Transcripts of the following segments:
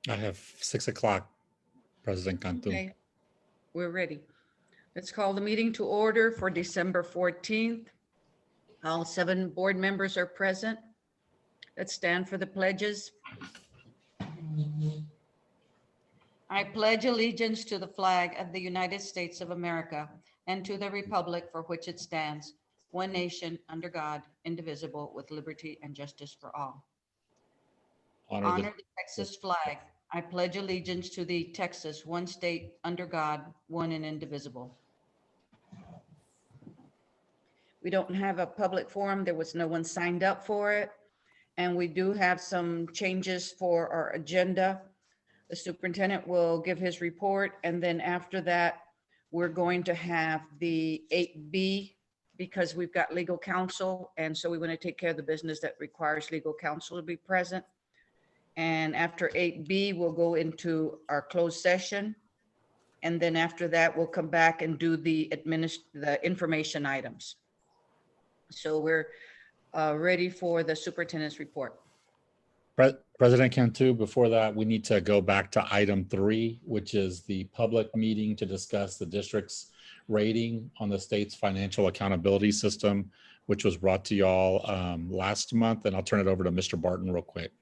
I have 6 o'clock, President Cantu. Okay, we're ready. Let's call the meeting to order for December 14th. All 7 board members are present. Let's stand for the pledges. I pledge allegiance to the flag of the United States of America and to the republic for which it stands, one nation, under God, indivisible, with liberty and justice for all. Honor the Texas flag. I pledge allegiance to the Texas, one state, under God, one and indivisible. We don't have a public forum. There was no one signed up for it. And we do have some changes for our agenda. The superintendent will give his report, and then after that, we're going to have the 8B because we've got legal counsel, and so we want to take care of the business that requires legal counsel to be present. And after 8B, we'll go into our closed session, and then after that, we'll come back and do the information items. So we're ready for the superintendent's report. President Cantu, before that, we need to go back to item 3, which is the public meeting to discuss the district's rating on the state's financial accountability system, which was brought to y'all last month. And I'll turn it over to Mr. Barton real quick.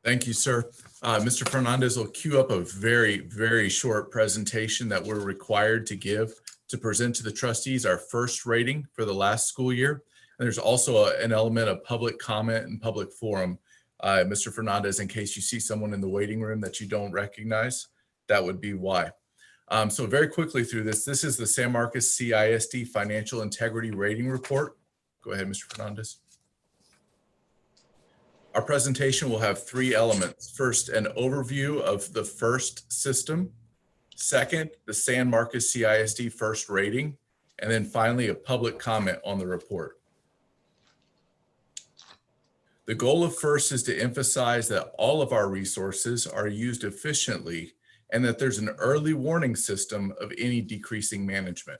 Thank you, sir. Mr. Fernandez will queue up a very, very short presentation that we're required to give to present to the trustees our first rating for the last school year. And there's also an element of public comment and public forum. Mr. Fernandez, in case you see someone in the waiting room that you don't recognize, that would be why. So very quickly through this is the San Marcos CISD Financial Integrity Rating Report. Go ahead, Mr. Fernandez. Our presentation will have 3 elements. First, an overview of the first system. Second, the San Marcos CISD first rating. And then finally, a public comment on the report. The goal of FIRST is to emphasize that all of our resources are used efficiently and that there's an early warning system of any decreasing management.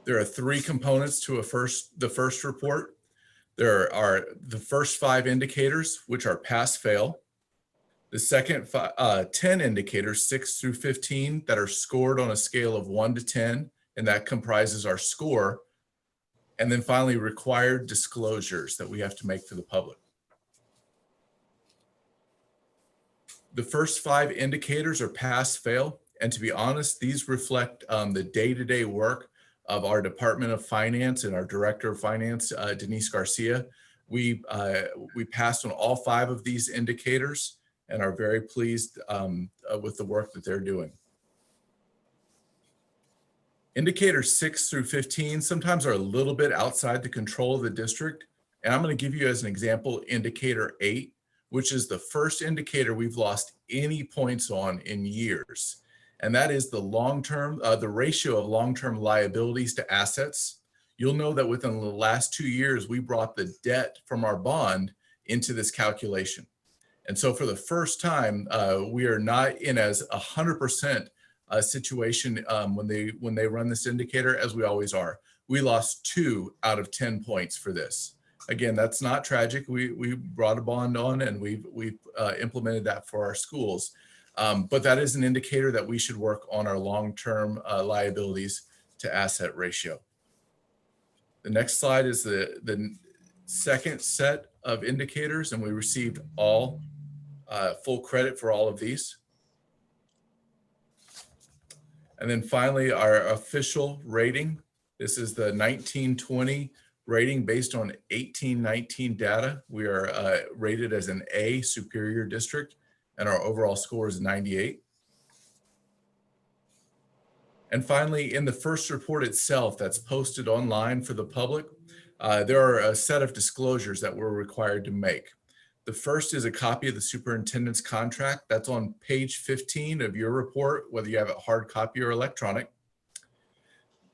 There are 3 components to the first report. There are the first 5 indicators, which are pass-fail. The second 10 indicators, 6 through 15, that are scored on a scale of 1 to 10, and that comprises our score. And then finally, required disclosures that we have to make to the public. The first 5 indicators are pass-fail, and to be honest, these reflect the day-to-day work of our Department of Finance and our Director of Finance, Denise Garcia. We passed on all 5 of these indicators and are very pleased with the work that they're doing. Indicators 6 through 15 sometimes are a little bit outside the control of the district. And I'm going to give you as an example, indicator 8, which is the first indicator we've lost any points on in years. And that is the long-term, the ratio of long-term liabilities to assets. You'll know that within the last 2 years, we brought the debt from our bond into this calculation. And so for the first time, we are not in as 100% situation when they run this indicator, as we always are. We lost 2 out of 10 points for this. Again, that's not tragic. We brought a bond on and we've implemented that for our schools. But that is an indicator that we should work on our long-term liabilities to asset ratio. The next slide is the second set of indicators, and we received all full credit for all of these. And then finally, our official rating. This is the 1920 rating based on 1819 data. We are rated as an A, superior district, and our overall score is 98. And finally, in the first report itself that's posted online for the public, there are a set of disclosures that we're required to make. The first is a copy of the superintendent's contract. That's on page 15 of your report, whether you have it hard copy or electronic.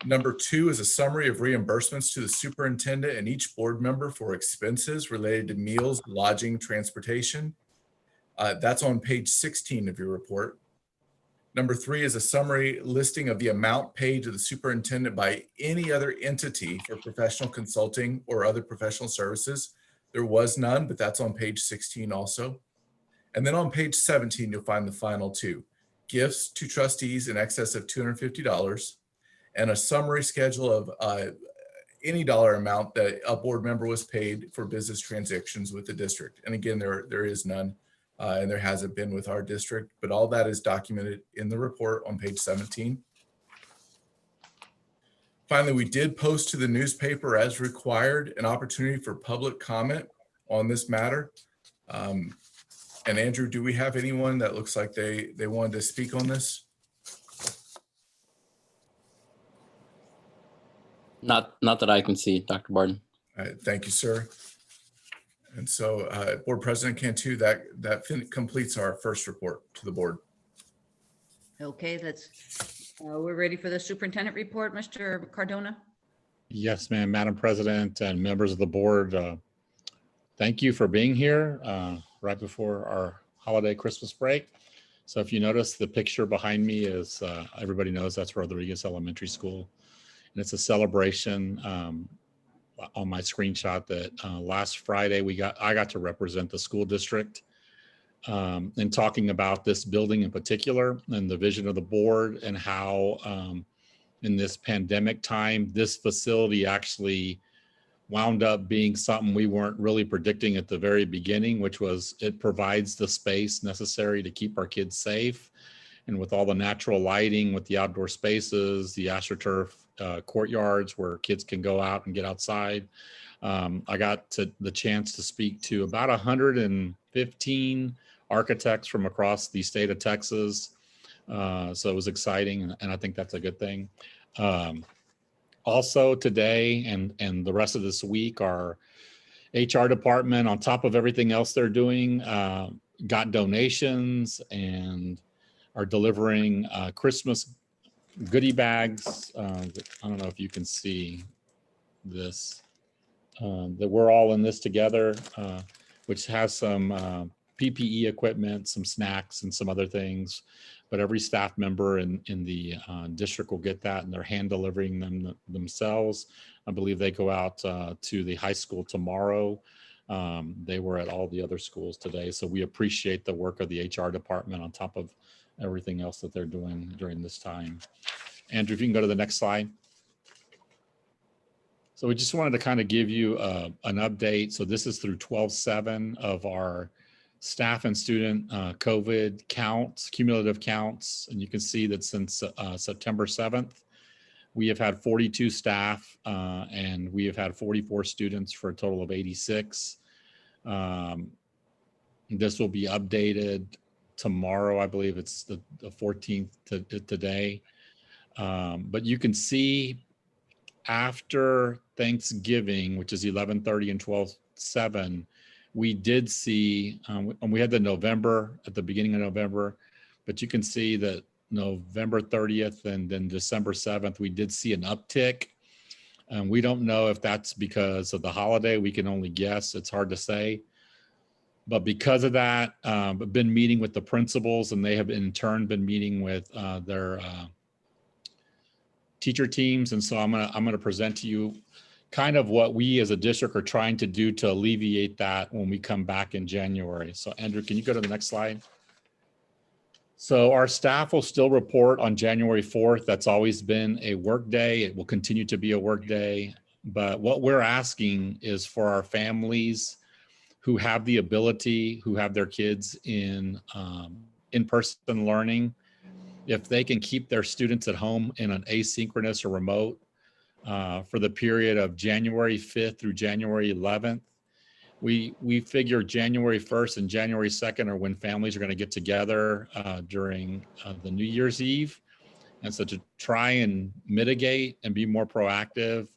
Number 2 is a summary of reimbursements to the superintendent and each board member for expenses related to meals, lodging, transportation. That's on page 16 of your report. Number 3 is a summary listing of the amount paid to the superintendent by any other entity for professional consulting or other professional services. There was none, but that's on page 16 also. And then on page 17, you'll find the final two: gifts to trustees in excess of $250 and a summary schedule of any dollar amount that a board member was paid for business transactions with the district. And again, there is none, and there hasn't been with our district, but all that is documented in the report on page 17. Finally, we did post to the newspaper as required an opportunity for public comment on this matter. And Andrew, do we have anyone that looks like they wanted to speak on this? Not that I can see, Dr. Barton. All right, thank you, sir. And so Board President Cantu, that completes our first report to the board. Okay, we're ready for the superintendent report, Mr. Cardona. Yes, ma'am, Madam President and members of the board. Thank you for being here right before our holiday Christmas break. So if you notice, the picture behind me is, everybody knows that's Rodriguez Elementary School. And it's a celebration on my screenshot that last Friday I got to represent the school district in talking about this building in particular and the vision of the board and how in this pandemic time, this facility actually wound up being something we weren't really predicting at the very beginning, which was it provides the space necessary to keep our kids safe. And with all the natural lighting, with the outdoor spaces, the AstroTurf courtyards where kids can go out and get outside. I got the chance to speak to about 115 architects from across the state of Texas. So it was exciting, and I think that's a good thing. Also today and the rest of this week, our HR department, on top of everything else they're doing, got donations and are delivering Christmas goodie bags. I don't know if you can see this, that we're all in this together, which has some PPE equipment, some snacks and some other things. But every staff member in the district will get that, and they're hand delivering them themselves. I believe they go out to the high school tomorrow. They were at all the other schools today. So we appreciate the work of the HR department on top of everything else that they're doing during this time. Andrew, if you can go to the next slide. So we just wanted to kind of give you an update. So this is through 12/7 of our staff and student COVID counts, cumulative counts. And you can see that since September 7th, we have had 42 staff and we have had 44 students for a total of 86. This will be updated tomorrow. I believe it's the 14th today. But you can see after Thanksgiving, which is 11/30 and 12/7, we did see, and we had the November at the beginning of November, but you can see that November 30th and then December 7th, we did see an uptick. We don't know if that's because of the holiday. We can only guess. It's hard to say. But because of that, I've been meeting with the principals, and they have in turn been meeting with their teacher teams. And so I'm gonna present to you kind of what we as a district are trying to do to alleviate that when we come back in January. So Andrew, can you go to the next slide? So our staff will still report on January 4th. That's always been a work day. It will continue to be a work day. But what we're asking is for our families who have the ability, who have their kids in in-person learning, if they can keep their students at home in an asynchronous or remote for the period of January 5th through January 11th. We figure January 1st and January 2nd are when families are going to get together during the New Year's Eve. And so to try and mitigate and be more proactive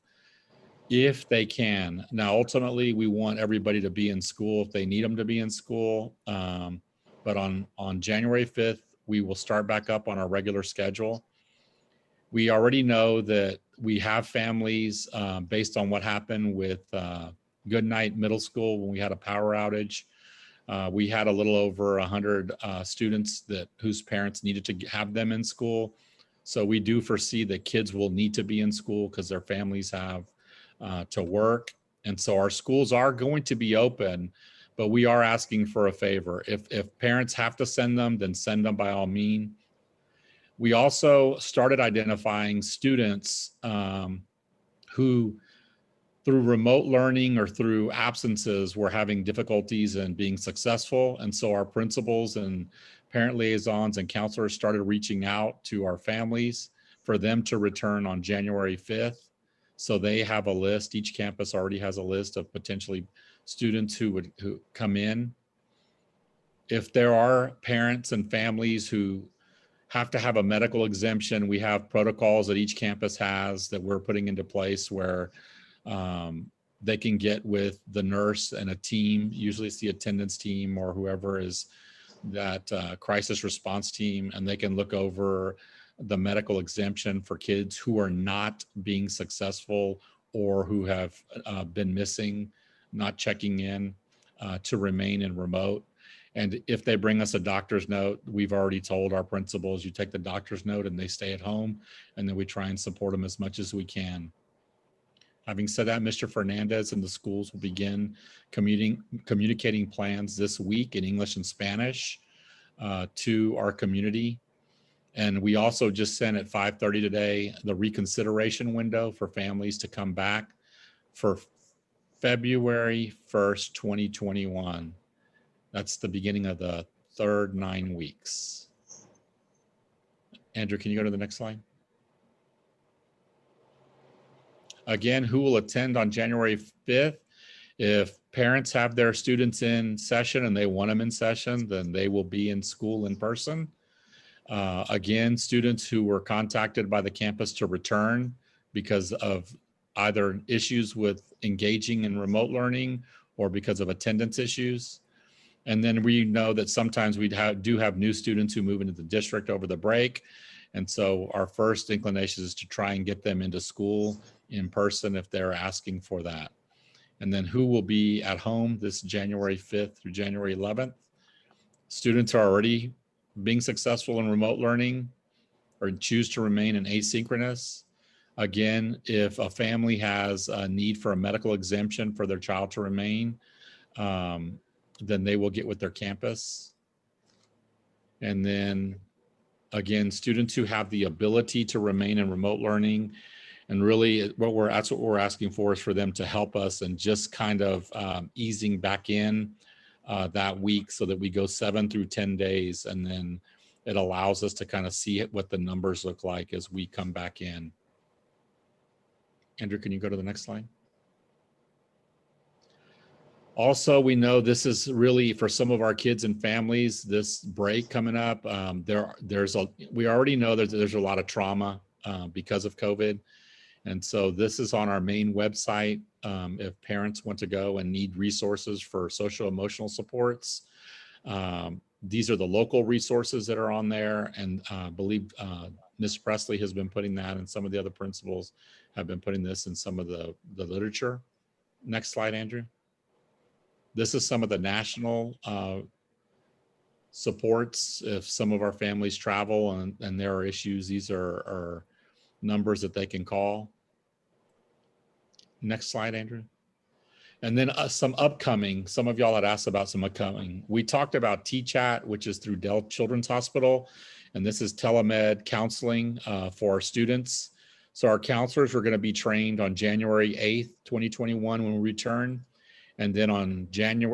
if they can. Now, ultimately, we want everybody to be in school if they need them to be in school. But on January 5th, we will start back up on our regular schedule. We already know that we have families based on what happened with Goodnight Middle School when we had a power outage. We had a little over 100 students whose parents needed to have them in school. So we do foresee that kids will need to be in school because their families have to work. And so our schools are going to be open, but we are asking for a favor. If parents have to send them, then send them by all means. We also started identifying students who, through remote learning or through absences, were having difficulties in being successful. And so our principals and parent liaisons and counselors started reaching out to our families for them to return on January 5th. So they have a list, each campus already has a list of potentially students who come in. If there are parents and families who have to have a medical exemption, we have protocols that each campus has that we're putting into place where they can get with the nurse and a team, usually it's the attendance team or whoever is that crisis response team, and they can look over the medical exemption for kids who are not being successful or who have been missing, not checking in to remain in remote. And if they bring us a doctor's note, we've already told our principals, you take the doctor's note and they stay at home, and then we try and support them as much as we can. Having said that, Mr. Fernandez and the schools will begin communicating plans this week in English and Spanish to our community. And we also just sent at 5:30 today the reconsideration window for families to come back for February 1st, 2021. That's the beginning of the third 9 weeks. Andrew, can you go to the next slide? Again, who will attend on January 5th? If parents have their students in session and they want them in session, then they will be in school in person. Again, students who were contacted by the campus to return because of either issues with engaging in remote learning or because of attendance issues. And then we know that sometimes we do have new students who move into the district over the break. And so our first inclination is to try and get them into school in person if they're asking for that. And then who will be at home this January 5th through January 11th? Students are already being successful in remote learning or choose to remain in asynchronous. Again, if a family has a need for a medical exemption for their child to remain, then they will get with their campus. And then again, students who have the ability to remain in remote learning, and really that's what we're asking for is for them to help us and just kind of easing back in that week so that we go 7 through 10 days. And then it allows us to kind of see what the numbers look like as we come back in. Andrew, can you go to the next slide? Also, we know this is really for some of our kids and families, this break coming up, we already know that there's a lot of trauma because of COVID. And so this is on our main website. If parents want to go and need resources for social emotional supports, these are the local resources that are on there. And I believe Ms. Presley has been putting that, and some of the other principals have been putting this in some of the literature. Next slide, Andrew. This is some of the national supports. If some of our families travel and there are issues, these are numbers that they can call. Next slide, Andrew. And then some of y'all had asked about some upcoming. We talked about TChat, which is through Dell Children's Hospital. And this is telemed counseling for our students. So our counselors are going to be trained on January 8th, 2021 when we return. And then on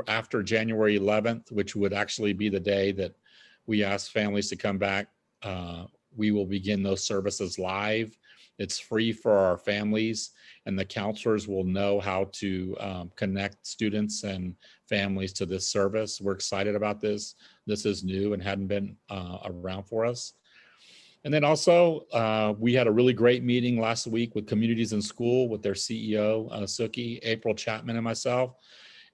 after January 11th, which would actually be the day that we ask families to come back, we will begin those services live. It's free for our families, and the counselors will know how to connect students and families to this service. We're excited about this. This is new and hadn't been around for us. And then also, we had a really great meeting last week with Communities in School with their CEO, Suki, April Chapman, and myself.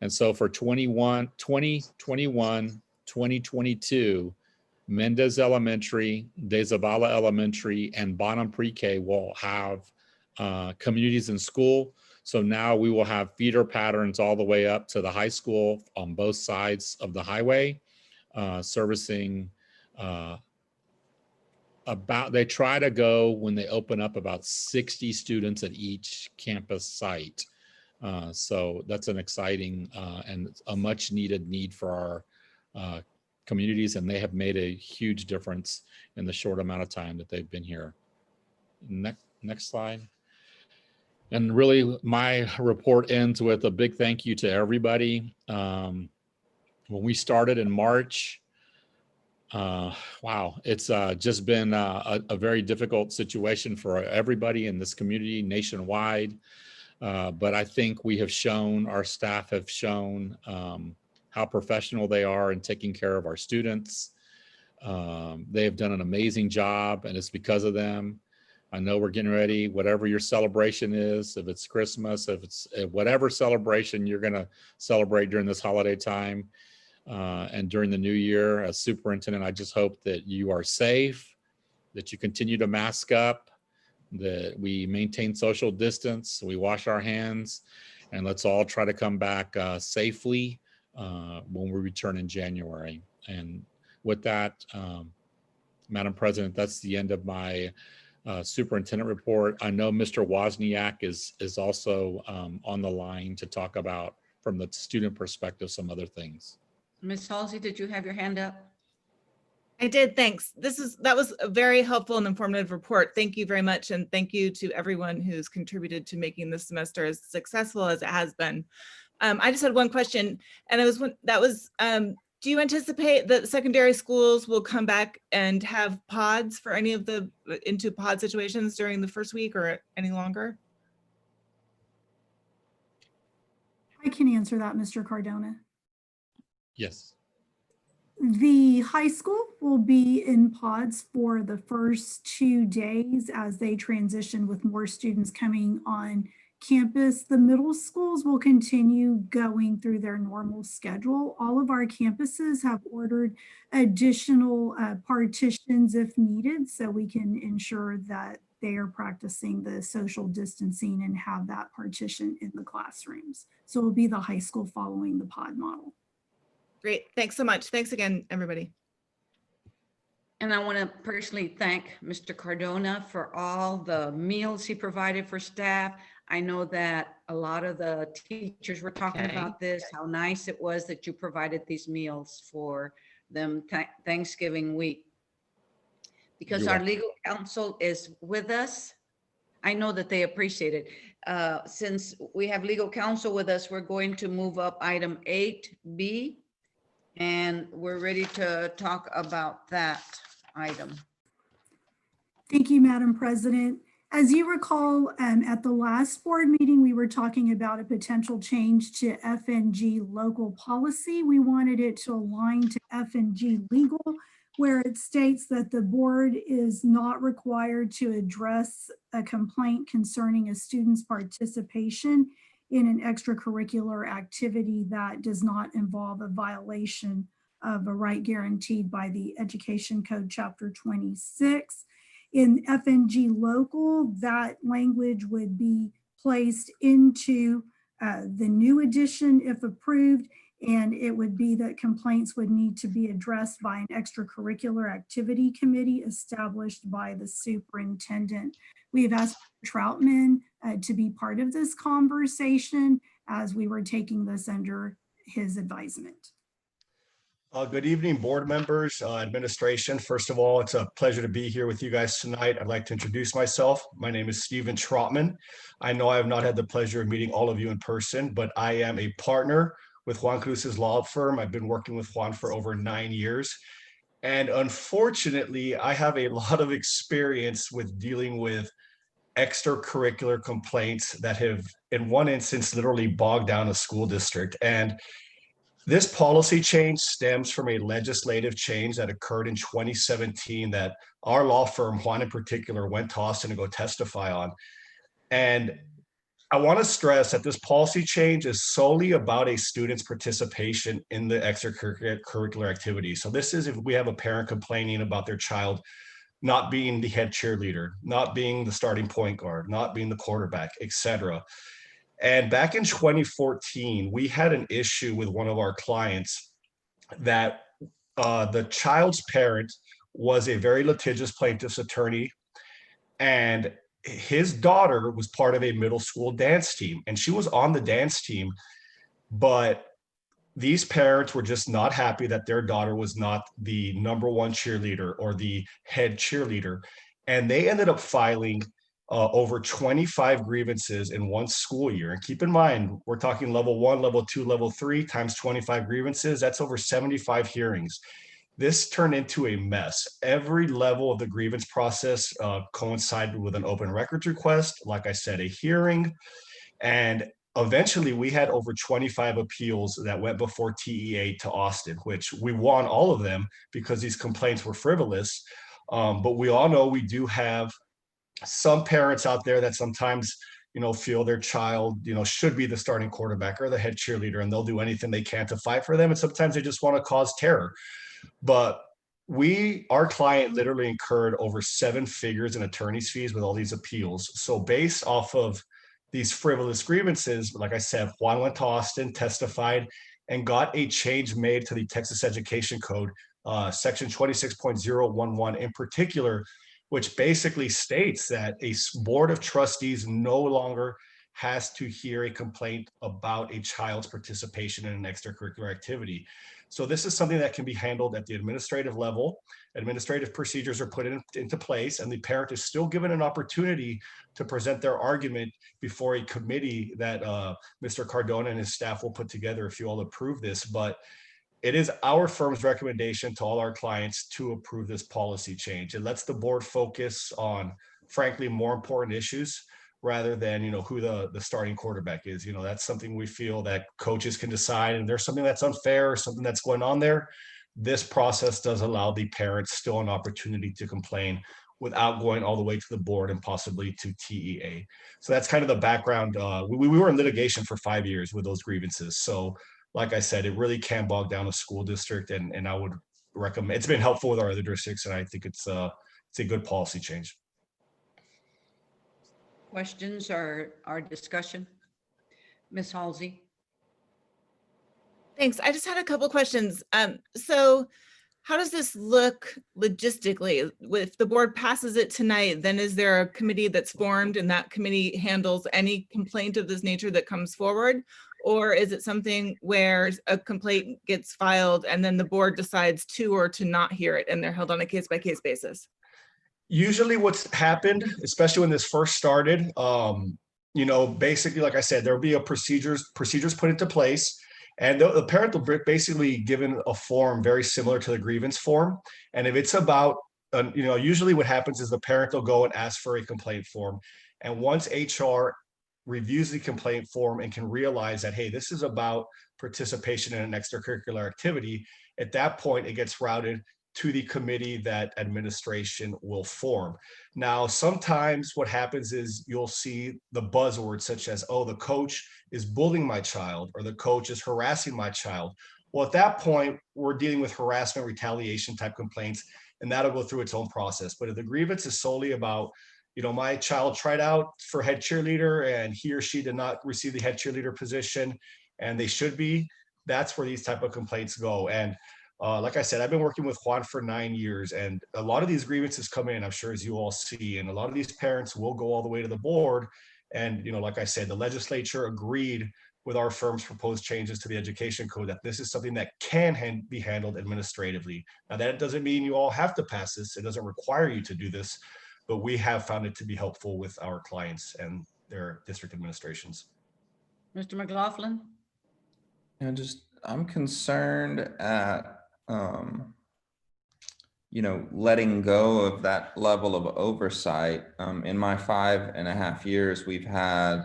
And so for 2021, 2022, Mendez Elementary, De Zavala Elementary, and Bonham Pre-K will have Communities in School. So now we will have feeder patterns all the way up to the high school on both sides of the highway, servicing they try to go when they open up about 60 students at each campus site. So that's an exciting and a much needed need for our communities, and they have made a huge difference in the short amount of time that they've been here. Next slide. And really, my report ends with a big thank you to everybody. When we started in March, wow, it's just been a very difficult situation for everybody in this community nationwide. But I think we have shown, our staff have shown how professional they are in taking care of our students. They have done an amazing job, and it's because of them. I know we're getting ready, whatever your celebration is, if it's Christmas, if it's whatever celebration you're going to celebrate during this holiday time and during the new year. As superintendent, I just hope that you are safe, that you continue to mask up, that we maintain social distance, we wash our hands, and let's all try to come back safely when we return in January. And with that, Madam President, that's the end of my superintendent report. I know Mr. Wozniak is also on the line to talk about, from the student perspective, some other things. Ms. Halsey, did you have your hand up? I did, thanks. That was a very helpful and informative report. Thank you very much. And thank you to everyone who's contributed to making this semester as successful as it has been. I just had one question, and do you anticipate that secondary schools will come back and have pods for any of the into pod situations during the first week or any longer? I can answer that, Mr. Cardona. Yes. The high school will be in pods for the first 2 days as they transition with more students coming on campus. The middle schools will continue going through their normal schedule. All of our campuses have ordered additional partitions if needed, so we can ensure that they are practicing the social distancing and have that partition in the classrooms. So it will be the high school following the pod model. Great, thanks so much. Thanks again, everybody. And I want to personally thank Mr. Cardona for all the meals he provided for staff. I know that a lot of the teachers were talking about this, how nice it was that you provided these meals for them Thanksgiving week. Because our legal counsel is with us, I know that they appreciate it. Since we have legal counsel with us, we're going to move up item 8B, and we're ready to talk about that item. Thank you, Madam President. As you recall, at the last board meeting, we were talking about a potential change to FNG local policy. We wanted it to align to FNG legal, where it states that the board is not required to address a complaint concerning a student's participation in an extracurricular activity that does not involve a violation of a right guaranteed by the Education Code Chapter 26. In FNG local, that language would be placed into the new edition if approved, and it would be that complaints would need to be addressed by an extracurricular activity committee established by the superintendent. We have asked Troutman to be part of this conversation as we were taking this under his advisement. Good evening, board members, administration. First of all, it's a pleasure to be here with you guys tonight. I'd like to introduce myself. My name is Stephen Troutman. I know I have not had the pleasure of meeting all of you in person, but I am a partner with Juan Cruz's law firm. I've been working with Juan for over 9 years. And unfortunately, I have a lot of experience with dealing with extracurricular complaints that have, in one instance, literally bogged down a school district. And this policy change stems from a legislative change that occurred in 2017 that our law firm, Juan in particular, went to Austin to go testify on. And I want to stress that this policy change is solely about a student's participation in the extracurricular activity. So this is if we have a parent complaining about their child not being the head cheerleader, not being the starting point guard, not being the quarterback, etc. And back in 2014, we had an issue with one of our clients that the child's parent was a very litigious plaintiff's attorney. And his daughter was part of a middle school dance team, and she was on the dance team, but these parents were just not happy that their daughter was not the #1 cheerleader or the head cheerleader. And they ended up filing over 25 grievances in one school year. And keep in mind, we're talking level 1, level 2, level 3 times 25 grievances. That's over 75 hearings. This turned into a mess. Every level of the grievance process coincided with an open records request, like I said, a hearing. And eventually we had over 25 appeals that went before TEA to Austin, which we won all of them because these complaints were frivolous. But we all know we do have some parents out there that sometimes, feel their child, should be the starting quarterback or the head cheerleader, and they'll do anything they can to fight for them. And sometimes they just want to cause terror. But our client literally incurred over 7 figures in attorney's fees with all these appeals. So based off of these frivolous grievances, like I said, Juan went to Austin, testified, and got a change made to the Texas Education Code, section 26.011 in particular, which basically states that a board of trustees no longer has to hear a complaint about a child's participation in an extracurricular activity. So this is something that can be handled at the administrative level. Administrative procedures are put into place, and the parent is still given an opportunity to present their argument before a committee that Mr. Cardona and his staff will put together if you all approve this. But it is our firm's recommendation to all our clients to approve this policy change. It lets the board focus on, frankly, more important issues rather than, who the starting quarterback is. That's something we feel that coaches can decide, and there's something that's unfair or something that's going on there. This process does allow the parents still an opportunity to complain without going all the way to the board and possibly to TEA. So that's kind of the background. We were in litigation for 5 years with those grievances. So like I said, it really can bog down a school district, and I would recommend, it's been helpful with our other districts, and I think it's a good policy change. Questions or discussion? Ms. Halsey? Thanks. I just had a couple questions. So how does this look logistically? If the board passes it tonight, then is there a committee that's formed and that committee handles any complaint of this nature that comes forward? Or is it something where a complaint gets filed and then the board decides to or to not hear it, and they're held on a case-by-case basis? Usually what's happened, especially when this first started, basically, like I said, there'll be a procedures put into place, and the parent will basically given a form very similar to the grievance form. And if it's about, usually what happens is the parent will go and ask for a complaint form. And once HR reviews the complaint form and can realize that, hey, this is about participation in an extracurricular activity, at that point, it gets routed to the committee that administration will form. Now, sometimes what happens is you'll see the buzzwords such as, oh, the coach is bullying my child, or the coach is harassing my child. Well, at that point, we're dealing with harassment, retaliation type complaints, and that'll go through its own process. But if the grievance is solely about, my child tried out for head cheerleader and he or she did not receive the head cheerleader position, and they should be, that's where these type of complaints go. And like I said, I've been working with Juan for 9 years, and a lot of these grievances come in, I'm sure, as you all see, and a lot of these parents will go all the way to the board. And, like I said, the legislature agreed with our firm's proposed changes to the education code that this is something that can be handled administratively. Now, that doesn't mean you all have to pass this. It doesn't require you to do this, but we have found it to be helpful with our clients and their district administrations. Mr. McLaughlin? I'm concerned at, letting go of that level of oversight. In my 5.5 years, we've had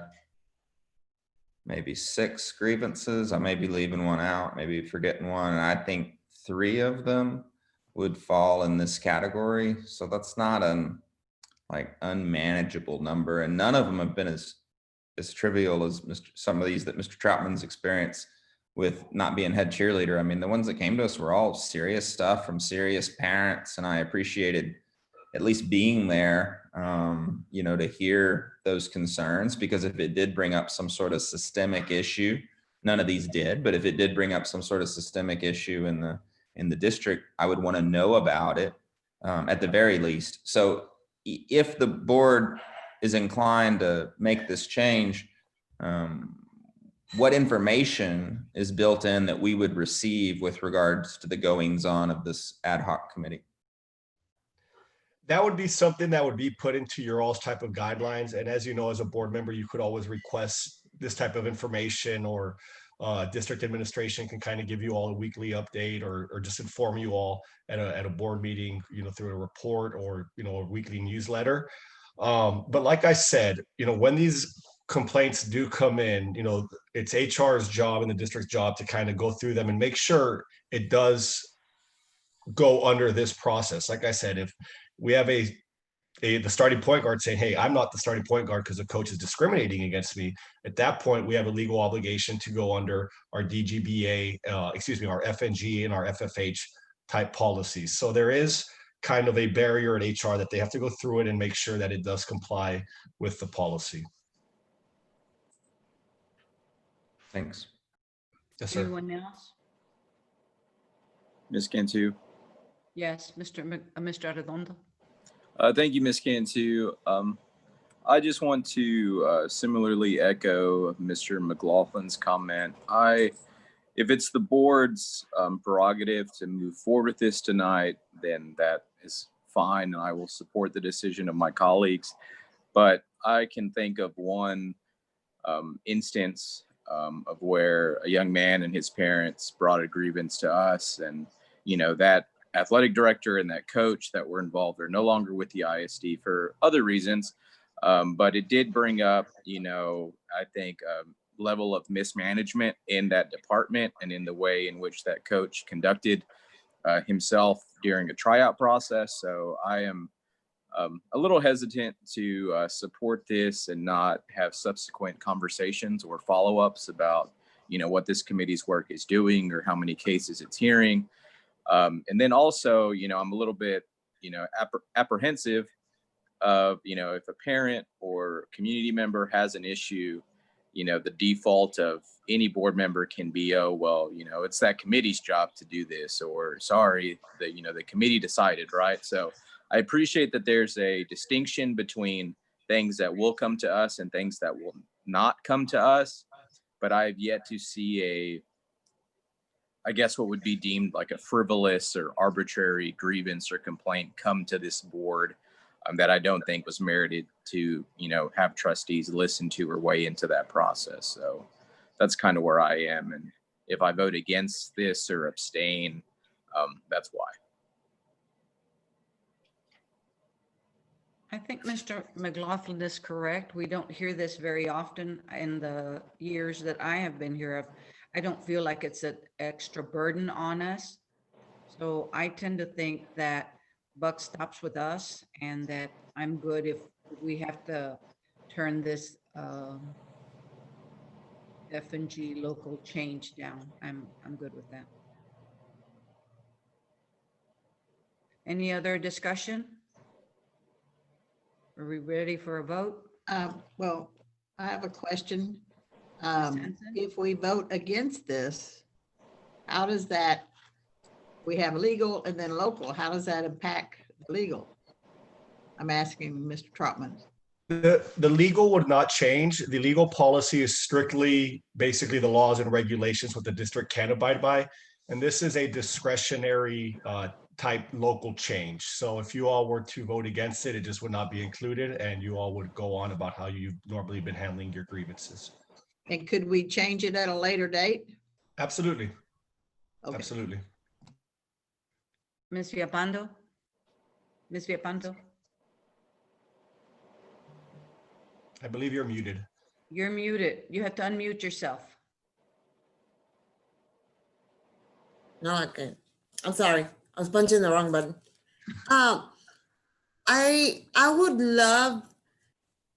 maybe 6 grievances. I may be leaving one out, maybe forgetting one. And I think 3 of them would fall in this category. So that's not an unmanageable number. And none of them have been as trivial as some of these that Mr. Troutman's experienced with not being head cheerleader. I mean, the ones that came to us were all serious stuff from serious parents. And I appreciated at least being there, to hear those concerns, because if it did bring up some sort of systemic issue, none of these did, but if it did bring up some sort of systemic issue in the district, I would want to know about it at the very least. So if the board is inclined to make this change, what information is built in that we would receive with regards to the goings on of this ad hoc committee? That would be something that would be put into your all's type of guidelines. And as you know, as a board member, you could always request this type of information, or district administration can kind of give you all a weekly update, or just inform you all at a board meeting, through a report, or, a weekly newsletter. But like I said, when these complaints do come in, it's HR's job and the district's job to kind of go through them and make sure it does go under this process. Like I said, if we have the starting point guard saying, hey, I'm not the starting point guard because the coach is discriminating against me, at that point, we have a legal obligation to go under our DGBA, our FNG and our FFH type policies. So there is kind of a barrier at HR that they have to go through it and make sure that it does comply with the policy. Thanks. Yes, sir. Anyone else? Ms. Cantu. Yes, Mr. Arredondo. Thank you, Ms. Cantu. I just want to similarly echo Mr. McLaughlin's comment. If it's the board's prerogative to move forward with this tonight, then that is fine, and I will support the decision of my colleagues. But I can think of one instance of where a young man and his parents brought a grievance to us, and that athletic director and that coach that were involved are no longer with the ISD for other reasons. But it did bring up, I think, level of mismanagement in that department and in the way in which that coach conducted himself during a tryout process. So I am a little hesitant to support this and not have subsequent conversations or follow-ups about, what this committee's work is doing or how many cases it's hearing. And then also, I'm a little bit, apprehensive of, if a parent or community member has an issue, the default of any board member can be, oh, well, it's that committee's job to do this, or sorry, the committee decided, right? So I appreciate that there's a distinction between things that will come to us and things that will not come to us. But I've yet to see I guess what would be deemed like a frivolous or arbitrary grievance or complaint come to this board that I don't think was merited to, have trustees listen to or weigh into that process. So that's kind of where I am. And if I vote against this or abstain, that's why. I think Mr. McLaughlin is correct. We don't hear this very often in the years that I have been here. I don't feel like it's an extra burden on us. So I tend to think that buck stops with us, and that I'm good if we have to turn this F&G local change down. I'm good with that. Any other discussion? Are we ready for a vote? Well, I have a question. Hanson? If we vote against this, how does that, we have legal and then local, how does that impact legal? I'm asking Mr. Trotman. The legal would not change. The legal policy is strictly basically the laws and regulations what the district can abide by. And this is a discretionary type local change. So if you all were to vote against it, it just would not be included, and you all would go on about how you've normally been handling your grievances. And could we change it at a later date? Absolutely. Okay. Absolutely. Ms. Villalpando? Ms. Villalpando? I believe you're muted. You're muted. You have to unmute yourself. No, I can't. I'm sorry. I was punching the wrong button. I would love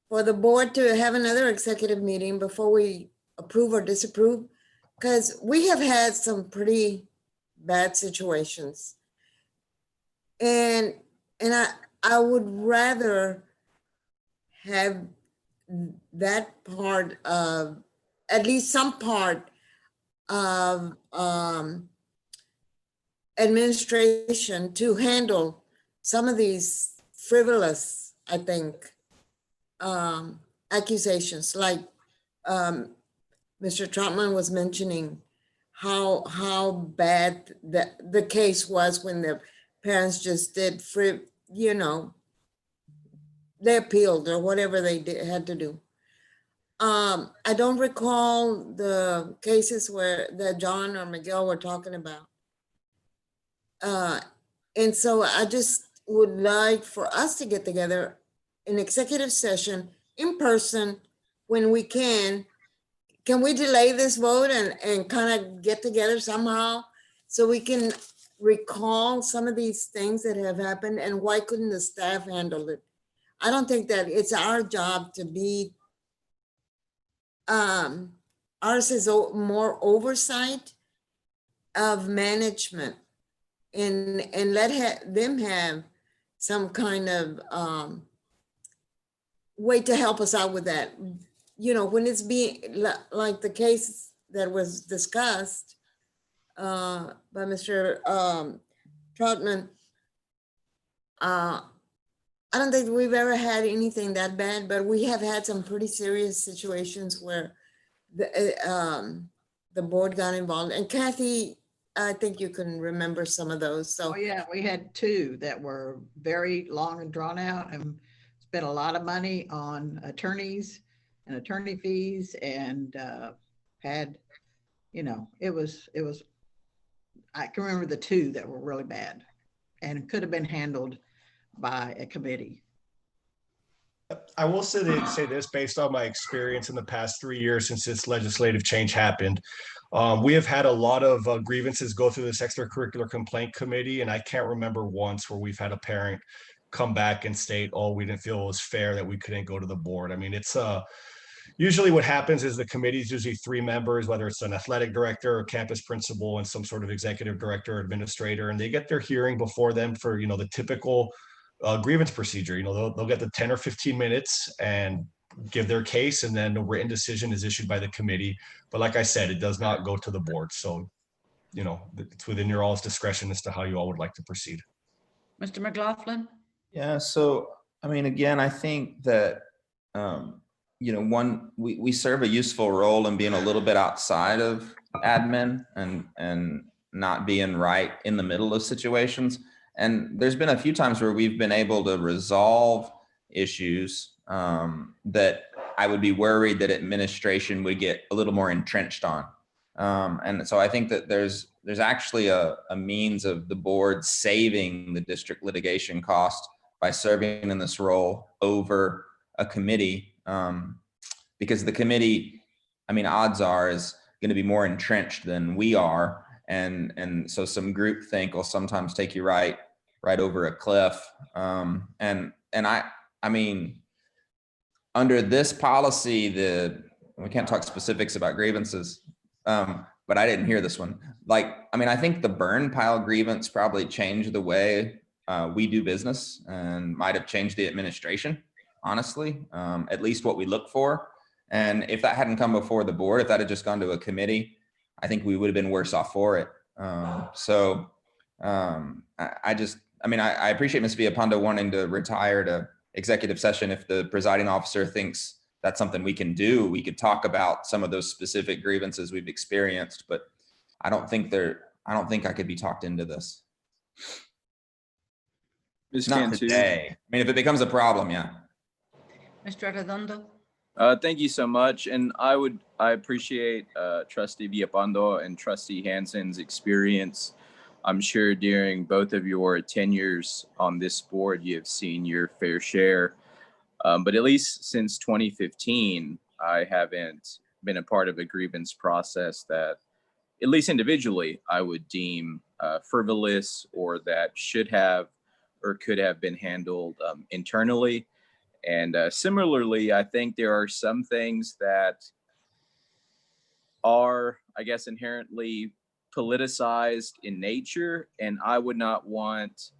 for the board to have another executive meeting before we approve or disapprove, because we have had some pretty bad situations. And I would rather have that part of, at least some part of administration to handle some of these frivolous, I think, accusations, like Mr. Trotman was mentioning how bad the case was when the parents just did free, you know, they appealed or whatever they had to do. I don't recall the cases that John or Miguel were talking about. And so I just would like for us to get together in executive session in person when we can. Can we delay this vote and kind of get together somehow so we can recall some of these things that have happened, and why couldn't the staff handle it? I don't think that it's our job to be, ours is more oversight of management and let them have some kind of way to help us out with that. You know, when it's being like the case that was discussed by Mr. Trotman, I don't think we've ever had anything that bad, but we have had some pretty serious situations where the board got involved. And Kathy, I think you can remember some of those. So Oh yeah, we had two that were very long and drawn out and spent a lot of money on attorneys and attorney fees, and had, you know, it was, I can remember the two that were really bad and could have been handled by a committee. I will say this based on my experience in the past 3 years since this legislative change happened. We have had a lot of grievances go through this extracurricular complaint committee, and I can't remember once where we've had a parent come back and state, oh, we didn't feel it was fair that we couldn't go to the board. I mean, it's usually what happens is the committee is usually 3 members, whether it's an athletic director or campus principal and some sort of executive director or administrator, and they get their hearing before them for, you know, the typical grievance procedure. You know, they'll get the 10 or 15 minutes and give their case, and then a written decision is issued by the committee. But like I said, it does not go to the board. So, you know, it's within your all's discretion as to how you all would like to proceed. Mr. McLaughlin? Yeah, so, I mean, again, I think that, you know, we serve a useful role in being a little bit outside of admin and not being right in the middle of situations. And there's been a few times where we've been able to resolve issues that I would be worried that administration would get a little more entrenched on. And so I think that there's actually a means of the board saving the district litigation cost by serving in this role over a committee, because the committee, I mean, odds are is going to be more entrenched than we are. And so some groupthink will sometimes take you right over a cliff. And I mean, under this policy, we can't talk specifics about grievances, but I didn't hear this one. Like, I mean, I think the burn pile grievance probably changed the way we do business and might have changed the administration, honestly, at least what we look for. And if that hadn't come before the board, if that had just gone to a committee, I think we would have been worse off for it. I mean, I appreciate Ms. Villalpando wanting to retire to executive session. If the presiding officer thinks that's something we can do, we could talk about some of those specific grievances we've experienced, but I don't think I could be talked into this. Ms. Not Cantu. today. I mean, if it becomes a problem, yeah. Mr. Arredondo? Thank you so much. And I appreciate Trustee Villalpando and Trustee Hansen's experience. I'm sure during both of your tenures on this board, you have seen your fair share. But at least since 2015, I haven't been a part of a grievance process that, at least individually, I would deem frivolous or that should have or could have been handled internally. And similarly, I think there are some things that are, I guess, inherently politicized in nature, and I would not want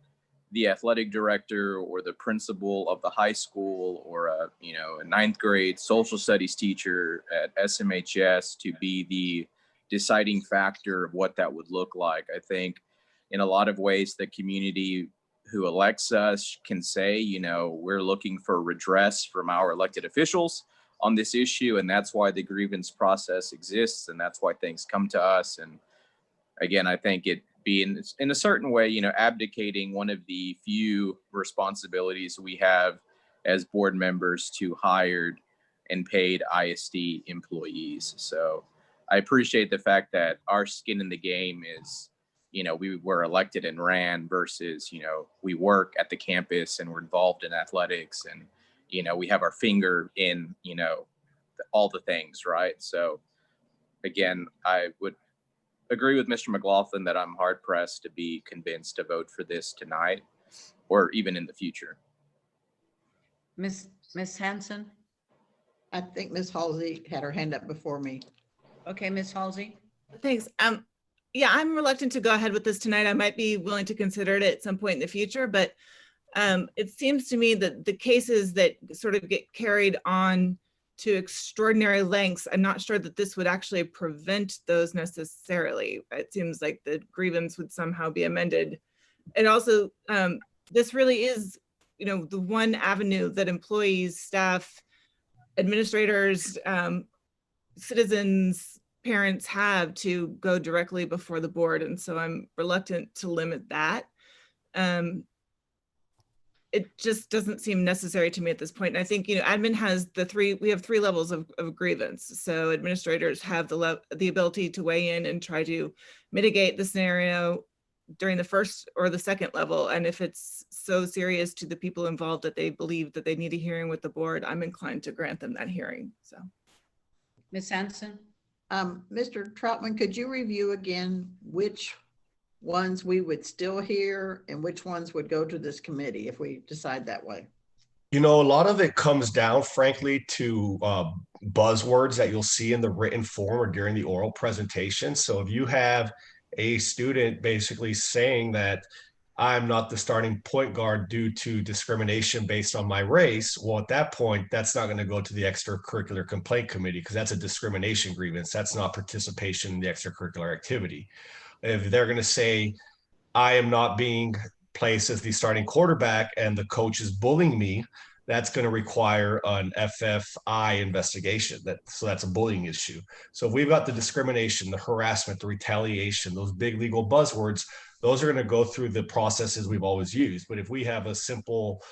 the athletic director or the principal of the high school or a ninth grade social studies teacher at SMHS to be the deciding factor of what that would look like. I think in a lot of ways, the community who elects us can say, you know, we're looking for redress from our elected officials on this issue, and that's why the grievance process exists, and that's why things come to us. And again, I think it being in a certain way, you know, abdicating one of the few responsibilities we have as board members to hired and paid ISD employees. So I appreciate the fact that our skin in the game is, you know, we were elected and ran versus, you know, we work at the campus and we're involved in athletics and, you know, we have our finger in, you know, all the things, right? So again, I would agree with Mr. McLaughlin that I'm hard pressed to be convinced to vote for this tonight or even in the future. Miss Hanson? I think Ms. Halsey had her hand up before me. Okay, Miss Halsey? Thanks. Yeah, I'm reluctant to go ahead with this tonight. I might be willing to consider it at some point in the future, but it seems to me that the cases that sort of get carried on to extraordinary lengths, I'm not sure that this would actually prevent those necessarily. It seems like the grievance would somehow be amended. And also, this really is, you know, the one avenue that employees, staff, administrators, citizens, parents have to go directly before the board. And so I'm reluctant to limit that. It just doesn't seem necessary to me at this point. And I think, you know, admin has we have three levels of grievance. So administrators have the ability to weigh in and try to mitigate the scenario during the first or the second level. And if it's so serious to the people involved that they believe that they need a hearing with the board, I'm inclined to grant them that hearing. So. Ms. Hanson? Mr. Trotman, could you review again which ones we would still hear and which ones would go to this committee if we decide that way? You know, a lot of it comes down, frankly, to buzzwords that you'll see in the written form or during the oral presentation. So if you have a student basically saying that I'm not the starting point guard due to discrimination based on my race, well, at that point, that's not going to go to the extracurricular complaint committee because that's a discrimination grievance. That's not participation in the extracurricular activity. If they're going to say, I am not being placed as the starting quarterback and the coach is bullying me, that's going to require an FFI investigation. So that's a bullying issue. So if we've got the discrimination, the harassment, the retaliation, those big legal buzzwords, those are going to go through the processes we've always used. But if we have a simple,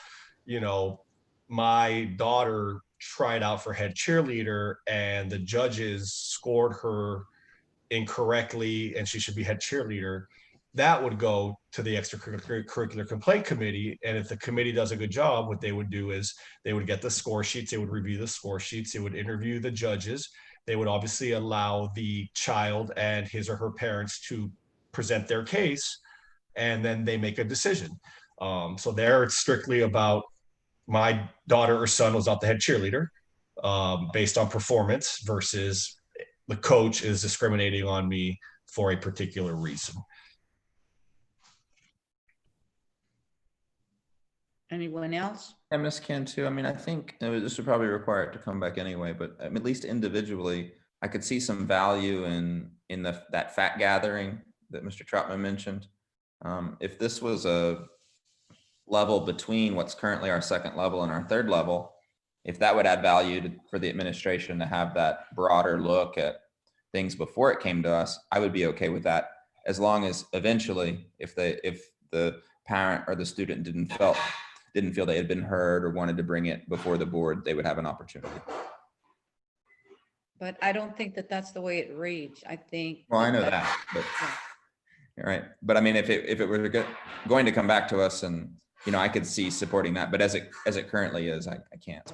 you know, my daughter tried out for head cheerleader and the judges scored her incorrectly and she should be head cheerleader, that would go to the extracurricular complaint committee. And if the committee does a good job, what they would do is they would get the score sheets, they would review the score sheets, they would interview the judges, they would obviously allow the child and his or her parents to present their case, and then they make a decision. So there it's strictly about my daughter or son was not the head cheerleader based on performance versus the coach is discriminating on me for a particular reason. Anyone else? Yeah, Ms. Cantu, I mean, I think this would probably require it to come back anyway, but at least individually, I could see some value in that fact gathering that Mr. Trotman mentioned. If this was a level between what's currently our second level and our third level, if that would add value for the administration to have that broader look at things before it came to us, I would be okay with that, as long as eventually, if the parent or the student didn't feel they had been heard or wanted to bring it before the board, they would have an opportunity. But I don't think that that's the way it reads. I think. Well, I know that, but you're right. But I mean, if it were going to come back to us, and you know, I could see supporting that. But as it currently is, I can't.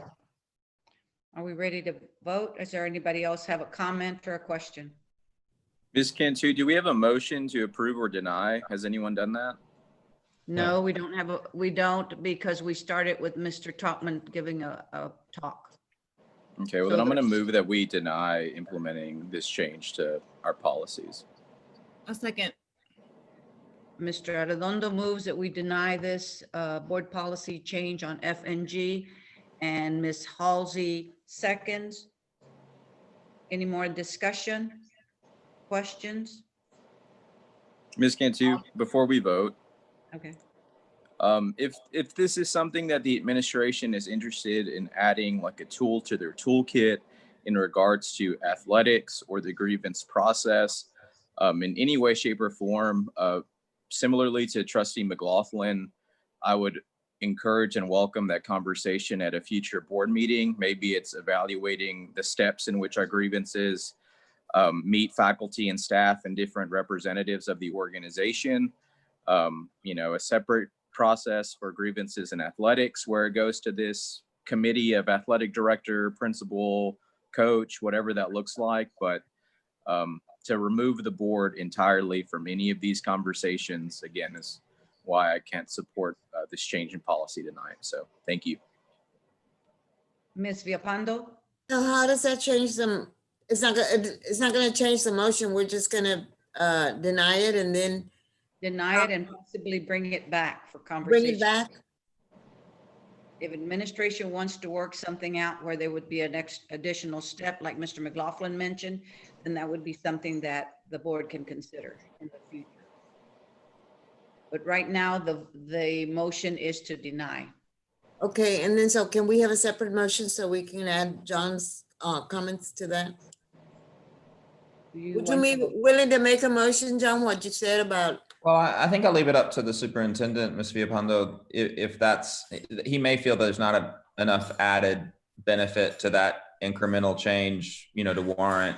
Are we ready to vote? Is there anybody else have a comment or a question? Ms. Cantu, do we have a motion to approve or deny? Has anyone done that? No, we don't because we started with Mr. Trotman giving a talk. Okay, well, So then I'm going to there's- move that we deny implementing this change to our policies. A second. Mr. Arredondo moves that we deny this board policy change on FNG, and Ms. Halsey seconds. Any more discussion? Questions? Ms. Cantu, before we vote, Okay. If this is something that the administration is interested in adding like a tool to their toolkit in regards to athletics or the grievance process, in any way, shape, or form, similarly to Trustee McLaughlin, I would encourage and welcome that conversation at a future board meeting. Maybe it's evaluating the steps in which our grievances meet faculty and staff and different representatives of the organization. You know, a separate process for grievances in athletics where it goes to this committee of athletic director, principal, coach, whatever that looks like. But to remove the board entirely from any of these conversations, again, is why I can't support this change in policy tonight. So thank you. Ms. Viapando? So how does that change them? It's not gonna change the motion. We're just gonna deny it and then Deny it and possibly bring it back for bring conversation. it back? If administration wants to work something out where there would be an additional step, like Mr. McLaughlin mentioned, then that would be something that the board can consider in the future. But right now, the motion is to deny. Okay, and then so can we have a separate motion so we can add John's comments to that? Would you be willing to make a motion, John, what you said about? Well, I think I'll leave it up to the superintendent, Ms. Viapando, if that's, he may feel there's not enough added benefit to that incremental change, you know, to warrant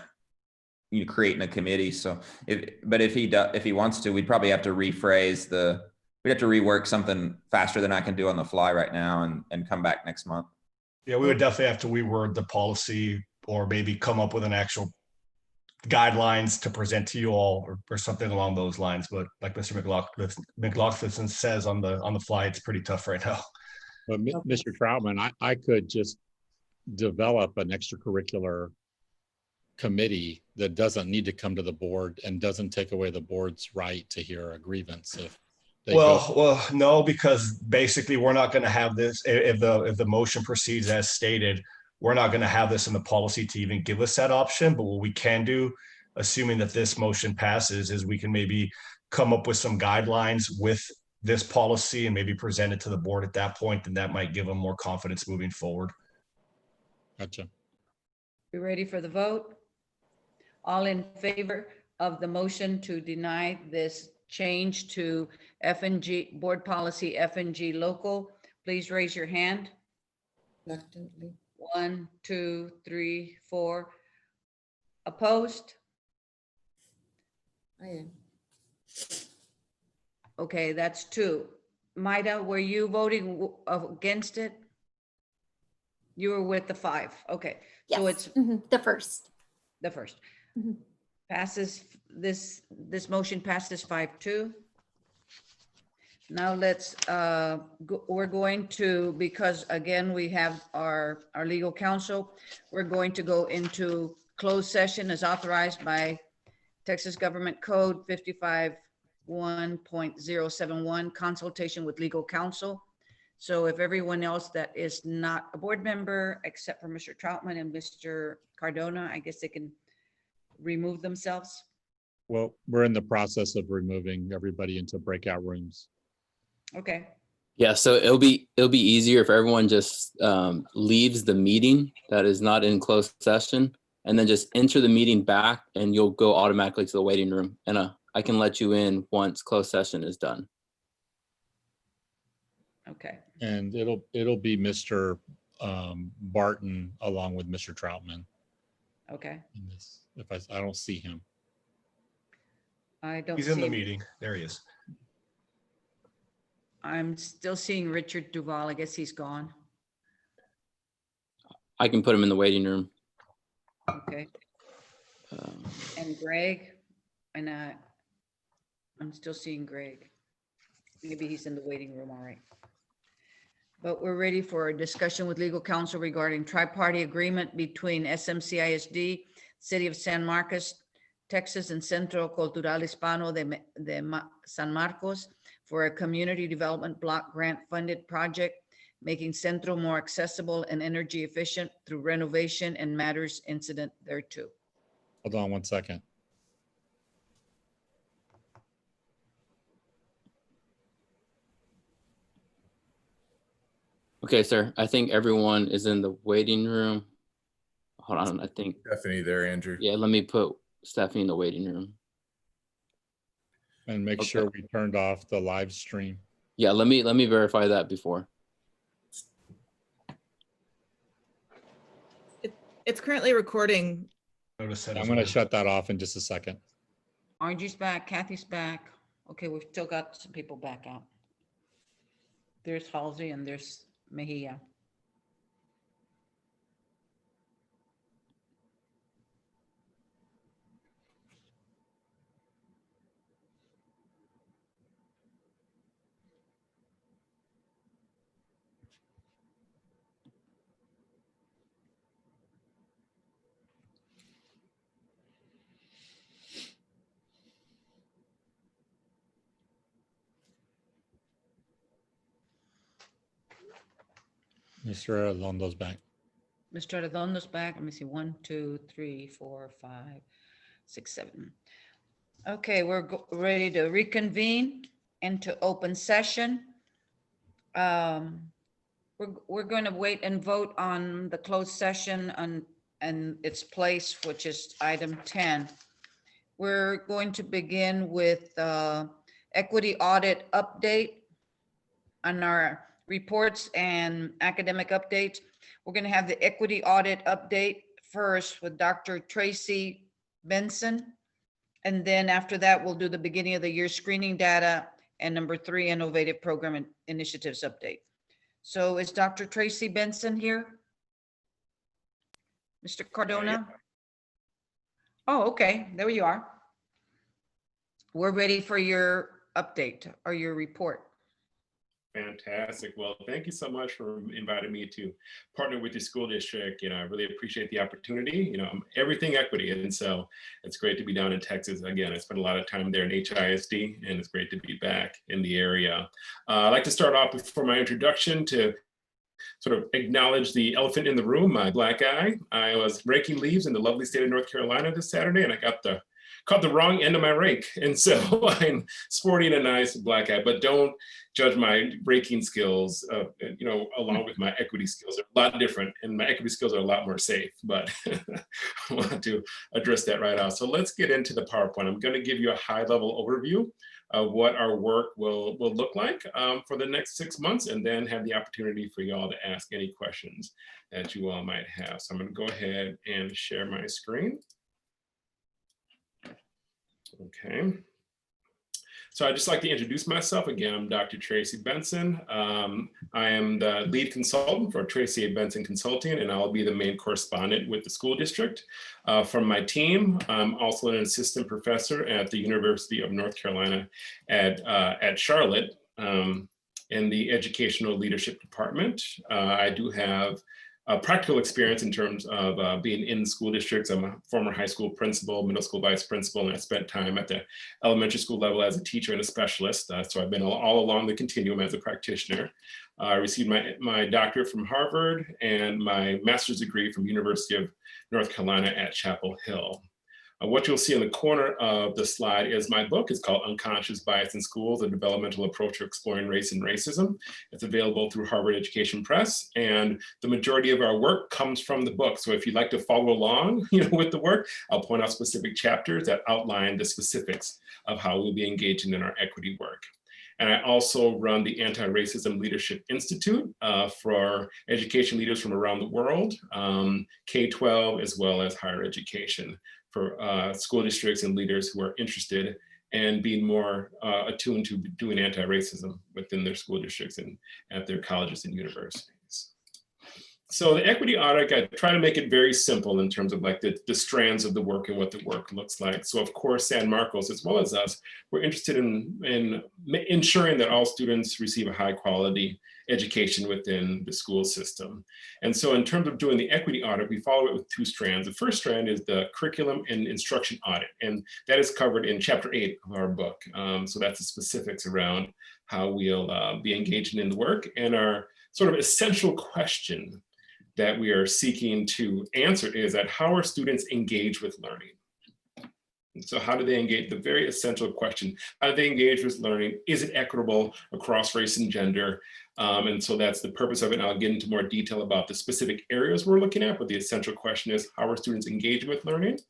you creating a committee. So if he wants to, we'd probably have to rephrase we'd have to rework something faster than I can do on the fly right now and come back next month. Yeah, we would definitely have to reword the policy or maybe come up with an actual guidelines to present to you all or something along those lines. But like Mr. McLaughlin says on the fly, it's pretty tough right now. But Mr. Troutman, I could just develop an extracurricular committee that doesn't need to come to the board and doesn't take away the board's right to hear a grievance if they well, no, because basically we're not going to have this if the motion proceeds as stated. We're not going to have this in the policy to even give us that option. But what we can do, assuming that this motion passes, is we can maybe come up with some guidelines with this policy and maybe present it to the board at that point, and that might give them more confidence moving forward. Gotcha. We ready for the vote? All in favor of the motion to deny this change to F&G, board policy F&G local, please raise your hand. Reluctantly. 1, 2, 3, 4. Opposed? I am. Okay, that's 2. Maida, were you voting against it? You were with the 5. Okay. Yes. So it's the first. the first. Mhm. Passes, this motion passes 5-2. Now let's, we're going to, because again, we have our legal counsel, we're going to go into closed session as authorized by Texas Government Code 55-1.071, consultation with legal counsel. So if everyone else that is not a board member, except for Mr. Troutman and Mr. Cardona, I guess they can remove themselves. Well, we're in the process of removing everybody into breakout rooms. Okay, Yeah, so it'll be easier if everyone just leaves the meeting that is not in closed session and then just enter the meeting back and you'll go automatically to the waiting room. And I can let you in once closed session is done. okay. And it'll be Mr. Barton along with Mr. Troutman. Okay. In this, if I don't see him. I don't He's in the see, meeting. There he is. I'm still seeing Richard Duval. I guess he's gone. I can put him in the waiting room. Okay. And Greg, and I'm still seeing Greg. Maybe he's in the waiting room, all right. But we're ready for a discussion with legal counsel regarding tri-party agreement between SMCISD, City of San Marcos, Texas, and Centro Cultural Hispano de San Marcos for a community development block grant funded project, making Centro more accessible and energy efficient through renovation and matters incident thereto. Hold on one second. Okay, sir. I think everyone is in the waiting room. Hold on. I think, Stephanie there, Andrew. yeah, let me put Stephanie in the waiting room. And make Okay. sure we turned off the live stream. Yeah, let me verify that before. It's currently recording. Notice that I'm as going to well. shut that off in just a second. Angie's back, Kathy's back. Okay, we've still got some people back out. There's Halsey and there's Mejia. Mr. Alondo's back. Mr. Redondo's back. Let me see. 1, 2, 3, 4, 5, 6, 7. Okay, we're ready to reconvene into open session. We're going to wait and vote on the closed session and its place, which is item 10. We're going to begin with equity audit update on our reports and academic updates. We're going to have the equity audit update first with Dr. Tracy Benson. And then after that, we'll do the beginning of the year screening data and number 3, innovative program initiatives update. So is Dr. Tracy Benson here? Mr. Cardona? Oh, okay, there you are. We're ready for your update or your report. Fantastic. Well, thank you so much for inviting me to partner with your school district. I really appreciate the opportunity. I'm everything equity. And so it's great to be down in Texas. Again, I spent a lot of time there in HISD, and it's great to be back in the area. I'd like to start off before my introduction to sort of acknowledge the elephant in the room, my black eye. I was raking leaves in the lovely state of North Carolina this Saturday, and I caught the wrong end of my rake. And so I'm sporting a nice black eye, but don't judge my raking skills, along with my equity skills. They're a lot different, and my equity skills are a lot more safe, but I want to address that right out. So let's get into the PowerPoint. I'm going to give you a high-level overview of what our work will look like for the next 6 months, and then have the opportunity for y'all to ask any questions that you all might have. So I'm going to go ahead and share my screen. Okay. So I'd just like to introduce myself. Again, I'm Dr. Tracy Benson. I am the lead consultant for Tracy Benson Consulting, and I'll be the main correspondent with the school district. From my team, I'm also an assistant professor at the University of North Carolina at Charlotte in the Educational Leadership Department. I do have practical experience in terms of being in school districts. I'm a former high school principal, middle school vice principal, and I spent time at the elementary school level as a teacher and a specialist. So I've been all along the continuum as a practitioner. I received my doctorate from Harvard and my master's degree from University of North Carolina at Chapel Hill. What you'll see in the corner of the slide is my book. It's called Unconscious Bias in Schools, A Developmental Approach to Exploring Race and Racism. It's available through Harvard Education Press, and the majority of our work comes from the book. So if you'd like to follow along with the work, I'll point out specific chapters that outline the specifics of how we'll be engaging in our equity work. And I also run the Anti-Racism Leadership Institute for education leaders from around the world, K-12 as well as higher education, for school districts and leaders who are interested in being more attuned to doing anti-racism within their school districts and at their colleges and universities. So the equity audit, I try to make it very simple in terms of like the strands of the work and what the work looks like. So of course, San Marcos, as well as us, we're interested in ensuring that all students receive a high quality education within the school system. And so in terms of doing the equity audit, we follow it with 2 strands. The first strand is the curriculum and instruction audit, and that is covered in chapter 8 of our book. So that's the specifics around how we'll be engaging in the work, and our sort of essential question that we are seeking to answer is that how are students engaged with learning? So how do they engage? The very essential question, how do they engage with learning? Is it equitable across race and gender? And so that's the purpose of it. And I'll get into more detail about the specific areas we're looking at, but the essential question is, how are students engaging with learning?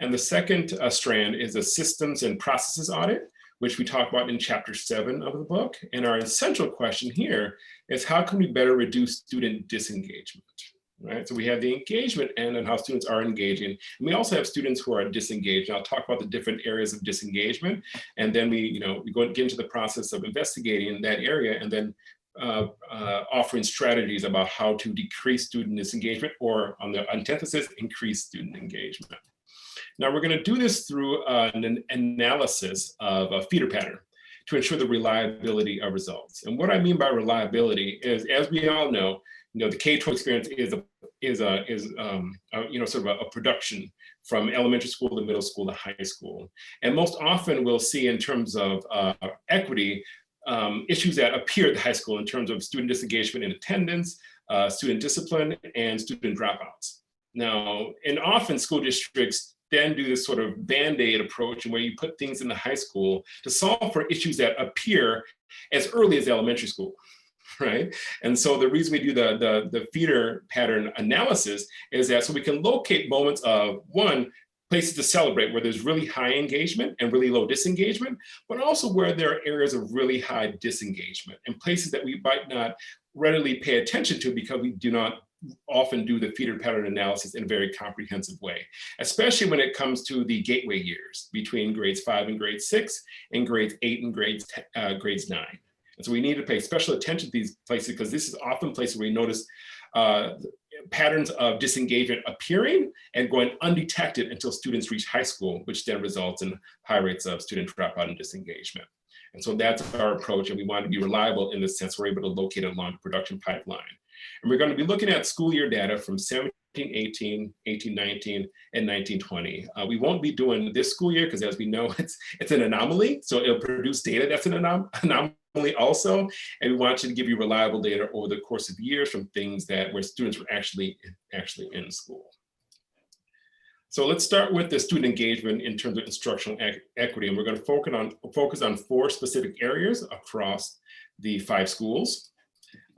And the second strand is a systems and processes audit, which we talk about in chapter 7 of the book. And our essential question here is, how can we better reduce student disengagement? Right, so we have the engagement end and how students are engaging. And we also have students who are disengaged. And I'll talk about the different areas of disengagement. And then we get into the process of investigating that area and then offering strategies about how to decrease student disengagement, or on the antithesis, increase student engagement. Now we're going to do this through an analysis of a feeder pattern to ensure the reliability of results. And what I mean by reliability is, as we all know, the K-12 experience is sort of a production from elementary school to middle school to high school. And most often we'll see, in terms of equity, issues that appear at the high school in terms of student disengagement in attendance, student discipline, and student dropouts. Now, and often school districts then do this sort of Band-Aid approach, where you put things in the high school to solve for issues that appear as early as elementary school. Right? And so the reason we do the feeder pattern analysis is that so we can locate moments of, one, places to celebrate where there's really high engagement and really low disengagement, but also where there are areas of really high disengagement and places that we might not readily pay attention to because we do not often do the feeder pattern analysis in a very comprehensive way, especially when it comes to the gateway years between grades 5 and grade 6 and grades 8 and grades 9. And so we need to pay special attention to these places, because this is often places where we notice patterns of disengagement appearing and going undetected until students reach high school, which then results in high rates of student dropout and disengagement. And so that's our approach, and we want to be reliable in this sense. We're able to locate it along the production pipeline. And we're going to be looking at school year data from 17-18, 18-19, and 19-20. We won't be doing this school year because, as we know, it's an anomaly. So it'll produce data that's an anomaly also, and we want you to give you reliable data over the course of years from things where students were actually in school. So let's start with the student engagement in terms of instructional equity, and we're going to focus on 4 specific areas across the 5 schools.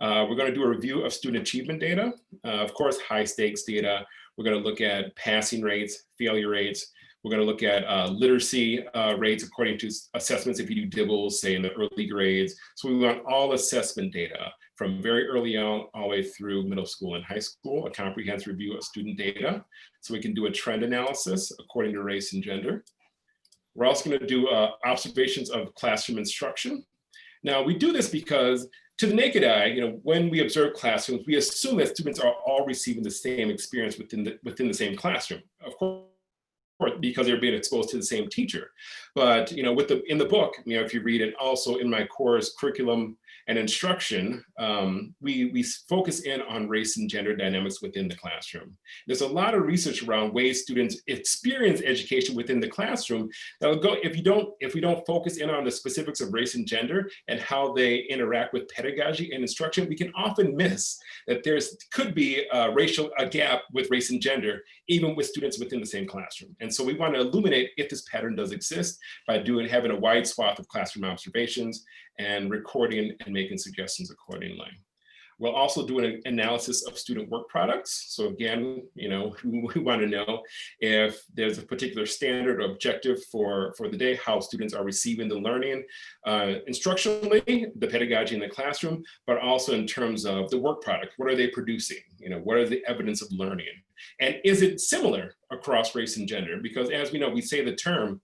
We're going to do a review of student achievement data, of course, high stakes data. We're going to look at passing rates, failure rates. We're going to look at literacy rates according to assessments if you do DIBELS, say in the early grades. So we want all assessment data from very early on all the way through middle school and high school, a comprehensive review of student data. So we can do a trend analysis according to race and gender. We're also going to do observations of classroom instruction. Now we do this because, to the naked eye, when we observe classrooms, we assume that students are all receiving the same experience within the same classroom, of course, because they're being exposed to the same teacher. But in the book, if you read it, also in my course curriculum and instruction, we focus in on race and gender dynamics within the classroom. There's a lot of research around ways students experience education within the classroom that'll go, if we don't focus in on the specifics of race and gender and how they interact with pedagogy and instruction, we can often miss that could be a gap with race and gender, even with students within the same classroom. And so we want to illuminate if this pattern does exist by having a wide swath of classroom observations and recording and making suggestions accordingly. We'll also do an analysis of student work products. So again, we want to know if there's a particular standard or objective for the day, how students are receiving the learning instructionally, the pedagogy in the classroom, but also in terms of the work product. What are they producing? What are the evidence of learning? And is it similar across race and gender? Because as we know, we say the term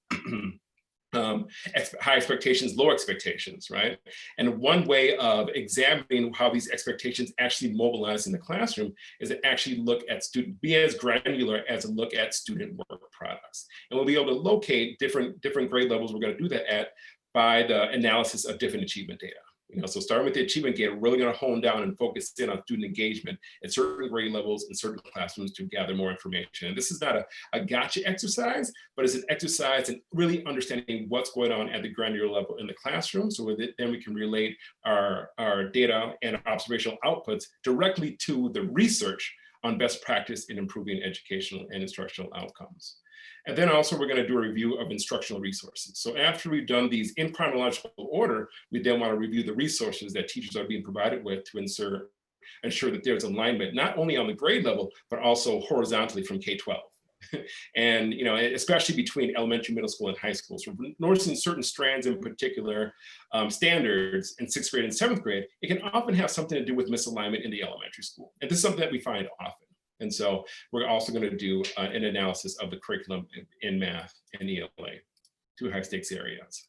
high expectations, low expectations, right? And one way of examining how these expectations actually mobilize in the classroom is to actually be as granular as a look at student work products. And we'll be able to locate different grade levels we're going to do that at by the analysis of different achievement data. So starting with the achievement data, we're really going to hone down and focus in on student engagement at certain grade levels in certain classrooms to gather more information. And this is not a gotcha exercise, but it's an exercise in really understanding what's going on at the granular level in the classroom. So with it, then we can relate our data and our observational outputs directly to the research on best practice in improving educational and instructional outcomes. And then also we're going to do a review of instructional resources. So after we've done these in chronological order, we then want to review the resources that teachers are being provided with to ensure that there's alignment, not only on the grade level, but also horizontally from K-12. And, you know, especially between elementary, middle school, and high school. So we're noticing certain strands in particular standards in 6th grade and 7th grade, it can often have something to do with misalignment in the elementary school. And this is something that we find often. And so we're also going to do an analysis of the curriculum in math and ELA, 2 high stakes areas.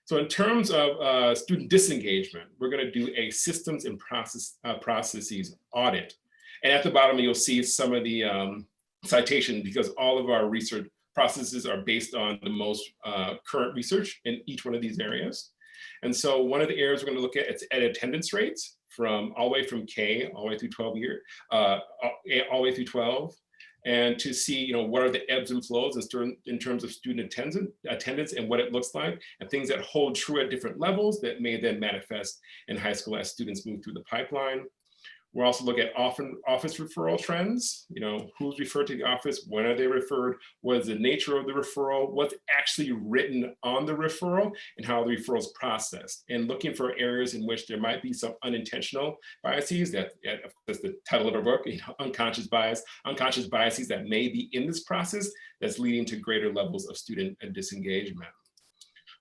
So in terms of student disengagement, we're going to do a systems and processes audit. And at the bottom, you'll see some of the citation, because all of our research processes are based on the most current research in each one of these areas. And so one of the areas we're going to look at is at attendance rates from all the way from K all the way through 12 year, all the way through 12, and to see, you know, what are the ebbs and flows in terms of student attendance and what it looks like, and things that hold true at different levels that may then manifest in high school as students move through the pipeline. We'll also look at office referral trends, you know, who's referred to the office, when are they referred, what is the nature of the referral, what's actually written on the referral, and how the referral is processed, and looking for areas in which there might be some unintentional biases that's the title of our book, you know, unconscious biases that may be in this process that's leading to greater levels of student disengagement.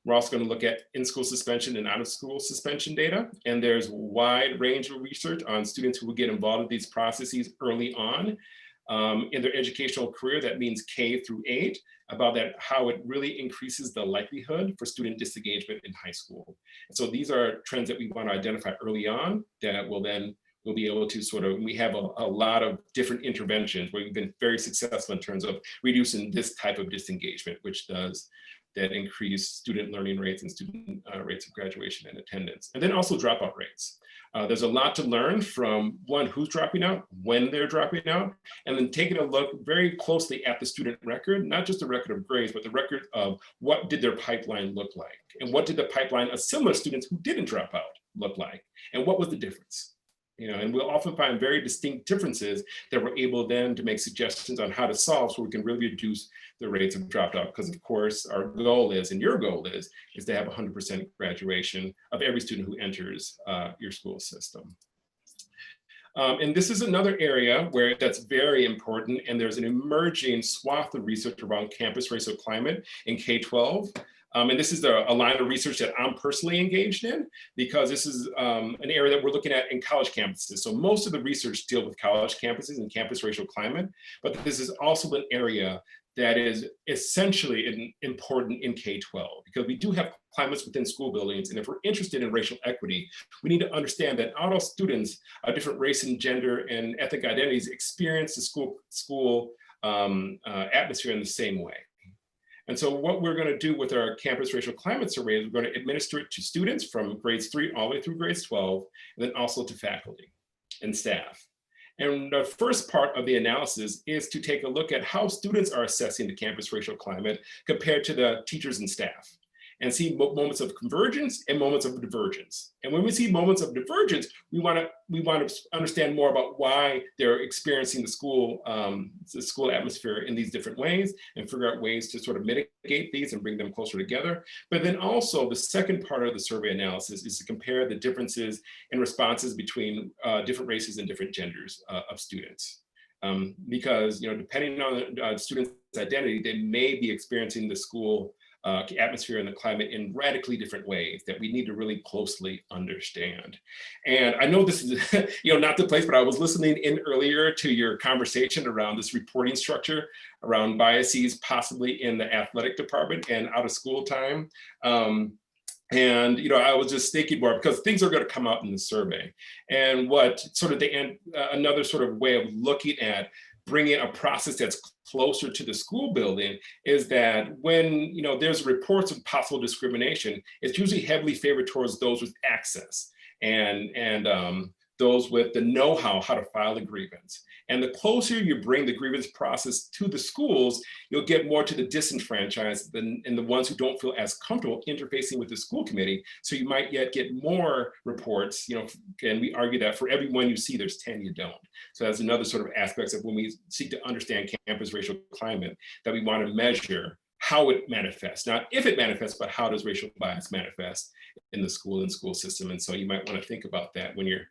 We're also going to look at in-school suspension and out-of-school suspension data. And there's a wide range of research on students who will get involved in these processes early on in their educational career. That means K through 8, about that, how it really increases the likelihood for student disengagement in high school. And so these are trends that we want to identify early on that will then we'll be able to sort of, we have a lot of different interventions where we've been very successful in terms of reducing this type of disengagement, which does that increase student learning rates and student rates of graduation and attendance. And then also dropout rates. There's a lot to learn from one, who's dropping out, when they're dropping out, and then taking a look very closely at the student record, not just the record of grades, but the record of what did their pipeline look like? And what did the pipeline of similar students who didn't drop out look like? And what was the difference? You know, and we'll often find very distinct differences that we're able then to make suggestions on how to solve so we can really reduce the rates of dropout. Because of course, our goal is, and your goal is to have 100% graduation of every student who enters your school system. And this is another area where that's very important, and there's an emerging swath of research around campus racial climate in K-12. And this is a line of research that I'm personally engaged in, because this is an area that we're looking at in college campuses. So most of the research deals with college campuses and campus racial climate, but this is also an area that is essentially important in K-12, because we do have climates within school buildings. And if we're interested in racial equity, we need to understand that not all students of different race and gender and ethnic identities experience the school atmosphere in the same way. And so what we're going to do with our campus racial climate survey is we're going to administer it to students from grades 3 all the way through grades 12, and then also to faculty and staff. And the first part of the analysis is to take a look at how students are assessing the campus racial climate compared to the teachers and staff, and see moments of convergence and moments of divergence. And when we see moments of divergence, we want to understand more about why they're experiencing the school atmosphere in these different ways, and figure out ways to sort of mitigate these and bring them closer together. But then also the second part of the survey analysis is to compare the differences in responses between different races and different genders of students. Because, you know, depending on the student's identity, they may be experiencing the school atmosphere and the climate in radically different ways that we need to really closely understand. And I know this is, you know, not the place, but I was listening in earlier to your conversation around this reporting structure around biases, possibly in the athletic department and out of school time. And, you know, I was just thinking more, because things are going to come out in the survey. And what sort of another sort of way of looking at bringing a process that's closer to the school building is that when, you know, there's reports of possible discrimination, it's usually heavily favored towards those with access and those with the know-how how to file a grievance. And the closer you bring the grievance process to the schools, you'll get more to the disenfranchised and the ones who don't feel as comfortable interfacing with the school committee. So you might yet get more reports, and we argue that for every one you see, there's 10 you don't. So that's another sort of aspects of when we seek to understand campus racial climate, that we want to measure how it manifests, not if it manifests, but how does racial bias manifest in the school and school system. And so you might want to think about that when you're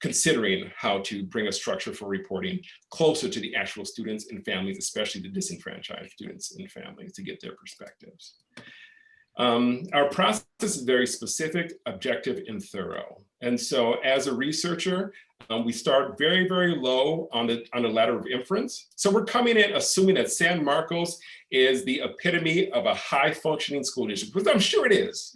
considering how to bring a structure for reporting closer to the actual students and families, especially the disenfranchised students and families, to get their perspectives. Our process is very specific, objective, and thorough. And so as a researcher, we start very, very low on the ladder of inference. So we're coming in assuming that San Marcos is the epitome of a high functioning school district, which I'm sure it is,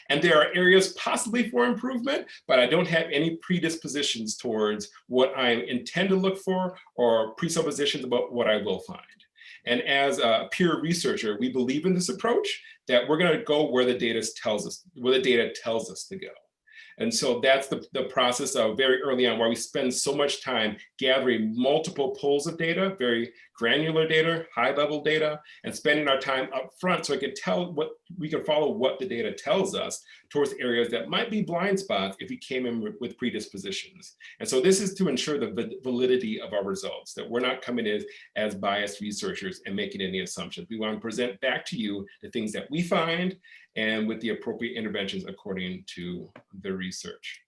and there are areas possibly for improvement, but I don't have any predispositions towards what I intend to look for or presuppositions about what I will find. And as a peer researcher, we believe in this approach that we're going to go where the data tells us to go. And so that's the process of very early on, where we spend so much time gathering multiple pools of data, very granular data, high level data, and spending our time up front so we can follow what the data tells us towards areas that might be blind spots if we came in with predispositions. And so this is to ensure the validity of our results, that we're not coming in as biased researchers and making any assumptions. We want to present back to you the things that we find and with the appropriate interventions according to the research.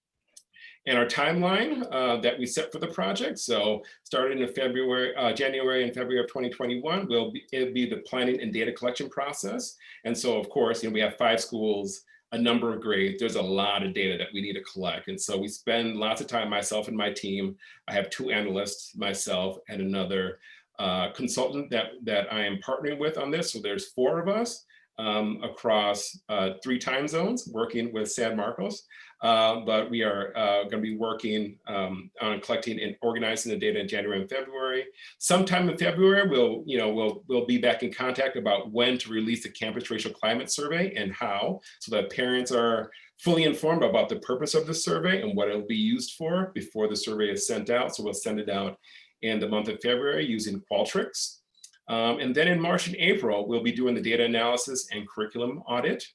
And our timeline that we set for the project, so starting in January and February of 2021, it'll be the planning and data collection process. And so of course, we have 5 schools, a number of grades, there's a lot of data that we need to collect. And so we spend lots of time, myself and my team. I have 2 analysts, myself and another consultant that I am partnering with on this. So there's 4 of us across 3 time zones working with San Marcos. But we are going to be working on collecting and organizing the data in January and February. Sometime in February, we'll be back in contact about when to release the campus racial climate survey and how, so that parents are fully informed about the purpose of the survey and what it'll be used for before the survey is sent out. So we'll send it out in the month of February using Qualtrics. And then in March and April, we'll be doing the data analysis and curriculum audit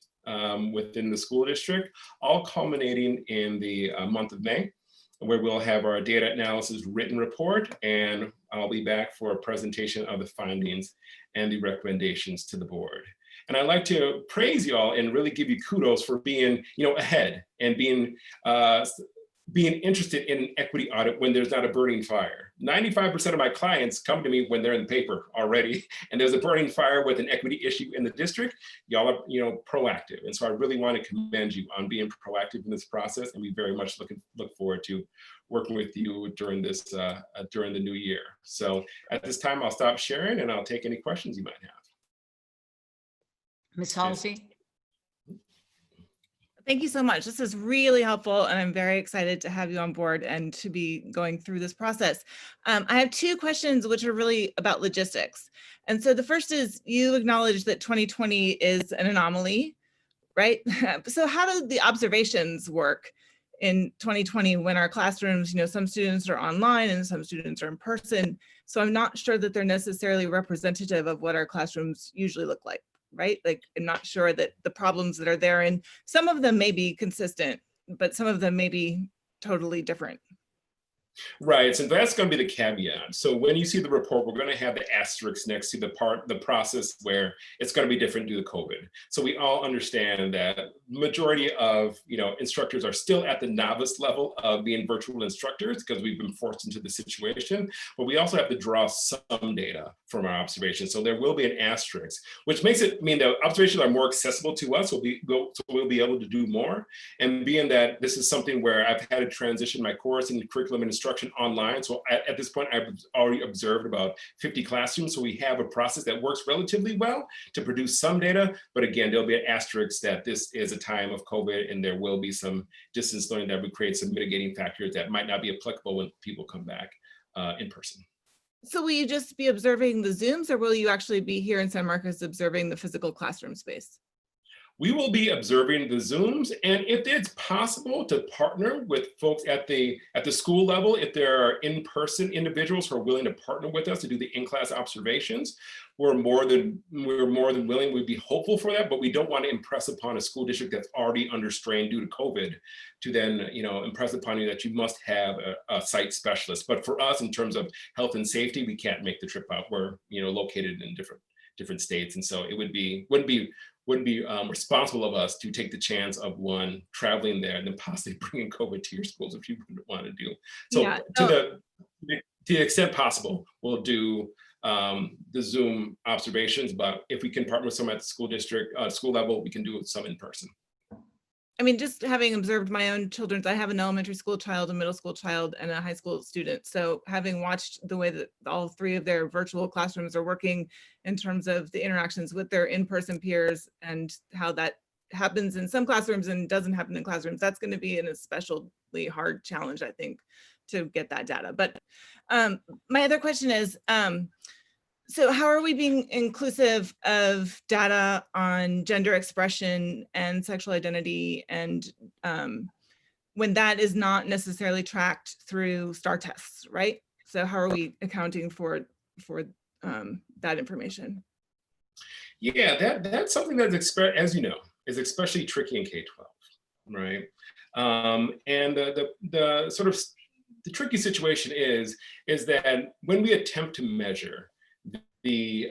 within the school district, all culminating in the month of May, where we'll have our data analysis written report, and I'll be back for a presentation of the findings and the recommendations to the board. And I'd like to praise you all and really give you kudos for being, ahead and being interested in an equity audit when there's not a burning fire. 95% of my clients come to me when they're in the paper already, and there's a burning fire with an equity issue in the district. Y'all are, proactive. And so I really want to commend you on being proactive in this process, and we very much look forward to working with you during this, during the new year. So at this time, I'll stop sharing and I'll take any questions you might have. Ms. Halsey? Thank you so much. This is really helpful, and I'm very excited to have you on board and to be going through this process. I have 2 questions which are really about logistics. And so the first is, you acknowledge that 2020 is an anomaly, right? So how do the observations work in 2020 when our classrooms, some students are online and some students are in person? So I'm not sure that they're necessarily representative of what our classrooms usually look like. Right? Like, I'm not sure that the problems that are there, and some of them may be consistent, but some of them may be totally different. Right, so that's going to be the caveat. So when you see the report, we're going to have the asterisk next to the process where it's going to be different due to COVID. So we all understand that majority of instructors are still at the novice level of being virtual instructors because we've been forced into the situation. But we also have to draw some data from our observations. So there will be an asterisk, which makes it mean that observations are more accessible to us. So we'll be able to do more. And being that this is something where I've had to transition my course in curriculum and instruction online. So at this point, I've already observed about 50 classrooms. So we have a process that works relatively well to produce some data. But again, there'll be an asterisk that this is a time of COVID, and there will be some distance learning that would create some mitigating factors that might not be applicable when people come back in person. So will you just be observing the Zooms, or will you actually be here in San Marcos observing the physical classroom space? We will be observing the Zooms, and if it's possible to partner with folks at the school level, if there are in-person individuals who are willing to partner with us to do the in-class observations, we're more than willing. We'd be hopeful for that, but we don't want to impress upon a school district that's already under strain due to COVID to then impress upon you that you must have a site specialist. But for us, in terms of health and safety, we can't make the trip out. We're located in different states, and so it wouldn't be responsible of us to take the chance of one traveling there and then possibly bringing COVID to your schools if you wouldn't want to do. So Yeah. to the extent possible, we'll do the Zoom observations, but if we can partner with someone at the school district, school level, we can do some in person. I mean, just having observed my own children's, I have an elementary school child, a middle school child, and a high school student. So having watched the way that all three of their virtual classrooms are working in terms of the interactions with their in-person peers and how that happens in some classrooms and doesn't happen in classrooms, that's going to be an especially hard challenge, I think, to get that data. But my other question is, so how are we being inclusive of data on gender expression and sexual identity, and when that is not necessarily tracked through STAR tests, right? So how are we accounting for that information? Yeah, that's something that's, as you know, is especially tricky in K-12, right? And the sort of the tricky situation is that when we attempt to measure the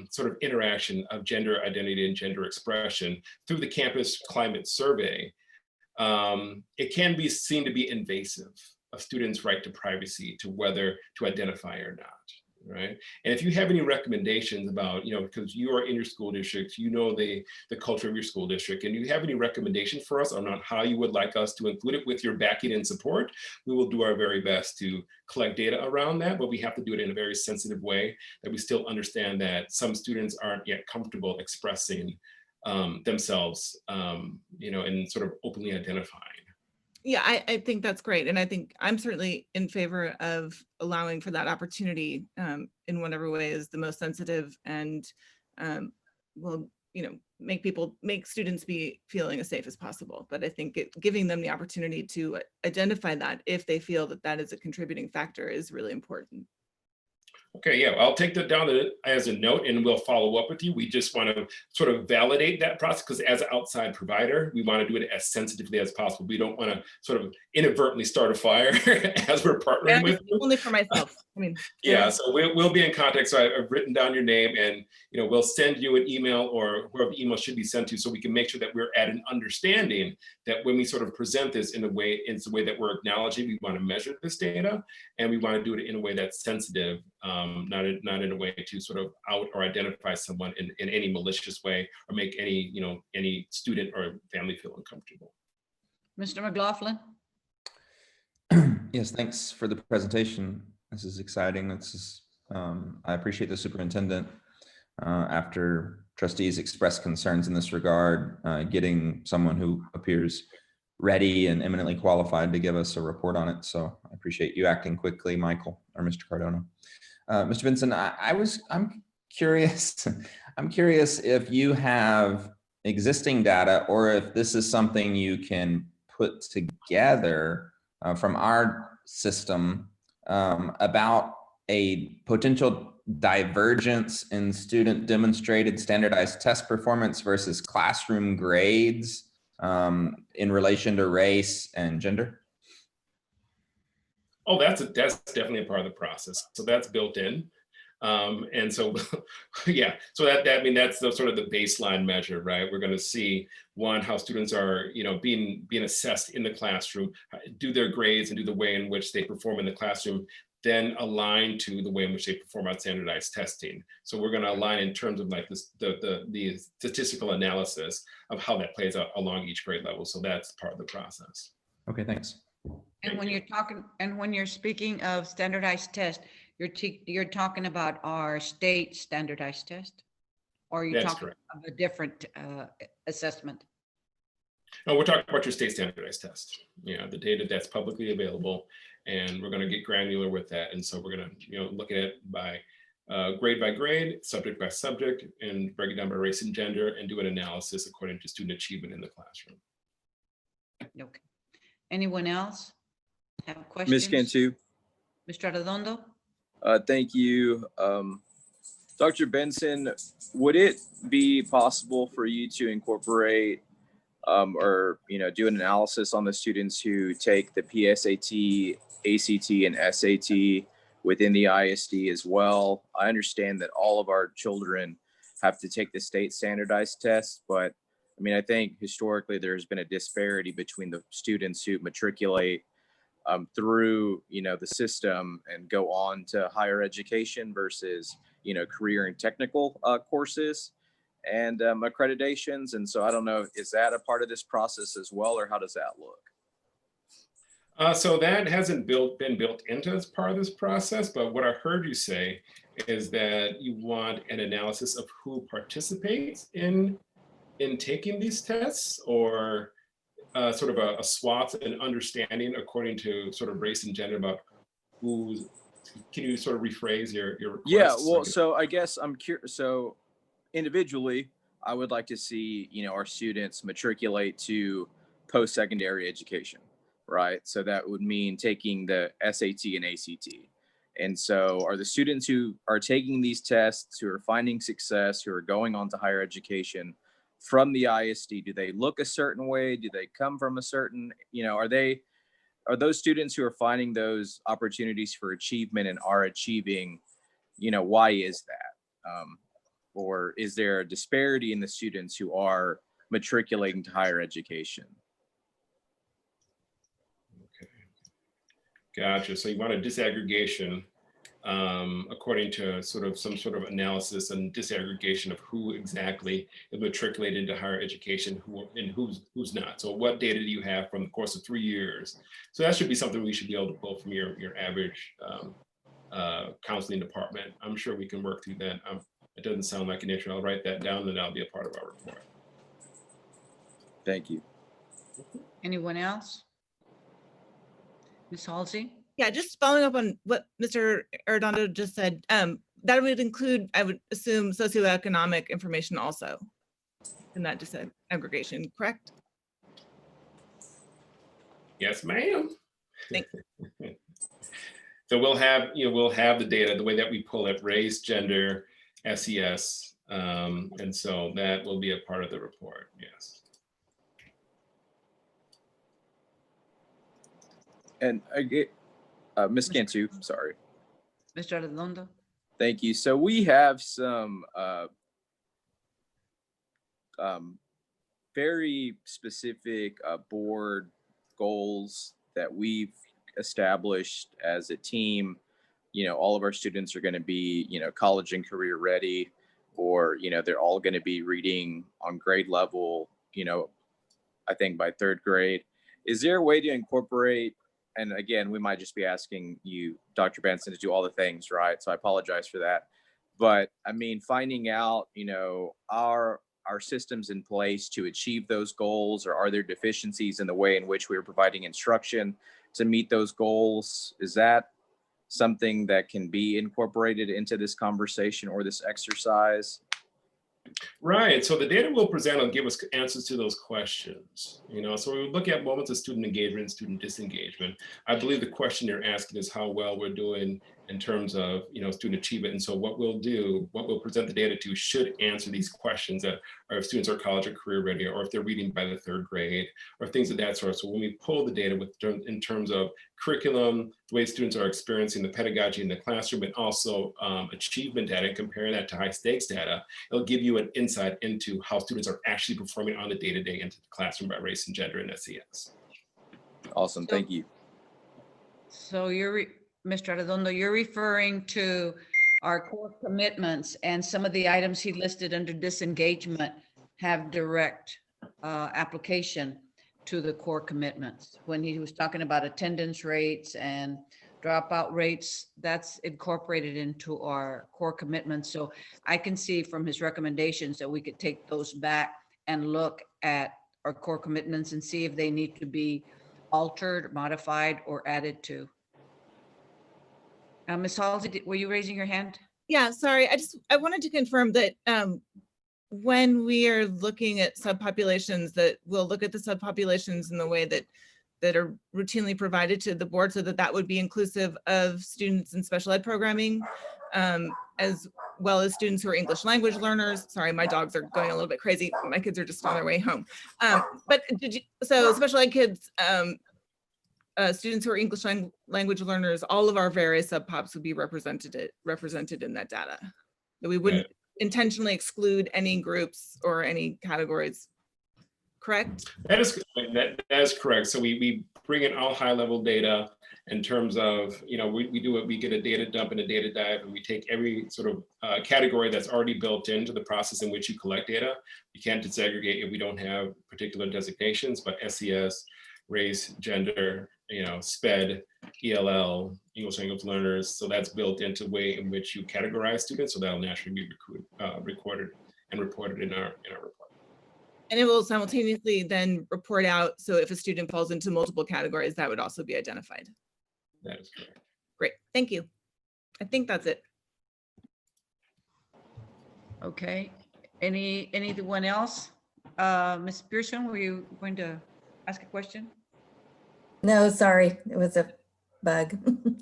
sort of interaction of gender identity and gender expression through the campus climate survey, it can be seen to be invasive of students' right to privacy, to whether to identify or not, right? And if you have any recommendations about, because you are in your school district, the culture of your school district, and you have any recommendations for us on how you would like us to include it with your backing and support, we will do our very best to collect data around that, but we have to do it in a very sensitive way that we still understand that some students aren't yet comfortable expressing themselves, and sort of openly identifying. Yeah, I think that's great. And I think I'm certainly in favor of allowing for that opportunity in whatever way is the most sensitive and will, make students be feeling as safe as possible. But I think giving them the opportunity to identify that if they feel that that is a contributing factor is really important. Okay, yeah, I'll take that down as a note and we'll follow up with you. We just want to sort of validate that process because as an outside provider, we want to do it as sensitively as possible. We don't want to sort of inadvertently start a fire as we're partnering with you. Only for myself. Yeah, so we'll be in contact. So I've written down your name and, we'll send you an email or whoever the email should be sent to so we can make sure that we're at an understanding that when we sort of present this in the way that we're acknowledging we want to measure this data and we want to do it in a way that's sensitive, not in a way to sort of out or identify someone in any malicious way or make any student or family feel uncomfortable. Mr. McLaughlin? Yes, thanks for the presentation. This is exciting. I appreciate the superintendent, after trustees expressed concerns in this regard, getting someone who appears ready and eminently qualified to give us a report on it. So I appreciate you acting quickly, Michael or Mr. Cardona. Mr. Benson, I'm curious. I'm curious if you have existing data or if this is something you can put together from our system about a potential divergence in student demonstrated standardized test performance versus classroom grades in relation to race and gender? Oh, that's definitely a part of the process. So that's built in. And so, yeah, so that's the sort of the baseline measure, right? We're going to see how students are, being assessed in the classroom, do their grades and do the way in which they perform in the classroom, then align to the way in which they perform on standardized testing. So we're going to align in terms of like the statistical analysis of how that plays out along each grade level. So that's part of the process. Okay, thanks. And when you're speaking of standardized test, you're talking about our state standardized test, or you're talking about a different assessment? No, we're talking about your state standardized test. The data that's publicly available, and we're going to get granular with that. And so we're going to, look at it by grade by grade, subject by subject, and break it down by race and gender, and do an analysis according to student achievement in the classroom. Okay. Anyone else have Ms. questions? Cantu, Mr. Arredondo? thank you. Dr. Benson, would it be possible for you to incorporate or do an analysis on the students who take the PSAT, ACT, and SAT within the ISD as well? I understand that all of our children have to take the state standardized tests, but I mean, I think historically there's been a disparity between the students who matriculate through the system and go on to higher education versus career and technical courses and accreditations. And so I don't know, is that a part of this process as well, or how does that look? So that hasn't been built into as part of this process, but what I heard you say is that you want an analysis of who participates in taking these tests, or sort of a swath and understanding according to sort of race and gender about who's. Can you sort of rephrase your request? Yeah, well, so I guess I'm curious. So individually, I would like to see, our students matriculate to post-secondary education, right? So that would mean taking the SAT and ACT. And so are the students who are taking these tests, who are finding success, who are going on to higher education from the ISD, do they look a certain way? Do they come from a certain, are those students who are finding those opportunities for achievement and are achieving, why is that? Or is there a disparity in the students who are matriculating to higher education? Okay, gotcha. So you want a disaggregation according to some sort of analysis and disaggregation of who exactly is matriculated into higher education, who's not. So what data do you have from the course of 3 years? So that should be something we should be able to pull from your average counseling department. I'm sure we can work through that. It doesn't sound like an issue. I'll write that down and that'll be a part of our report. Thank you. Anyone else? Ms. Halsey? Yeah, just following up on what Mr. Arredondo just said, that would include, I would assume, socioeconomic information also in that disaggregation, correct? Yes, ma'am. Thanks. So we'll have the data, the way that we pull it, race, gender, SES, and so that will be a part of the report. Yes. And I get Ms. Cantu, sorry. Mr. Arredondo? Thank you. So we have some very specific board goals that we've established as a team. All of our students are going to be, college and career ready, or, they're all going to be reading on grade level, I think by 3rd grade. Is there a way to incorporate, and again, we might just be asking you, Dr. Benson, to do all the things, right? So I apologize for that. But I mean, finding out, are our systems in place to achieve those goals, or are there deficiencies in the way in which we're providing instruction to meet those goals? Is that something that can be incorporated into this conversation or this exercise? Right. So the data we'll present will give us answers to those questions. So we look at moments of student engagement, student disengagement. I believe the question you're asking is how well we're doing in terms of student achievement. And so what we'll present the data to should answer these questions that are if students are college or career ready, or if they're reading by the 3rd grade, or things of that sort. So when we pull the data in terms of curriculum, the way students are experiencing the pedagogy in the classroom, and also achievement data, and comparing that to high stakes data, it'll give you an insight into how students are actually performing on the day-to-day into the classroom by race and gender and SES. Awesome, thank you. So Mr. Arredondo, you're referring to our core commitments, and some of the items he listed under disengagement have direct application to the core commitments. When he was talking about attendance rates and dropout rates, that's incorporated into our core commitments. So I can see from his recommendations that we could take those back and look at our core commitments and see if they need to be altered, modified, or added to. Ms. Halsey, were you raising your hand? Yeah, sorry. I wanted to confirm that when we are looking at subpopulations, that we'll look at the subpopulations in the way that are routinely provided to the board, so that would be inclusive of students in special ed programming, as well as students who are English language learners. Sorry, my dogs are going a little bit crazy. My kids are just on their way home. But so special ed kids, students who are English language learners, all of our various subpops would be represented in that data. That we wouldn't intentionally exclude any groups or any categories, correct? That is correct. So we bring in all high level data in terms of, we get a data dump and a data dive, and we take every sort of category that's already built into the process in which you collect data. You can't disaggregate if we don't have particular designations, but SES, race, gender, SPED, ELL, English language learners. So that's built into the way in which you categorize students. So that'll naturally be recorded and reported in our report. And it will simultaneously then report out. So if a student falls into multiple categories, that would also be identified. That is correct. Great, thank you. I think that's it. Okay, anyone else? Ms. Pearson, were you going to ask a question? No, sorry, it was a bug.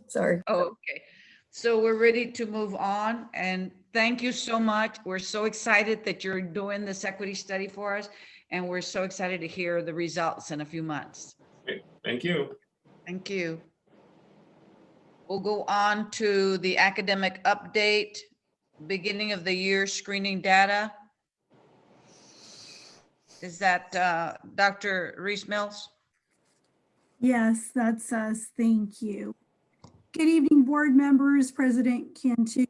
Sorry. Oh, okay. So we're ready to move on, and thank you so much. We're so excited that you're doing this equity study for us, and we're so excited to hear the results in a few months. Great. Thank you. Thank you. We'll go on to the academic update, beginning of the year screening data. Is that Dr. Reese-Mills? Yes, that's us. Thank you. Good evening, board members, President Cantu.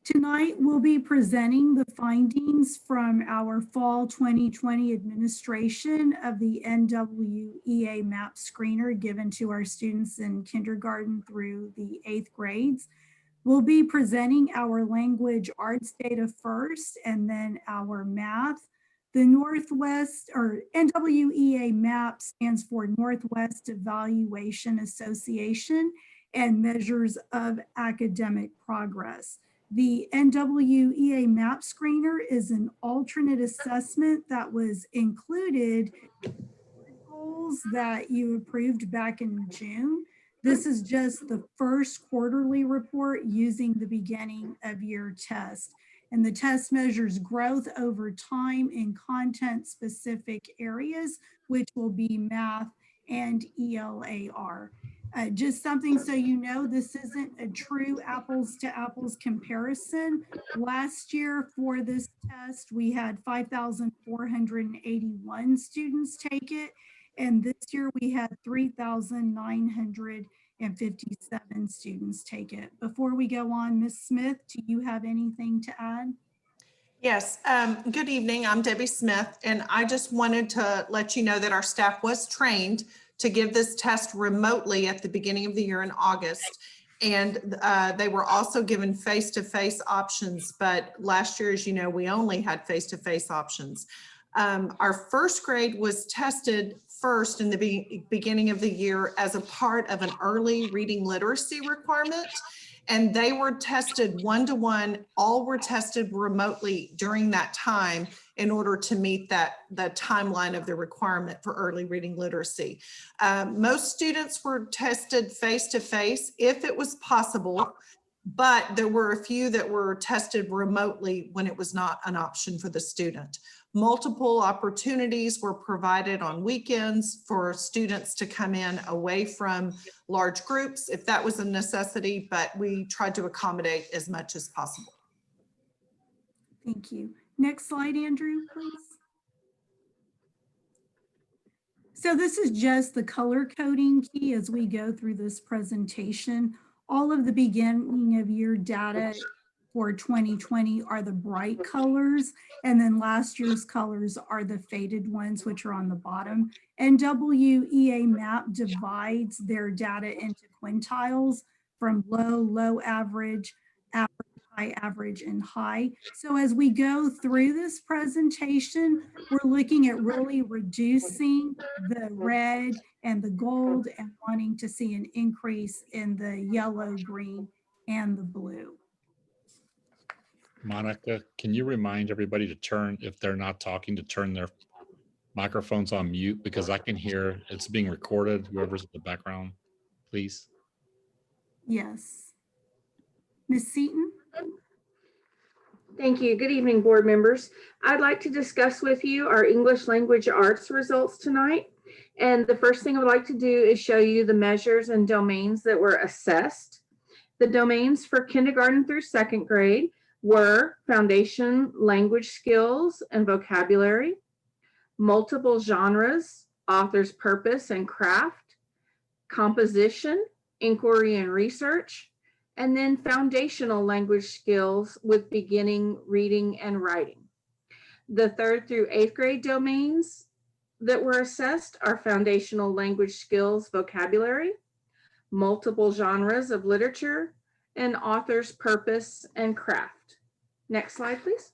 Tonight, we'll be presenting the findings from our fall 2020 administration of the NWEA MAP screener given to our students in kindergarten through the 8th grades. We'll be presenting our language arts data first, and then our math. The Northwest, or NWEA MAP, stands for Northwest Evaluation Association and Measures of Academic Progress. The NWEA MAP screener is an alternate assessment that was included in the goals that you approved back in June. This is just the first quarterly report using the beginning of year test. And the test measures growth over time in content-specific areas, which will be math and ELAR. Just something so you know, this isn't a true apples to apples comparison. Last year for this test, we had 5,481 students take it. And this year we had 3,957 students take it. Before we go on, Ms. Smith, do you have anything to add? Yes, good evening. I'm Debbie Smith, and I just wanted to let you know that our staff was trained to give this test remotely at the beginning of the year in August. And they were also given face-to-face options, but last year, as you know, we only had face-to-face options. Our first grade was tested first in the beginning of the year as a part of an early reading literacy requirement. And they were tested one-to-one, all were tested remotely during that time in order to meet the timeline of the requirement for early reading literacy. Most students were tested face-to-face if it was possible, but there were a few that were tested remotely when it was not an option for the student. Multiple opportunities were provided on weekends for students to come in away from large groups if that was a necessity, but we tried to accommodate as much as possible. Thank you. Next slide, Andrew, please. So this is just the color coding key as we go through this presentation. All of the beginning of year data for 2020 are the bright colors, and then last year's colors are the faded ones, which are on the bottom. NWEA MAP divides their data into quintiles from low average, high average, and high. So as we go through this presentation, we're looking at really reducing the red and the gold and wanting to see an increase in the yellow, green, and the blue. Monica, can you remind everybody to turn, if they're not talking, to turn their microphones on mute, because I can hear it's being recorded, whoever's in the background, please. Yes. Ms. Seaton? Thank you. Good evening, board members. I'd like to discuss with you our English language arts results tonight. And the first thing I would like to do is show you the measures and domains that were assessed. The domains for kindergarten through second grade were foundation, language skills, and vocabulary, multiple genres, author's purpose and craft, composition, inquiry and research, and then foundational language skills with beginning reading and writing. The third through eighth grade domains that were assessed are foundational language skills, vocabulary, multiple genres of literature, and author's purpose and craft. Next slide, please.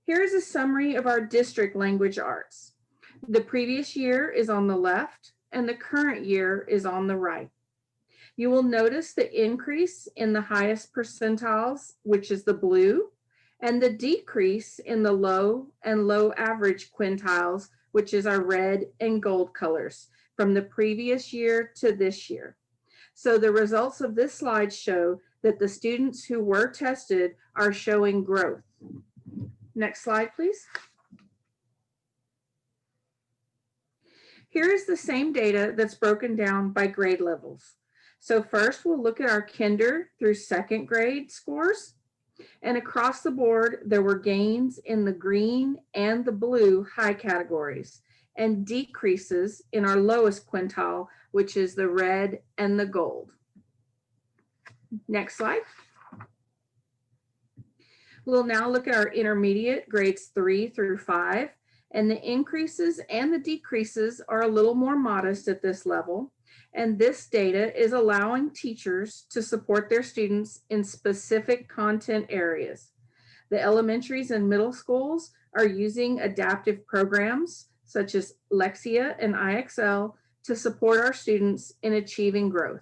Here is a summary of our district language arts. The previous year is on the left and the current year is on the right. You will notice the increase in the highest percentiles, which is the blue, and the decrease in the low and low average quintiles, which is our red and gold colors, from the previous year to this year. So the results of this slide show that the students who were tested are showing growth. Next slide, please. Here is the same data that's broken down by grade levels. So first we'll look at our kinder through second grade scores. And across the board, there were gains in the green and the blue high categories and decreases in our lowest quintile, which is the red and the gold. Next slide. We'll now look at our intermediate grades 3 through 5, and the increases and the decreases are a little more modest at this level. And this data is allowing teachers to support their students in specific content areas. The elementaries and middle schools are using adaptive programs such as Lexia and IXL to support our students in achieving growth.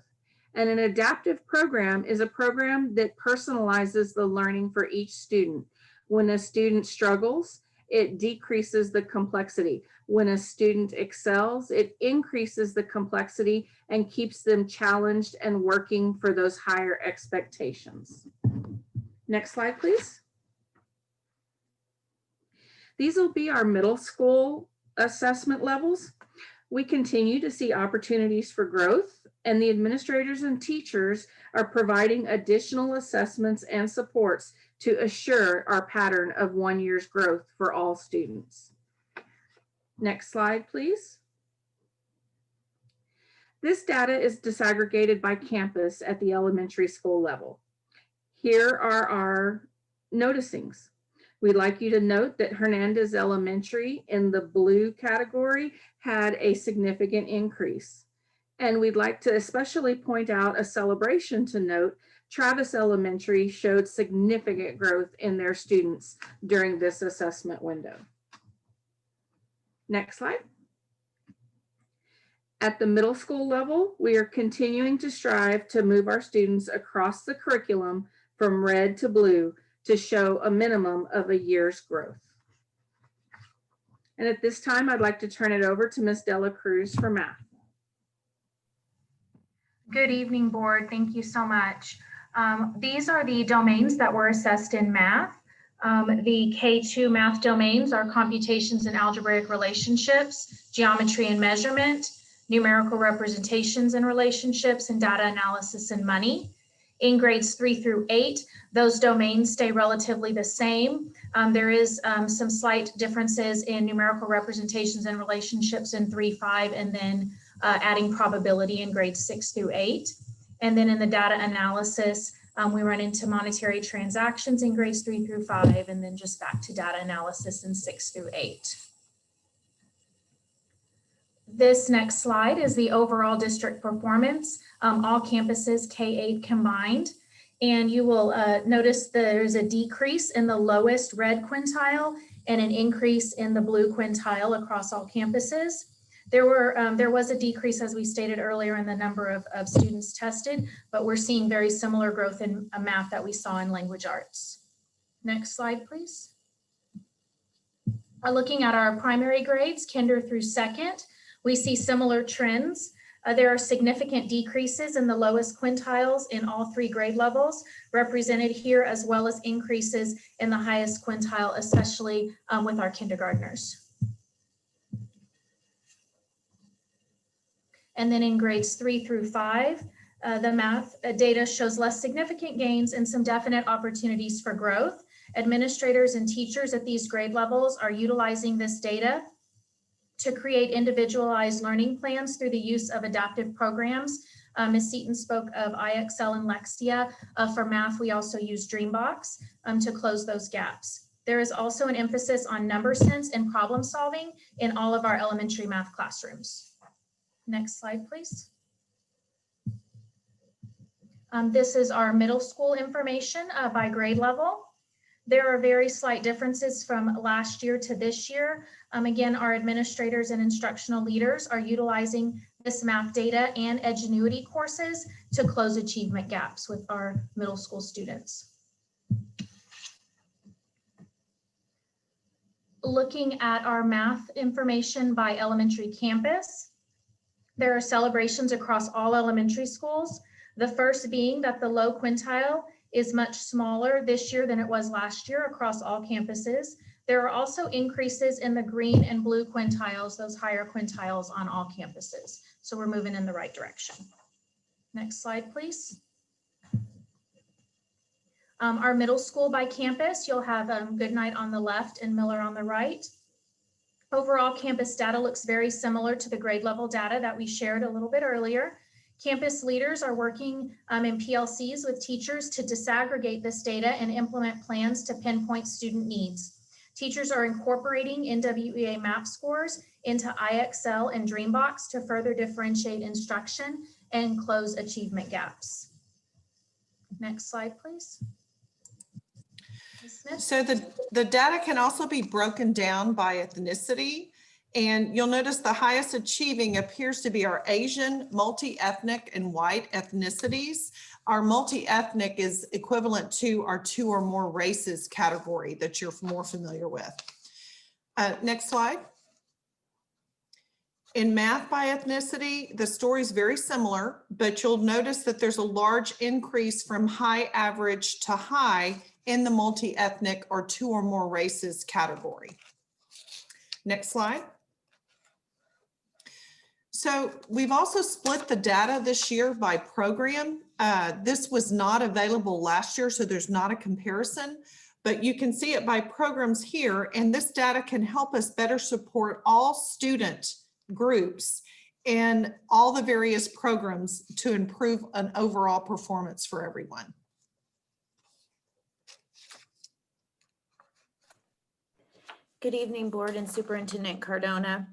And an adaptive program is a program that personalizes the learning for each student. When a student struggles, it decreases the complexity. When a student excels, it increases the complexity and keeps them challenged and working for those higher expectations. Next slide, please. These will be our middle school assessment levels. We continue to see opportunities for growth, and the administrators and teachers are providing additional assessments and supports to assure our pattern of 1 year's growth for all students. Next slide, please. This data is disaggregated by campus at the elementary school level. Here are our noticings. We'd like you to note that Hernandez Elementary in the blue category had a significant increase. And we'd like to especially point out a celebration to note. Travis Elementary showed significant growth in their students during this assessment window. Next slide. At the middle school level, we are continuing to strive to move our students across the curriculum from red to blue to show a minimum of a year's growth. And at this time, I'd like to turn it over to Ms. Dela Cruz for math. Good evening, board. Thank you so much. These are the domains that were assessed in math. The K2 math domains are computations and algebraic relationships, geometry and measurement, numerical representations and relationships, and data analysis and money. In grades 3 through 8, those domains stay relatively the same. There is some slight differences in numerical representations and relationships in 3, 5, and then adding probability in grades 6 through 8. And then in the data analysis, we run into monetary transactions in grades 3 through 5, and then just back to data analysis in 6 through 8. This next slide is the overall district performance, all campuses K-8 combined. And you will notice there's a decrease in the lowest red quintile and an increase in the blue quintile across all campuses. There was a decrease, as we stated earlier, in the number of students tested, but we're seeing very similar growth in math that we saw in language arts. Next slide, please. Looking at our primary grades, kinder through second, we see similar trends. There are significant decreases in the lowest quintiles in all 3 grade levels, represented here, as well as increases in the highest quintile, especially with our kindergartners. And then in grades 3 through 5, the math data shows less significant gains and some definite opportunities for growth. Administrators and teachers at these grade levels are utilizing this data to create individualized learning plans through the use of adaptive programs. Ms. Seaton spoke of IXL and Lexia. For math, we also use Dreambox to close those gaps. There is also an emphasis on number sense and problem solving in all of our elementary math classrooms. Next slide, please. This is our middle school information by grade level. There are very slight differences from last year to this year. Again, our administrators and instructional leaders are utilizing this math data and Edgenuity courses to close achievement gaps with our middle school students. Looking at our math information by elementary campus, there are celebrations across all elementary schools. The first being that the low quintile is much smaller this year than it was last year across all campuses. There are also increases in the green and blue quintiles, those higher quintiles on all campuses. So we're moving in the right direction. Next slide, please. Our middle school by campus, you'll have Goodnight on the left and Miller on the right. Overall, campus data looks very similar to the grade level data that we shared a little bit earlier. Campus leaders are working in PLCs with teachers to disaggregate this data and implement plans to pinpoint student needs. Teachers are incorporating NWEA MAP scores into IXL and Dreambox to further differentiate instruction and close achievement gaps. Next slide, please. So the data can also be broken down by ethnicity. And you'll notice the highest achieving appears to be our Asian, multi-ethnic, and white ethnicities. Our multi-ethnic is equivalent to our 2 or more races category that you're more familiar with. Next slide. In math by ethnicity, the story is very similar, but you'll notice that there's a large increase from high average to high in the multi-ethnic or 2 or more races category. Next slide. So we've also split the data this year by program. This was not available last year, so there's not a comparison, but you can see it by programs here, and this data can help us better support all student groups and all the various programs to improve an overall performance for everyone. Good evening, Board and Superintendent Cardona.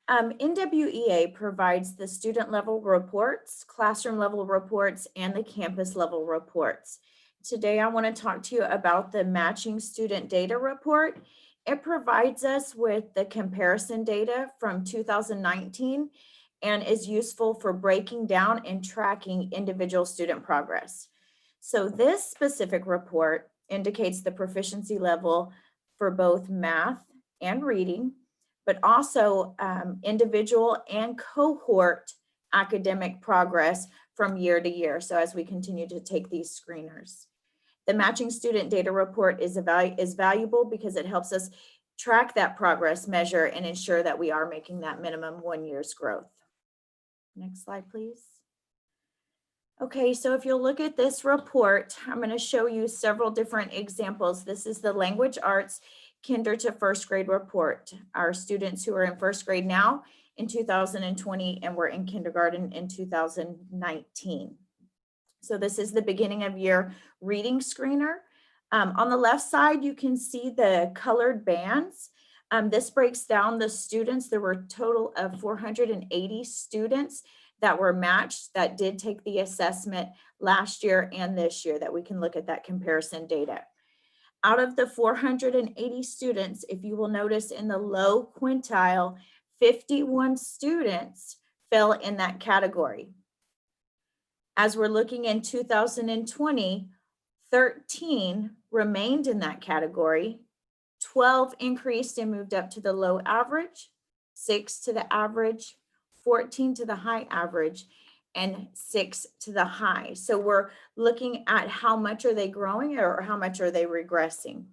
NWEA provides the student level reports, classroom level reports, and the campus level reports. Today, I want to talk to you about the matching student data report. It provides us with the comparison data from 2019 and is useful for breaking down and tracking individual student progress. So this specific report indicates the proficiency level for both math and reading, but also individual and cohort academic progress from year to year. So as we continue to take these screeners. The matching student data report is valuable because it helps us track that progress measure and ensure that we are making that minimum 1 year's growth. Next slide, please. Okay, so if you'll look at this report, I'm going to show you several different examples. This is the language arts kinder to first grade report. Our students who are in first grade now in 2020 and were in kindergarten in 2019. So this is the beginning of year reading screener. On the left side, you can see the colored bands. This breaks down the students. There were a total of 480 students that were matched that did take the assessment last year and this year that we can look at that comparison data. Out of the 480 students, if you will notice in the low quintile, 51 students fell in that category. As we're looking in 2020, 13 remained in that category, 12 increased and moved up to the low average, 6 to the average, 14 to the high average, and 6 to the high. So we're looking at how much are they growing or how much are they regressing.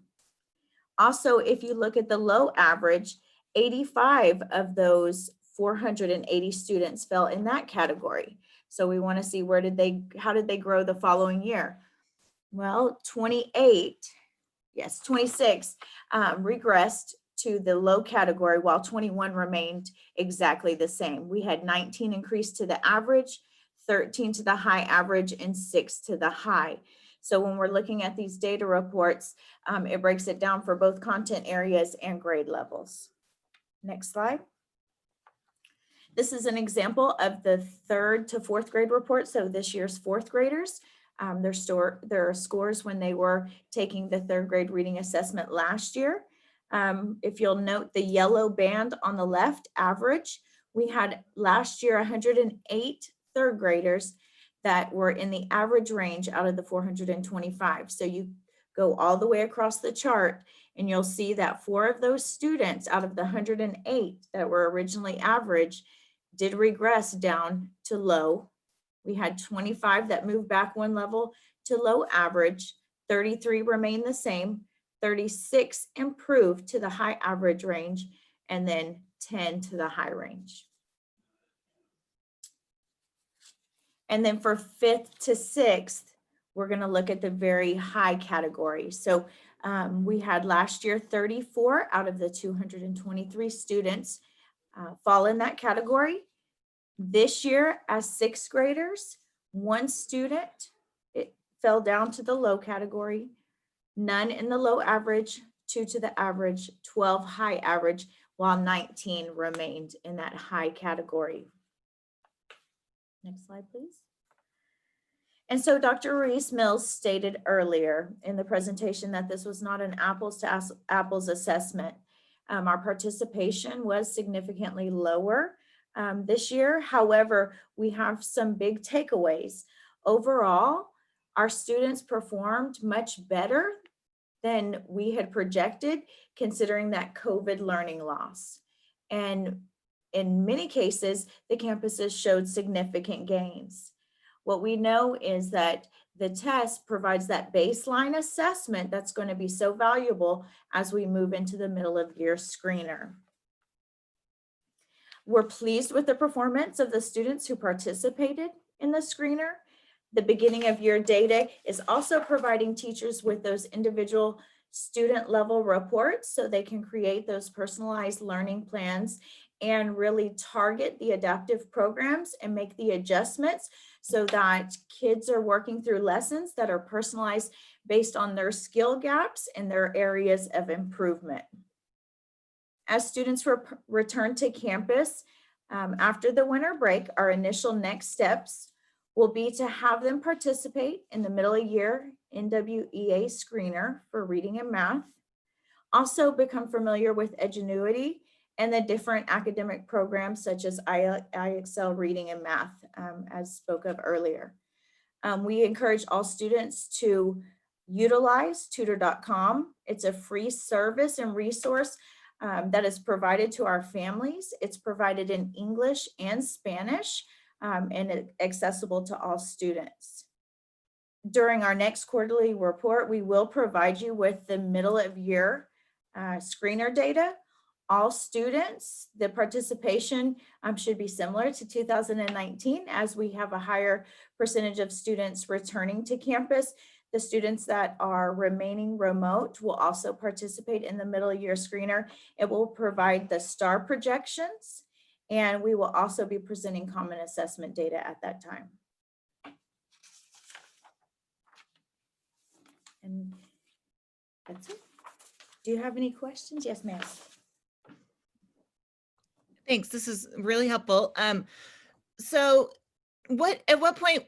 Also, if you look at the low average, 85 of those 480 students fell in that category. So we want to see how did they grow the following year? Well, 26 regressed to the low category, while 21 remained exactly the same. We had 19 increase to the average, 13 to the high average, and 6 to the high. So when we're looking at these data reports, it breaks it down for both content areas and grade levels. Next slide. This is an example of the 3rd to 4th grade report. So this year's 4th graders, their scores when they were taking the 3rd grade reading assessment last year. If you'll note the yellow band on the left, average, we had last year 108 3rd graders that were in the average range out of the 425. So you go all the way across the chart and you'll see that 4 of those students out of the 108 that were originally average did regress down to low. We had 25 that moved back 1 level to low average, 33 remained the same, 36 improved to the high average range, and then 10 to the high range. And then for 5th to 6th, we're going to look at the very high category. So we had last year 34 out of the 223 students fall in that category. This year, as 6th graders, 1 student fell down to the low category, none in the low average, 2 to the average, 12 high average, while 19 remained in that high category. Next slide, please. And so Dr. Ruiz-Mills stated earlier in the presentation that this was not an apples to apples assessment. Our participation was significantly lower this year. However, we have some big takeaways. Overall, our students performed much better than we had projected, considering that COVID learning loss. And in many cases, the campuses showed significant gains. What we know is that the test provides that baseline assessment that's going to be so valuable as we move into the middle of year screener. We're pleased with the performance of the students who participated in the screener. The beginning of year data is also providing teachers with those individual student level reports so they can create those personalized learning plans and really target the adaptive programs and make the adjustments so that kids are working through lessons that are personalized based on their skill gaps and their areas of improvement. As students return to campus after the winter break, our initial next steps will be to have them participate in the middle of year NWEA screener for reading and math. Also become familiar with Edgenuity and the different academic programs such as IXL reading and math, as spoke of earlier. We encourage all students to utilize tutor.com. It's a free service and resource that is provided to our families. It's provided in English and Spanish and accessible to all students. During our next quarterly report, we will provide you with the middle of year screener data. All students, the participation should be similar to 2019 as we have a higher percentage of students returning to campus. The students that are remaining remote will also participate in the middle year screener. It will provide the STAR projections, and we will also be presenting common assessment data at that time. And that's it. Do you have any questions? Yes, ma'am. Thanks. This is really helpful. So at what point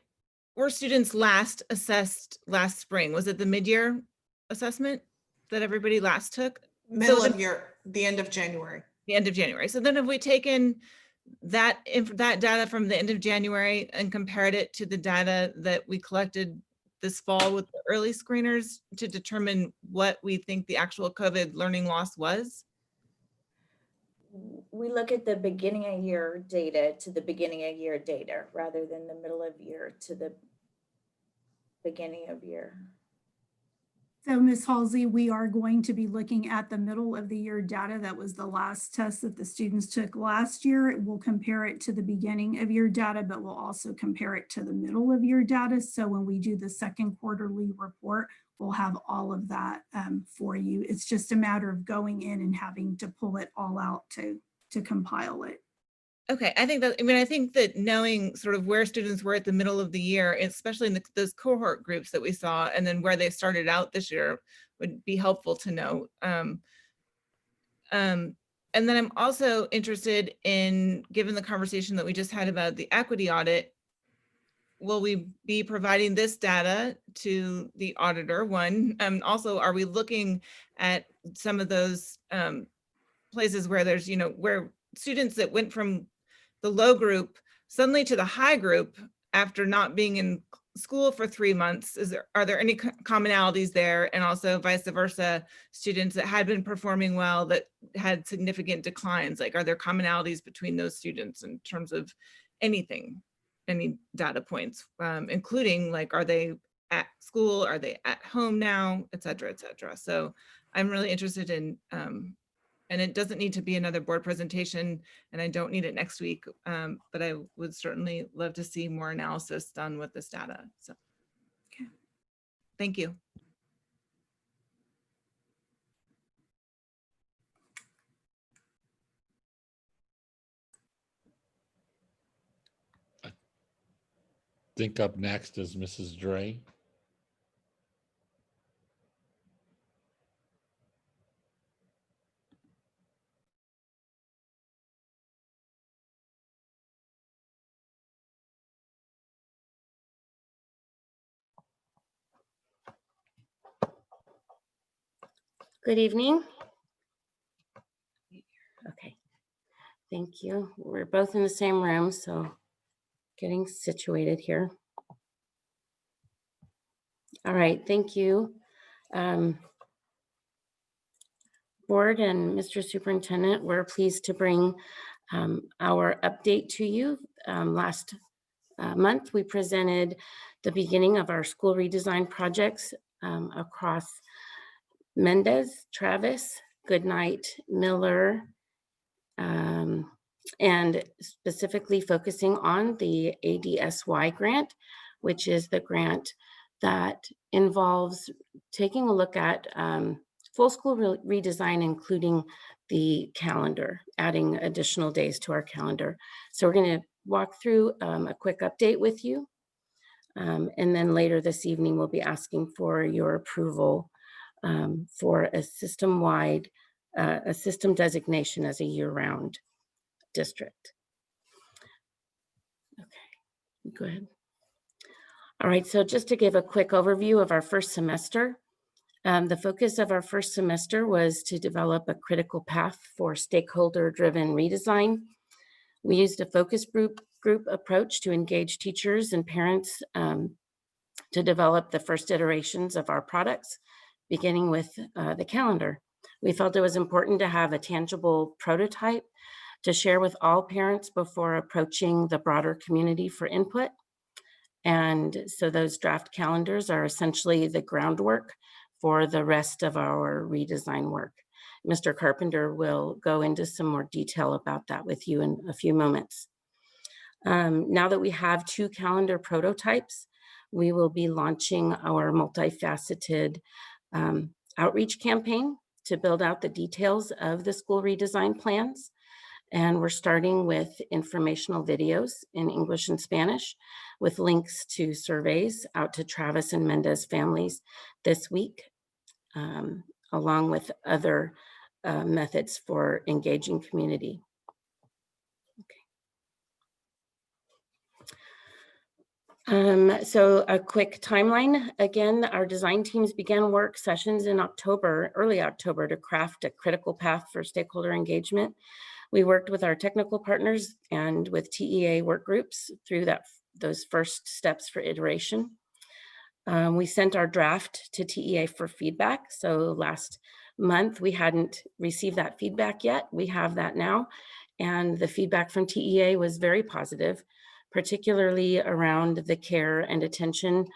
were students last assessed last spring? Was it the mid-year assessment that everybody last took? Middle of year, the end of January. The end of January. So then have we taken that data from the end of January and compared it to the data that we collected this fall with the early screeners to determine what we think the actual COVID learning loss was? We look at the beginning of year data to the beginning of year data rather than the middle of year to the beginning of year. So Ms. Halsey, we are going to be looking at the middle of the year data. That was the last test that the students took last year. We'll compare it to the beginning of year data, but we'll also compare it to the middle of year data. So when we do the second quarterly report, we'll have all of that for you. It's just a matter of going in and having to pull it all out to compile it. Okay, I think that knowing sort of where students were at the middle of the year, especially in those cohort groups that we saw, and then where they started out this year would be helpful to know. And then I'm also interested in, given the conversation that we just had about the equity audit, will we be providing this data to the auditor? One, also, are we looking at some of those places where there's, where students that went from the low group suddenly to the high group after not being in school for 3 months, are there any commonalities there? And also vice versa, students that had been performing well that had significant declines, like are there commonalities between those students in terms of anything, any data points, including like, are they at school, are they at home now, et cetera, et cetera. So I'm really interested in, and it doesn't need to be another board presentation, and I don't need it next week, but I would certainly love to see more analysis done with this data. So, okay. Thank you. I think up next is Mrs. Dre. Good evening. Okay, thank you. We're both in the same room, so getting situated here. All right, thank you. Board and Mr. Superintendent, we're pleased to bring our update to you. Last month, we presented the beginning of our school redesign projects across Mendez, Travis, Goodnight, Miller, and specifically focusing on the ADSY grant, which is the grant that involves taking a look at full school redesign, including the calendar, adding additional days to our calendar. So we're going to walk through a quick update with you. And then later this evening, we'll be asking for your approval for a system-wide, a system designation as a year-round district. Okay, go ahead. All right, so just to give a quick overview of our first semester, the focus of our first semester was to develop a critical path for stakeholder-driven redesign. We used a focus group approach to engage teachers and parents to develop the first iterations of our products, beginning with the calendar. We felt it was important to have a tangible prototype to share with all parents before approaching the broader community for input. And so those draft calendars are essentially the groundwork for the rest of our redesign work. Mr. Carpenter will go into some more detail about that with you in a few moments. Now that we have 2 calendar prototypes, we will be launching our multifaceted outreach campaign to build out the details of the school redesign plans. And we're starting with informational videos in English and Spanish with links to surveys out to Travis and Mendez families this week, along with other methods for engaging community. Okay. So a quick timeline. Again, our design teams began work sessions in October, early October, to craft a critical path for stakeholder engagement. We worked with our technical partners and with TEA work groups through those first steps for iteration. We sent our draft to TEA for feedback. So last month, we hadn't received that feedback yet. We have that now. And the feedback from TEA was very positive, particularly around the care and attention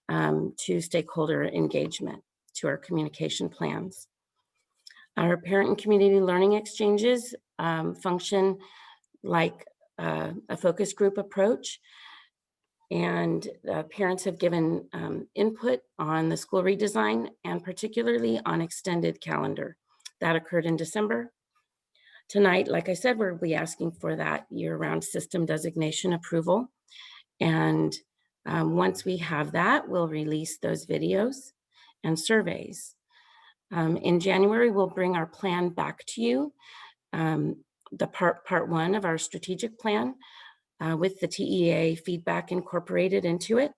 to stakeholder engagement, to our communication plans. Our parent and community learning exchanges function like a focus group approach. And parents have given input on the school redesign and particularly on extended calendar. That occurred in December. Tonight, like I said, we'll be asking for that year-round system designation approval. And once we have that, we'll release those videos and surveys. In January, we'll bring our plan back to you, the part one of our strategic plan with the TEA feedback incorporated into it.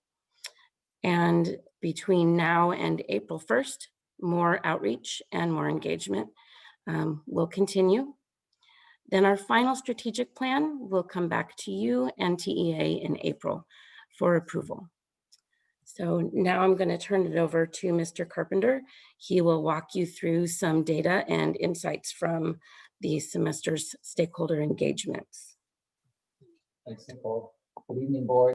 And between now and April 1st, more outreach and more engagement will continue. Then our final strategic plan will come back to you and TEA in April for approval. So now I'm going to turn it over to Mr. Carpenter. He will walk you through some data and insights from the semester's stakeholder engagements. Thanks, Nicole. Good evening, board.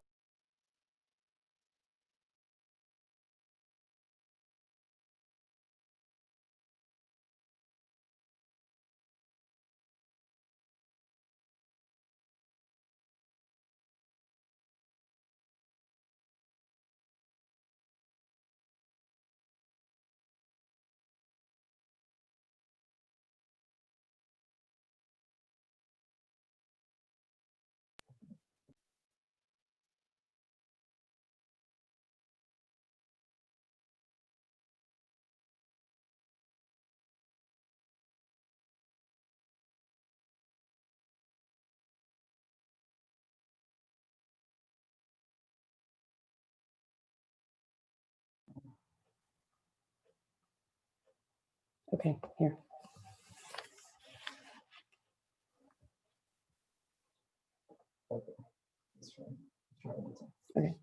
Okay, here. Okay. Okay.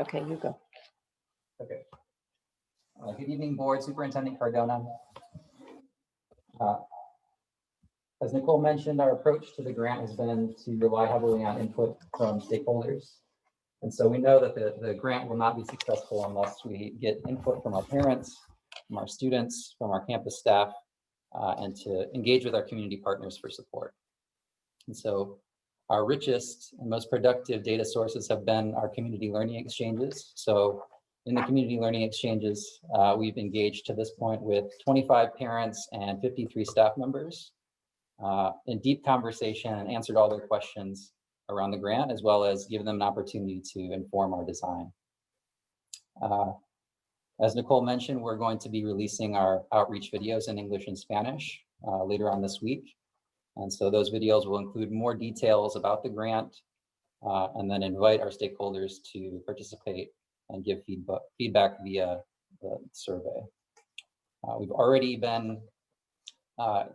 Okay, you go. Okay. Good evening, board. Superintendent Cardona. As Nicole mentioned, our approach to the grant has been to rely heavily on input from stakeholders. And so we know that the grant will not be successful unless we get input from our parents, from our students, from our campus staff, and to engage with our community partners for support. And so our richest and most productive data sources have been our community learning exchanges. So in the community learning exchanges, we've engaged to this point with 25 parents and 53 staff members in deep conversation and answered all their questions around the grant, as well as give them an opportunity to inform our design. As Nicole mentioned, we're going to be releasing our outreach videos in English and Spanish later on this week. And so those videos will include more details about the grant and then invite our stakeholders to participate and give feedback via the survey. We've already been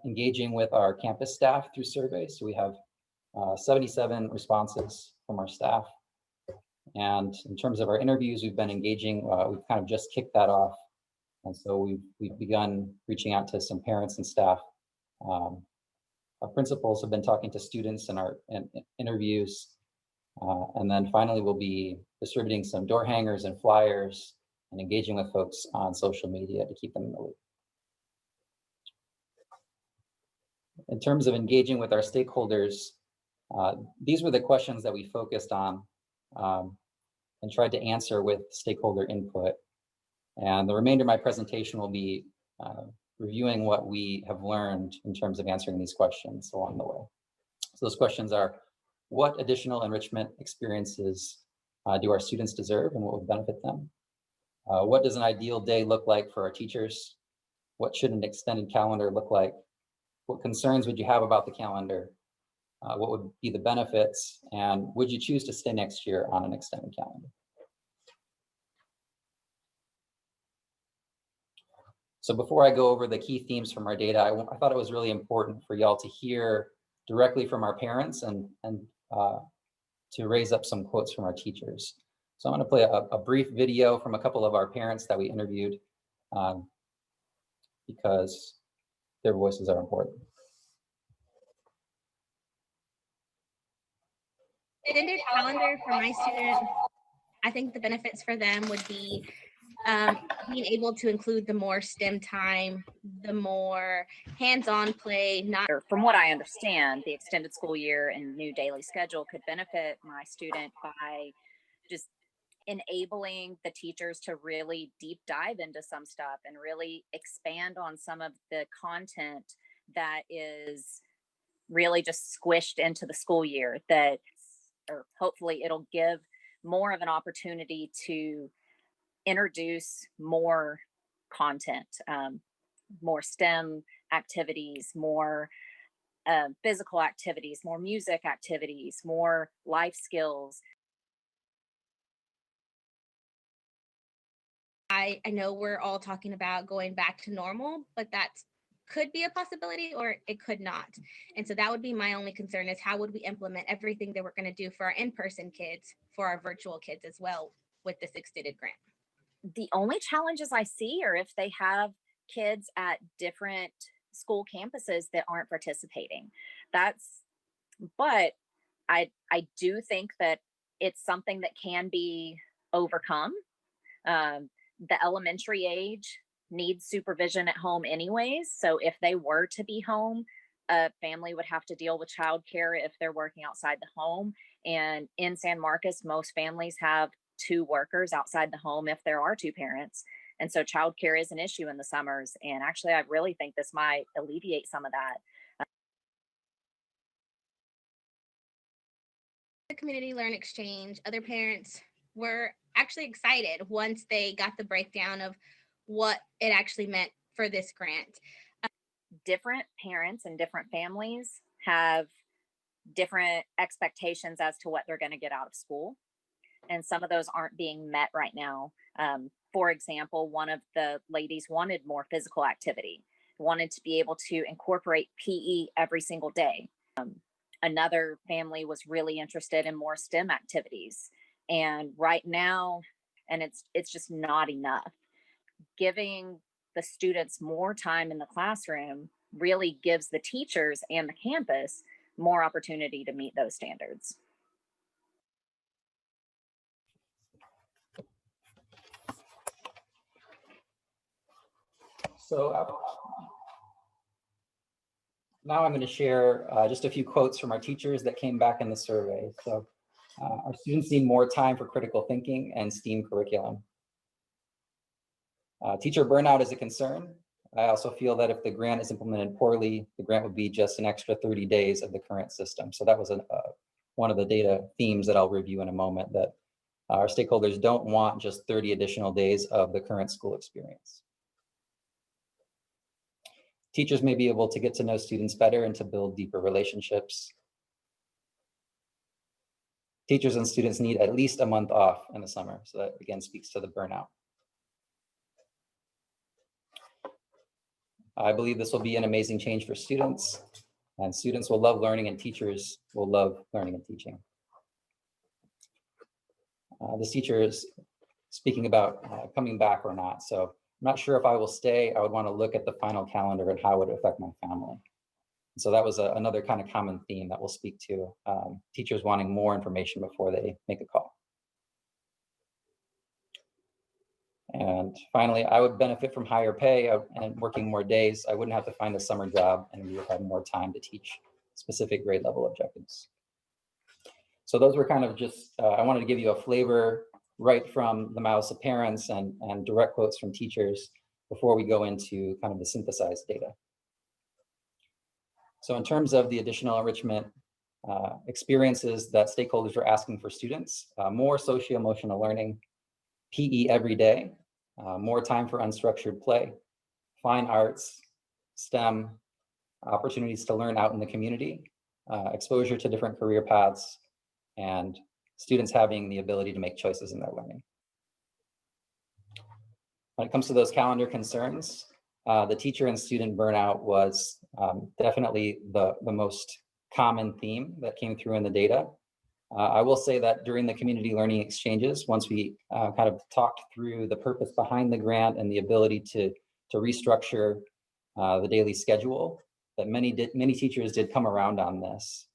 engaging with our campus staff through surveys. So we have 77 responses from our staff. And in terms of our interviews, we've been engaging, we've kind of just kicked that off. And so we've begun reaching out to some parents and staff. Our principals have been talking to students in our interviews. And then finally, we'll be distributing some door hangers and flyers and engaging with folks on social media to keep them in the loop. In terms of engaging with our stakeholders, these were the questions that we focused on and tried to answer with stakeholder input. And the remainder of my presentation will be reviewing what we have learned in terms of answering these questions along the way. So those questions are, what additional enrichment experiences do our students deserve and what would benefit them? What does an ideal day look like for our teachers What should an extended calendar look like? What concerns would you have about the calendar? What would be the benefits? And would you choose to stay next year on an extended calendar? So before I go over the key themes from our data, I thought it was really important for y'all to hear directly from our parents and to raise up some quotes from our teachers. So I'm going to play a brief video from a couple of our parents that we interviewed because their voices are important. Extended calendar for my student, I think the benefits for them would be being able to include the more STEM time, the more hands-on play. From what I understand, the extended school year and new daily schedule could benefit my student by just enabling the teachers to really deep dive into some stuff and really expand on some of the content that is really just squished into the school year, that, or hopefully it'll give more of an opportunity to introduce more content, more STEM activities, more physical activities, more music activities, more life skills. I know we're all talking about going back to normal, but that could be a possibility or it could not. And so that would be my only concern, is how would we implement everything that we're going to do for our in-person kids, for our virtual kids as well with this extended grant. The only challenges I see are if they have kids at different school campuses that aren't participating. But I do think that it's something that can be overcome. The elementary age needs supervision at home anyways. So if they were to be home, a family would have to deal with childcare if they're working outside the home. And in San Marcos, most families have 2 workers outside the home if there are 2 parents. And so childcare is an issue in the summers. And actually, I really think this might alleviate some of that. The community learn exchange, other parents were actually excited once they got the breakdown of what it actually meant for this grant. Different parents and different families have different expectations as to what they're going to get out of school. And some of those aren't being met right now. For example, one of the ladies wanted more physical activity, wanted to be able to incorporate PE every single day. Another family was really interested in more STEM activities. And right now, and it's just not enough. Giving the students more time in the classroom really gives the teachers and the campus more opportunity to meet those standards. So now I'm going to share just a few quotes from our teachers that came back in the survey. So our students need more time for critical thinking and STEAM curriculum. Teacher burnout is a concern. I also feel that if the grant is implemented poorly, the grant would be just an extra 30 days of the current system. So that was one of the data themes that I'll review in a moment, that our stakeholders don't want just 30 additional days of the current school experience. Teachers may be able to get to know students better and to build deeper relationships. Teachers and students need at least a month off in the summer. So that again speaks to the burnout. I believe this will be an amazing change for students, and students will love learning and teachers will love learning and teaching. This teacher is speaking about coming back or not. So I'm not sure if I will stay. I would want to look at the final calendar and how it would affect my family. So that was another kind of common theme that we'll speak to, teachers wanting more information before they make a call. And finally, I would benefit from higher pay and working more days. I wouldn't have to find a summer job, and we would have more time to teach specific grade level objectives. So those were kind of just, I wanted to give you a flavor right from the mouths of parents and direct quotes from teachers before we go into kind of the synthesized data. So in terms of the additional enrichment experiences that stakeholders are asking for students, more socio-emotional learning, PE every day, more time for unstructured play, fine arts, STEM, opportunities to learn out in the community, exposure to different career paths, and students having the ability to make choices in their learning. When it comes to those calendar concerns, the teacher and student burnout was definitely the most common theme that came through in the data. I will say that during the community learning exchanges, once we kind of talked through the purpose behind the grant and the ability to restructure the daily schedule, that many teachers did come around on this,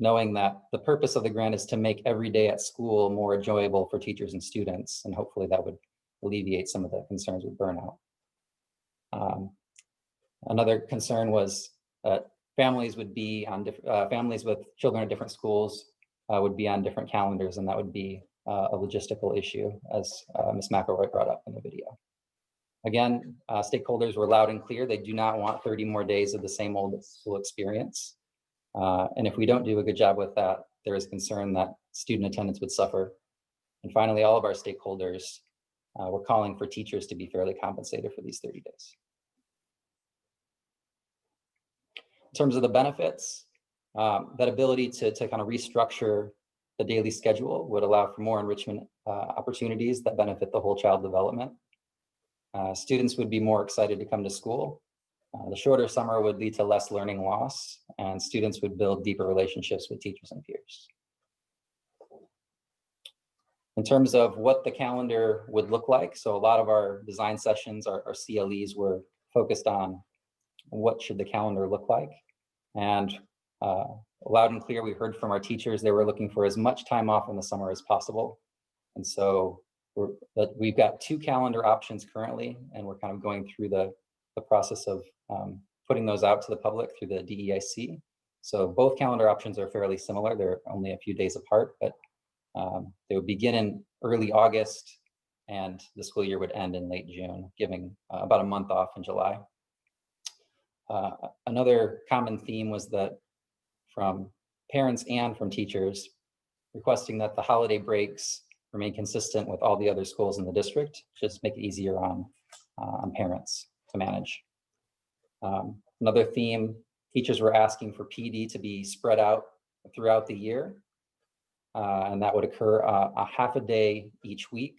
knowing that the purpose of the grant is to make every day at school more enjoyable for teachers and students, and hopefully that would alleviate some of the concerns with burnout. Another concern was that families would be on families with children at different schools would be on different calendars, and that would be a logistical issue, as Ms. McElroy brought up in the video. Again, stakeholders were loud and clear. They do not want 30 more days of the same old school experience. And if we don't do a good job with that, there is concern that student attendance would suffer. And finally, all of our stakeholders were calling for teachers to be fairly compensated for these 30 days. In terms of the benefits, that ability to kind of restructure the daily schedule would allow for more enrichment opportunities that benefit the whole child development. Students would be more excited to come to school. The shorter summer would lead to less learning loss, and students would build deeper relationships with teachers and peers. In terms of what the calendar would look like, so a lot of our design sessions, our CLEs, were focused on what should the calendar look like. And loud and clear, we heard from our teachers, they were looking for as much time off in the summer as possible. And so we've got 2 calendar options currently, and we're kind of going through the process of putting those out to the public through the DEIC. So both calendar options are fairly similar. They're only a few days apart, but they would begin in early August, and the school year would end in late June, giving about a month off in July. Another common theme was that from parents and from teachers requesting that the holiday breaks remain consistent with all the other schools in the district, just make it easier on parents to manage. Another theme, teachers were asking for PD to be spread out throughout the year. And that would occur a half a day each week,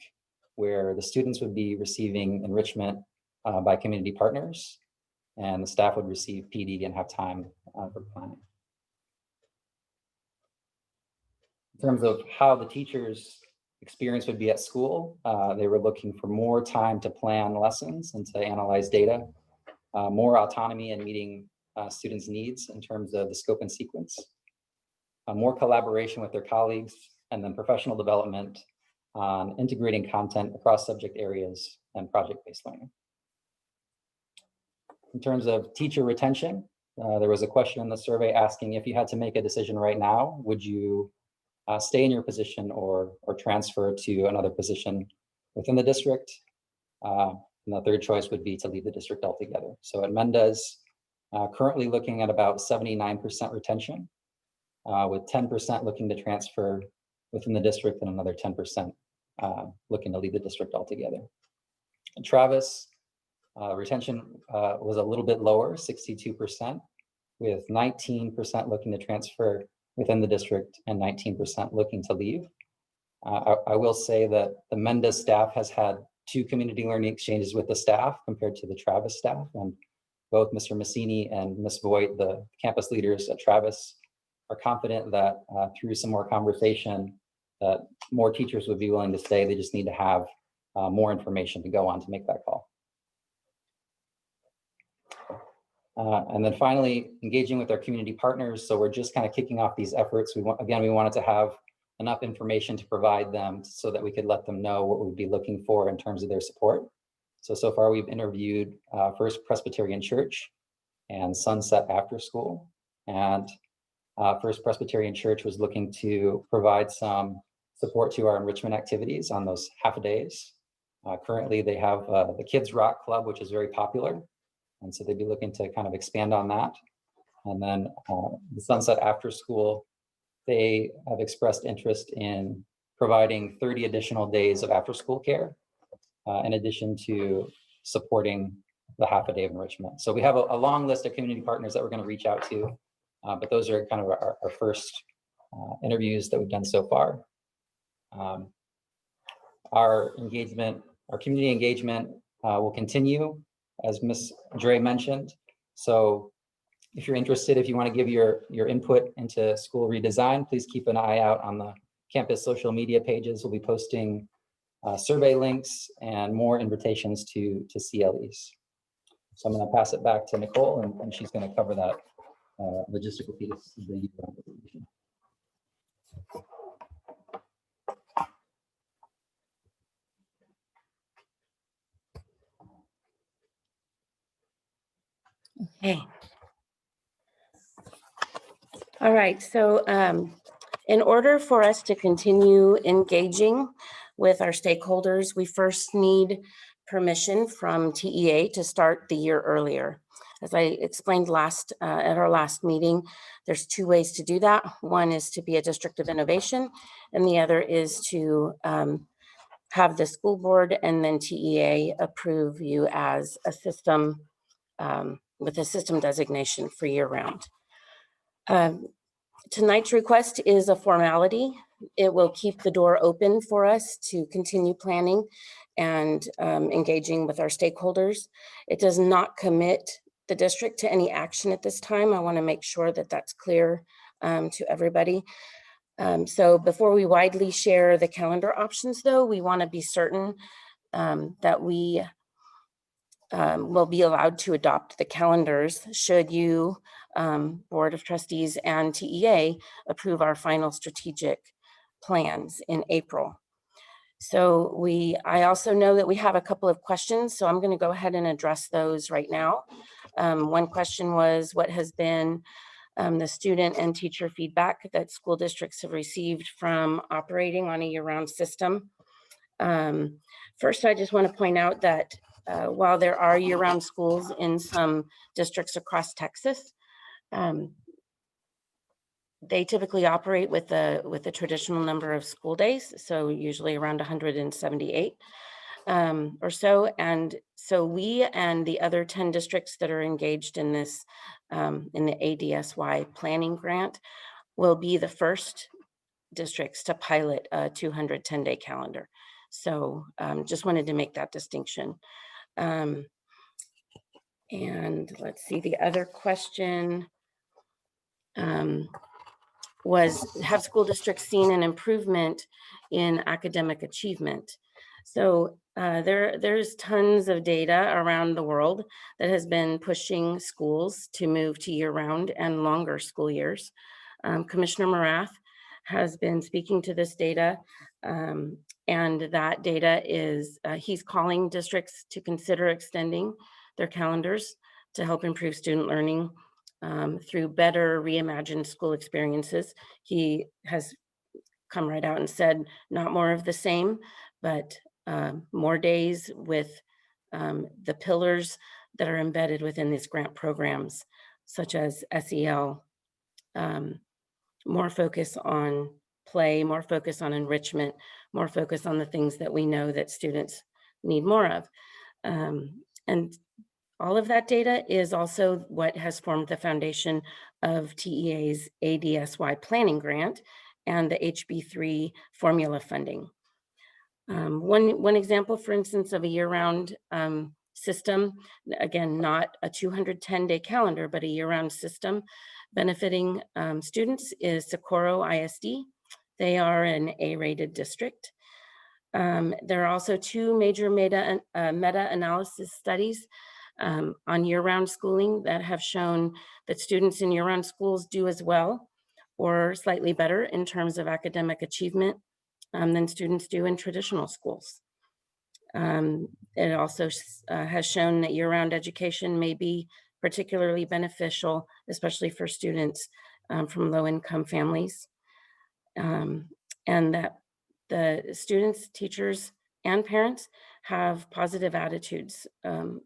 where the students would be receiving enrichment by community partners, and the staff would receive PD and have time for planning. In terms of how the teachers' experience would be at school, they were looking for more time to plan lessons and to analyze data, more autonomy in meeting students' needs in terms of the scope and sequence, more collaboration with their colleagues, and then professional development on integrating content across subject areas and project-based learning. In terms of teacher retention, there was a question in the survey asking if you had to make a decision right now, would you stay in your position or transfer to another position within the district? And the third choice would be to leave the district altogether. So at Mendez, currently looking at about 79% retention, with 10% looking to transfer within the district and another 10% looking to leave the district altogether. In Travis, retention was a little bit lower, 62%, with 19% looking to transfer within the district and 19% looking to leave. I will say that the Mendez staff has had 2 community learning exchanges with the staff compared to the Travis staff, and both Mr. Massini and Ms. Voigt, the campus leaders at Travis, are confident that through some more conversation, that more teachers would be willing to stay. They just need to have more information to go on to make that call. And then finally, engaging with our community partners. So we're just kind of kicking off these efforts. We wanted to have enough information to provide them so that we could let them know what we'd be looking for in terms of their support. So far we've interviewed First Presbyterian Church and Sunset After School. And First Presbyterian Church was looking to provide some support to our enrichment activities on those half-a-days. Currently they have the Kids Rock Club, which is very popular. And so they'd be looking to kind of expand on that. And then the Sunset After School, they have expressed interest in providing 30 additional days of after-school care, in addition to supporting the half a day of enrichment. So we have a long list of community partners that we're going to reach out to, but those are kind of our first interviews that we've done so far. Our community engagement will continue, as Ms. Dre mentioned. So if you're interested, if you want to give your input into school redesign, please keep an eye out on the campus social media pages. We'll be posting survey links and more invitations to CLEs. So I'm going to pass it back to Nicole, and she's going to cover that logistical piece of the presentation. Okay. All right, so in order for us to continue engaging with our stakeholders, we first need permission from TEA to start the year earlier. As I explained at our last meeting, there's two ways to do that. One is to be a district of innovation, and the other is to have the school board and then TEA approve you as a system with a system designation for year-round. Tonight's request is a formality. It will keep the door open for us to continue planning and engaging with our stakeholders. It does not commit the district to any action at this time. I want to make sure that that's clear to everybody. So before we widely share the calendar options, though, we want to be certain that we will be allowed to adopt the calendars should you, Board of Trustees and TEA, approve our final strategic plans in April. So I also know that we have a couple of questions, so I'm going to go ahead and address those right now. One question was, what has been the student and teacher feedback that school districts have received from operating on a year-round system? First, I just want to point out that while there are year-round schools in some districts across Texas, they typically operate with a traditional number of school days, so usually around 178 or so. And so we and the other 10 districts that are engaged in this, in the ADSY planning grant, will be the first districts to pilot a 210-day calendar. So just wanted to make that distinction. And let's see, the other question was, have school districts seen an improvement in academic achievement? So there's tons of data around the world that has been pushing schools to move to year-round and longer school years. Commissioner Morath has been speaking to this data, and that data is, he's calling districts to consider extending their calendars to help improve student learning through better reimagined school experiences. He has come right out and said, not more of the same, but more days with the pillars that are embedded within these grant programs, such as SEL, more focus on play, more focus on enrichment, more focus on the things that we know that students need more of. And all of that data is also what has formed the foundation of TEA's ADSY planning grant and the HB3 formula funding. One example, for instance, of a year-round system, again, not a 210-day calendar, but a year-round system benefiting students, is Socorro ISD. They are an A-rated district. There are also two major meta-analysis studies on year-round schooling that have shown that students in year-round schools do as well or slightly better in terms of academic achievement than students do in traditional schools. It also has shown that year-round education may be particularly beneficial, especially for students from low-income families, and that the students, teachers, and parents have positive attitudes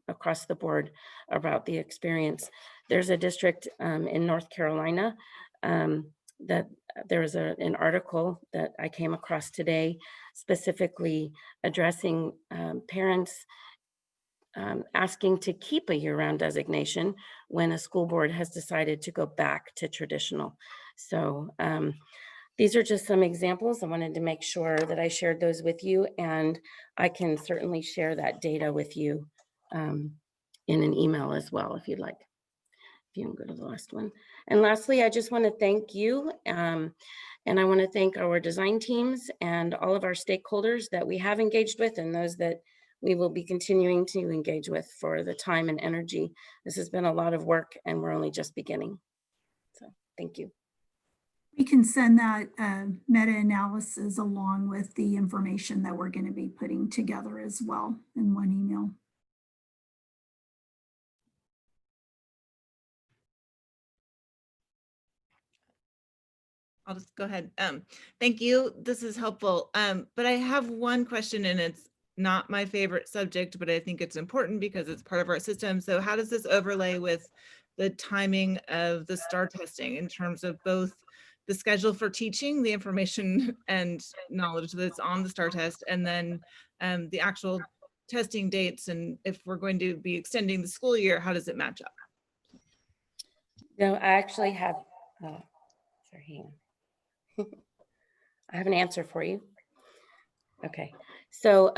across the board about the experience. There's a district in North Carolina that there was an article that I came across today specifically addressing parents asking to keep a year-round designation when a school board has decided to go back to traditional. So these are just some examples. I wanted to make sure that I shared those with you, and I can certainly share that data with you in an email as well, if you'd like. If you can go to the last one. And lastly, I just want to thank you. And I want to thank our design teams and all of our stakeholders that we have engaged with and those that we will be continuing to engage with for the time and energy. This has been a lot of work and we're only just beginning. So thank you. We can send that meta-analysis along with the information that we're going to be putting together as well in one email. I'll just go ahead. Thank you. This is helpful. But I have one question, and it's not my favorite subject, but I think it's important because it's part of our system. So how does this overlay with the timing of the STAR testing in terms of both the schedule for teaching, the information and knowledge that's on the STAR test, and then the actual testing dates? And if we're going to be extending the school year, how does it match up? No, I actually have, sorry, hang on. I have an answer for you. Okay, so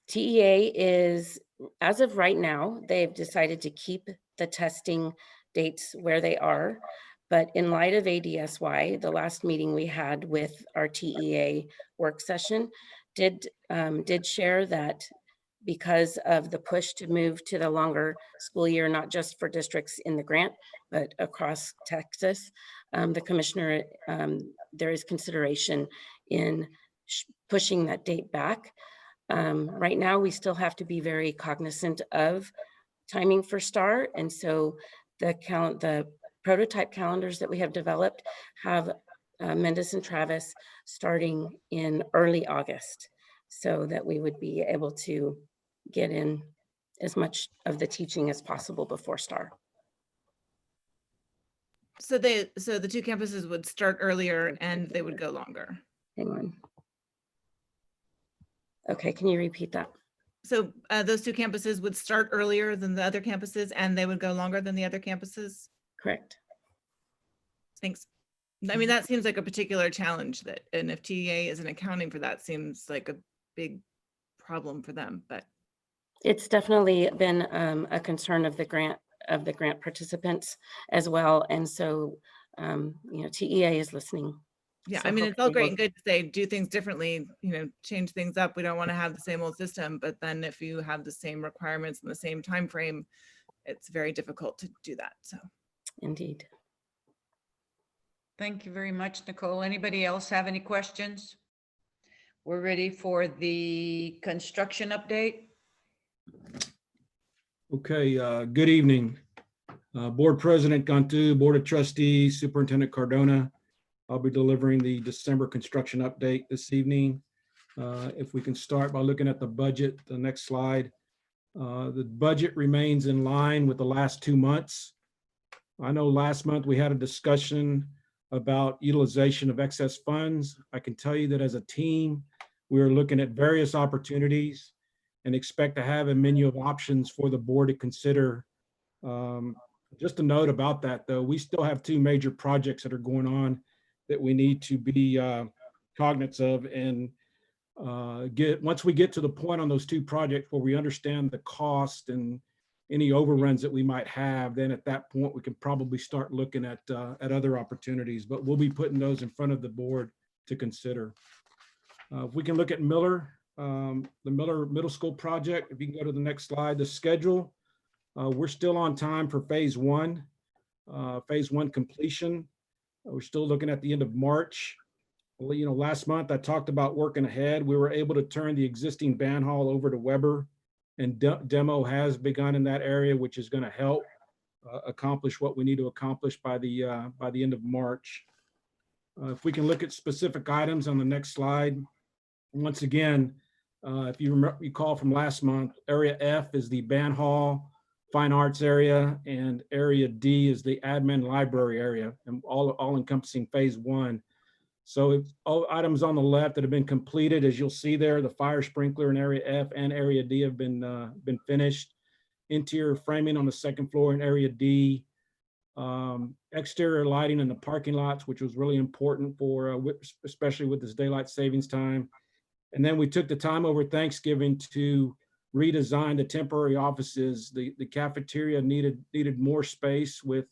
TEA is, as of right now, they've decided to keep the testing dates where they are. But in light of ADSY, the last meeting we had with our TEA work session did share that because of the push to move to the longer school year, not just for districts in the grant, but across Texas, the commissioner, there is consideration in pushing that date back. Right now, we still have to be very cognizant of timing for STAR. And so the prototype calendars that we have developed have Mendus and Travis starting in early August, so that we would be able to get in as much of the teaching as possible before STAR. So the two campuses would start earlier and they would go longer. Hang on. Okay, can you repeat that? So those two campuses would start earlier than the other campuses and they would go longer than the other campuses? Correct. Thanks. I mean, that seems like a particular challenge, that, and if TEA isn't accounting for that, seems like a big problem for them, but. It's definitely been a concern of the grant participants as well. And so, you know, TEA is listening. Yeah, So I mean, it's all hopefully great and good to say, do things differently, you know, change things up. We don't want to have the same old system, but then if you have the same requirements and the same time frame, it's very difficult to do that. So. Indeed. Thank you very much, Nicole. Anybody else have any questions? We're ready for the construction update. Okay, good evening. Board President Cantu, Board of Trustees, Superintendent Cardona. I'll be delivering the December construction update this evening. If we can start by looking at the budget, the next slide. The budget remains in line with the last 2 months. I know last month we had a discussion about utilization of excess funds. I can tell you that as a team, we are looking at various opportunities and expect to have a menu of options for the board to consider. Just a note about that though, we still have 2 major projects that are going on that we need to be cognizant of, and once we get to the point on those 2 projects where we understand the cost and any overruns that we might have, then at that point we can probably start looking at other opportunities, but we'll be putting those in front of the board to consider. If we can look at Miller, the Miller Middle School project, if you can go to the next slide, the schedule, we're still on time for phase 1 completion. We're still looking at the end of March. Well, you know, last month I talked about working ahead. We were able to turn the existing band hall over to Weber, and demo has begun in that area, which is going to help accomplish what we need to accomplish by the end of March. If we can look at specific items on the next slide. Once again, if you recall from last month, area F is the band hall, fine arts area, and area D is the admin library area, and all encompassing phase 1. So all items on the left that have been completed, as you'll see there, the fire sprinkler in area F and area D have been finished. Interior framing on the second floor in area D. Exterior lighting in the parking lots, which was really important for, especially with this daylight savings time. And then we took the time over Thanksgiving to redesign the temporary offices. The cafeteria needed more space with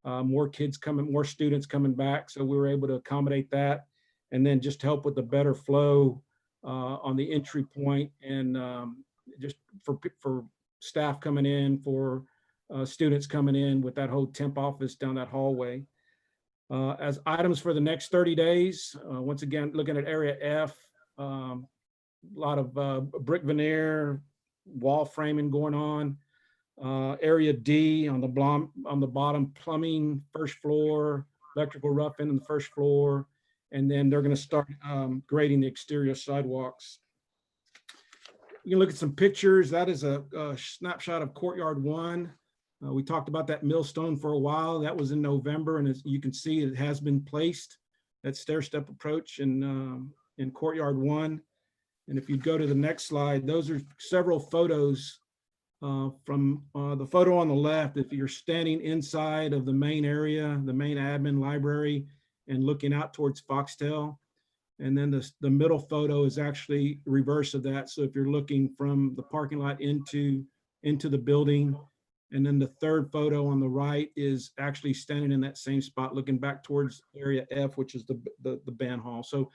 more students coming back. So we were able to accommodate that, and then just help with the better flow on the entry point, and just for staff coming in, for students coming in with that whole temp office down that hallway. As items for the next 30 days, once again, looking at area F, a lot of brick veneer, wall framing going on. Area D on the bottom, plumbing, first floor, electrical roughing on the first floor, and then they're going to start grading the exterior sidewalks. You can look at some pictures. That is a snapshot of Courtyard 1. We talked about that millstone for a while. That was in November, and as you can see, it has been placed, that stair-step approach in Courtyard 1. And if you go to the next slide, those are several photos from the photo on the left. If you're standing inside of the main area, the main admin library, and looking out towards Foxtel. And then the middle photo is actually reverse of that. So if you're looking from the parking lot into the building, and then the third photo on the right is actually standing in that same spot, looking back towards area F, which is the band hall. So,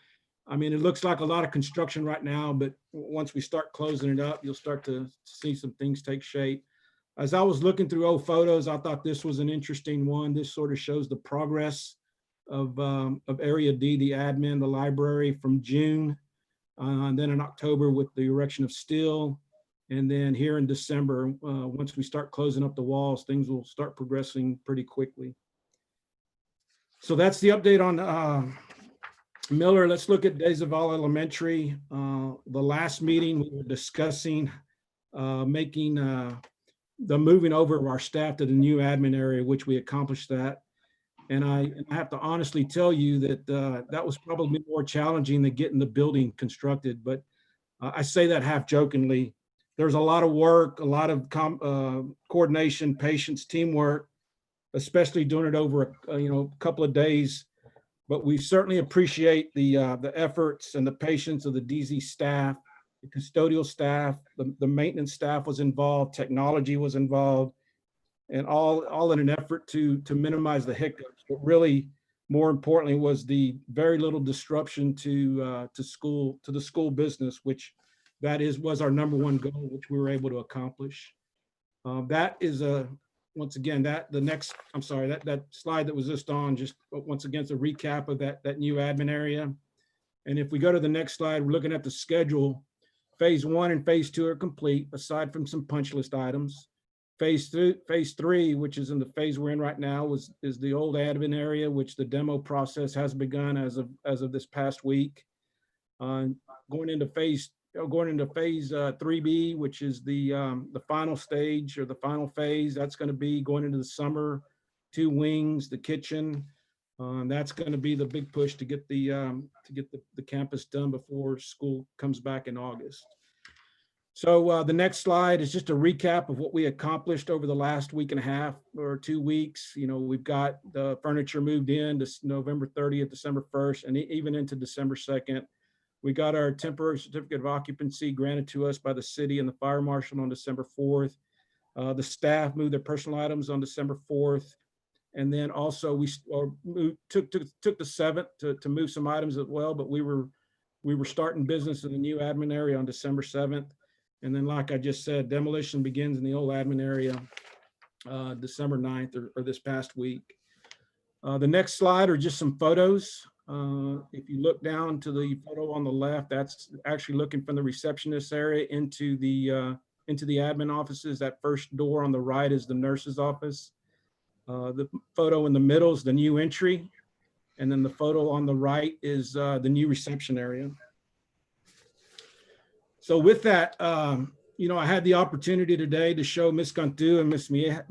I mean, it looks like a lot of construction right now, but once we start closing it up, you'll start to see some things take shape. As I was looking through old photos, I thought this was an interesting one. This sort of shows the progress of area D, the admin, the library, from June, and then in October with the erection of steel. And then here in December, once we start closing up the walls, things will start progressing pretty quickly. So that's the update on Miller. Let's look at De Zavala Elementary. The last meeting we were discussing making the moving over of our staff to the new admin area, which we accomplished that. And I have to honestly tell you that that was probably more challenging than getting the building constructed. But I say that half jokingly. There's a lot of work, a lot of coordination, patience, teamwork, especially doing it over a couple of days. But we certainly appreciate the efforts and the patience of the DZ staff, the custodial staff, the maintenance staff was involved, technology was involved, and all in an effort to minimize the hiccups. But really, more importantly, was the very little disruption to the school business, which was our #1 goal, which we were able to accomplish. That is once again, that slide that was just on, just once again, it's a recap of that new admin area. And if we go to the next slide, we're looking at the schedule. Phase 1 and phase 2 are complete, aside from some punch list items. Phase 3, which is in the phase we're in right now, is the old admin area, which the demo process has begun as of this past week. Going into phase 3B, which is the final stage or the final phase. That's going to be going into the summer. 2 wings, the kitchen. That's going to be the big push to get the campus done before school comes back in August. So the next slide is just a recap of what we accomplished over the last week and a half or 2 weeks. We've got the furniture moved in to November 30th, December 1st, and even into December 2nd. We got our temporary certificate of occupancy granted to us by the city and the fire marshal on December 4th. The staff moved their personal items on December 4th. And then also we took the 7th to move some items as well, but we were starting business in the new admin area on December 7th. And then, like I just said, demolition begins in the old admin area December 9th or this past week. The next slide are just some photos. If you look down to the photo on the left, that's actually looking from the receptionist area into the admin offices. That first door on the right is the nurse's office. The photo in the middle is the new entry. And then the photo on the right is the new reception area. So with that, I had the opportunity today to show Ms. Cantu and Ms. Mieja,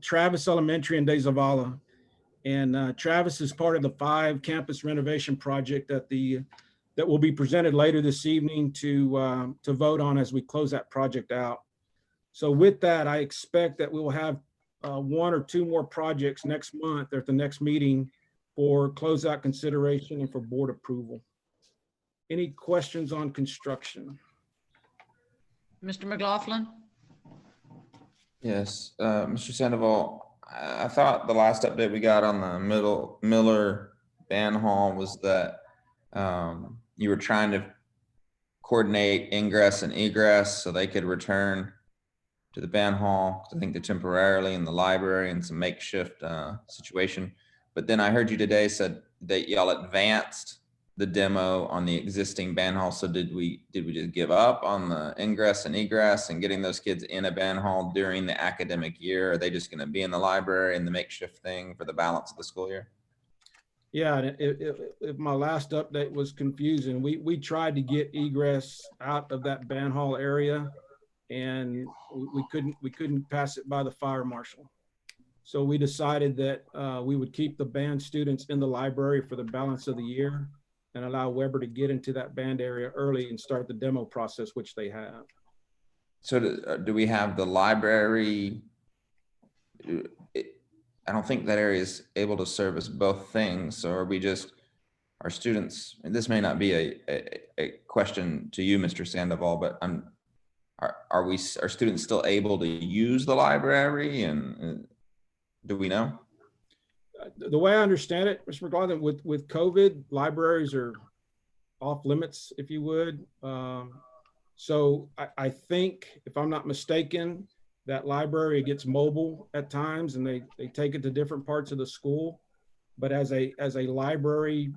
Travis Elementary and De Zavala. And Travis is part of the 5 campus renovation project that will be presented later this evening to vote on as we close that project out. So with that, I expect that we will have 1 or 2 more projects next month or at the next meeting for closeout consideration and for board approval. Any questions on construction? Mr. McLaughlin? Yes, Mr. Sandoval, I thought the last update we got on the Miller Band Hall was that you were trying to coordinate ingress and egress so they could return to the band hall. I think they're temporarily in the library in some makeshift situation. But then I heard you today said that y'all advanced the demo on the existing band hall. So did we just give up on the ingress and egress and getting those kids in a band hall during the academic year? Are they just going to be in the library in the makeshift thing for the balance of the school year? Yeah, if my last update was confusing, we tried to get egress out of that band hall area, and we couldn't pass it by the fire marshal. So we decided that we would keep the band students in the library for the balance of the year and allow Weber to get into that band area early and start the demo process, which they have. So do we have the library? I don't think that area is able to service both things. So are we just, our students, and this may not be a question to you, Mr. Sandoval, but are students still able to use the library, and do we know? The way I understand it, Mr. McLaughlin, with COVID, libraries are off limits, if you would. So I think, if I'm not mistaken, that library gets mobile at times and they take it to different parts of the school. But as a library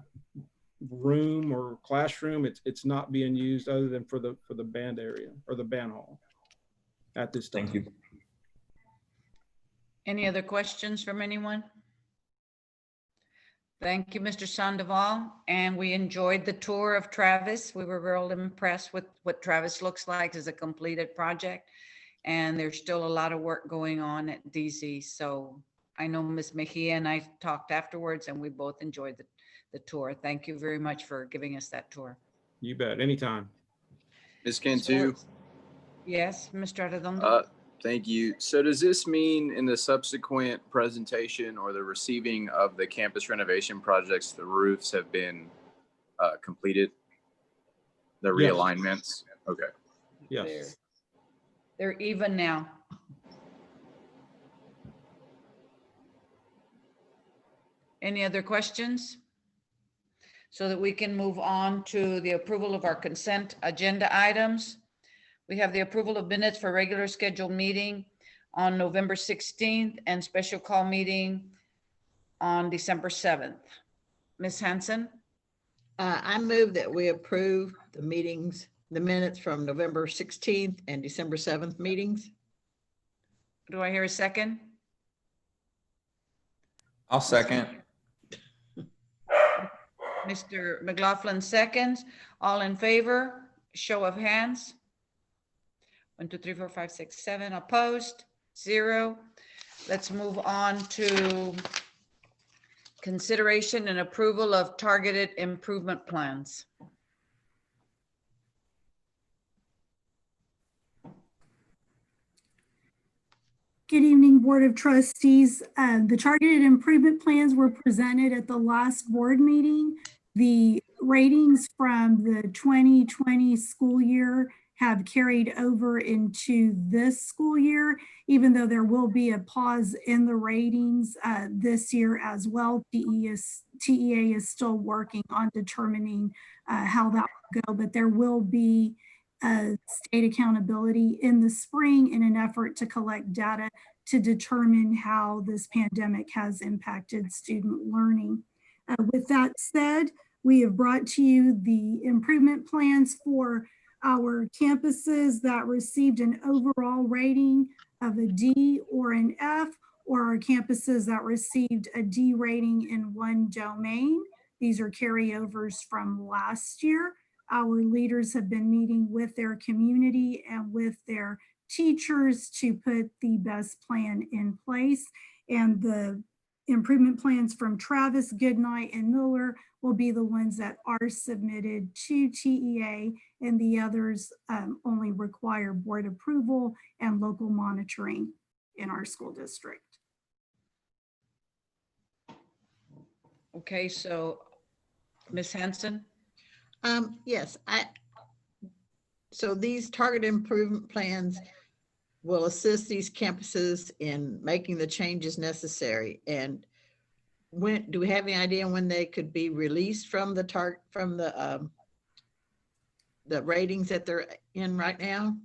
room or classroom, it's not being used other than for the band area or the band hall at this time. Thank you. Any other questions from anyone? Thank you, Mr. Sandoval. And we enjoyed the tour of Travis. We were real impressed with what Travis looks like as a completed project. And there's still a lot of work going on at DZ. So I know Ms. Mejia and I talked afterwards and we both enjoyed the tour. Thank you very much for giving us that tour. You bet, anytime. Ms. Cantu? Yes, Mr. Arredondo? Thank you. So does this mean in the subsequent presentation or the receiving of the campus renovation projects, the roofs have been completed? The realignments? Okay. Yes. They're even now. Any other questions? So that we can move on to the approval of our consent agenda items. We have the approval of minutes for regular scheduled meeting on November 16th and special call meeting on December 7th. Ms. Hanson? I move that we approve the minutes from November 16th and December 7th meetings. Do I hear a second? I'll second. Mr. McLaughlin seconds. All in favor? Show of hands. 1, 2, 3, 4, 5, 6, 7. Opposed? 0. Let's move on to consideration and approval of targeted improvement plans. Good evening, Board of Trustees. The targeted improvement plans were presented at the last board meeting. The ratings from the 2020 school year have carried over into this school year, even though there will be a pause in the ratings this year as well. TEA is still working on determining how that will go, but there will be state accountability in the spring in an effort to collect data to determine how this pandemic has impacted student learning. With that said, we have brought to you the improvement plans for our campuses that received an overall rating of a D or an F, or our campuses that received a D rating in one domain. These are carryovers from last year. Our leaders have been meeting with their community and with their teachers to put the best plan in place. And the improvement plans from Travis, Goodnight, and Miller will be the ones that are submitted to TEA, and the others only require board approval and local monitoring in our school district. Okay, so Ms. Hanson? Yes, so these target improvement plans will assist these campuses in making the changes necessary. And when, do we have any idea when they could be released from the ratings that they're in right now?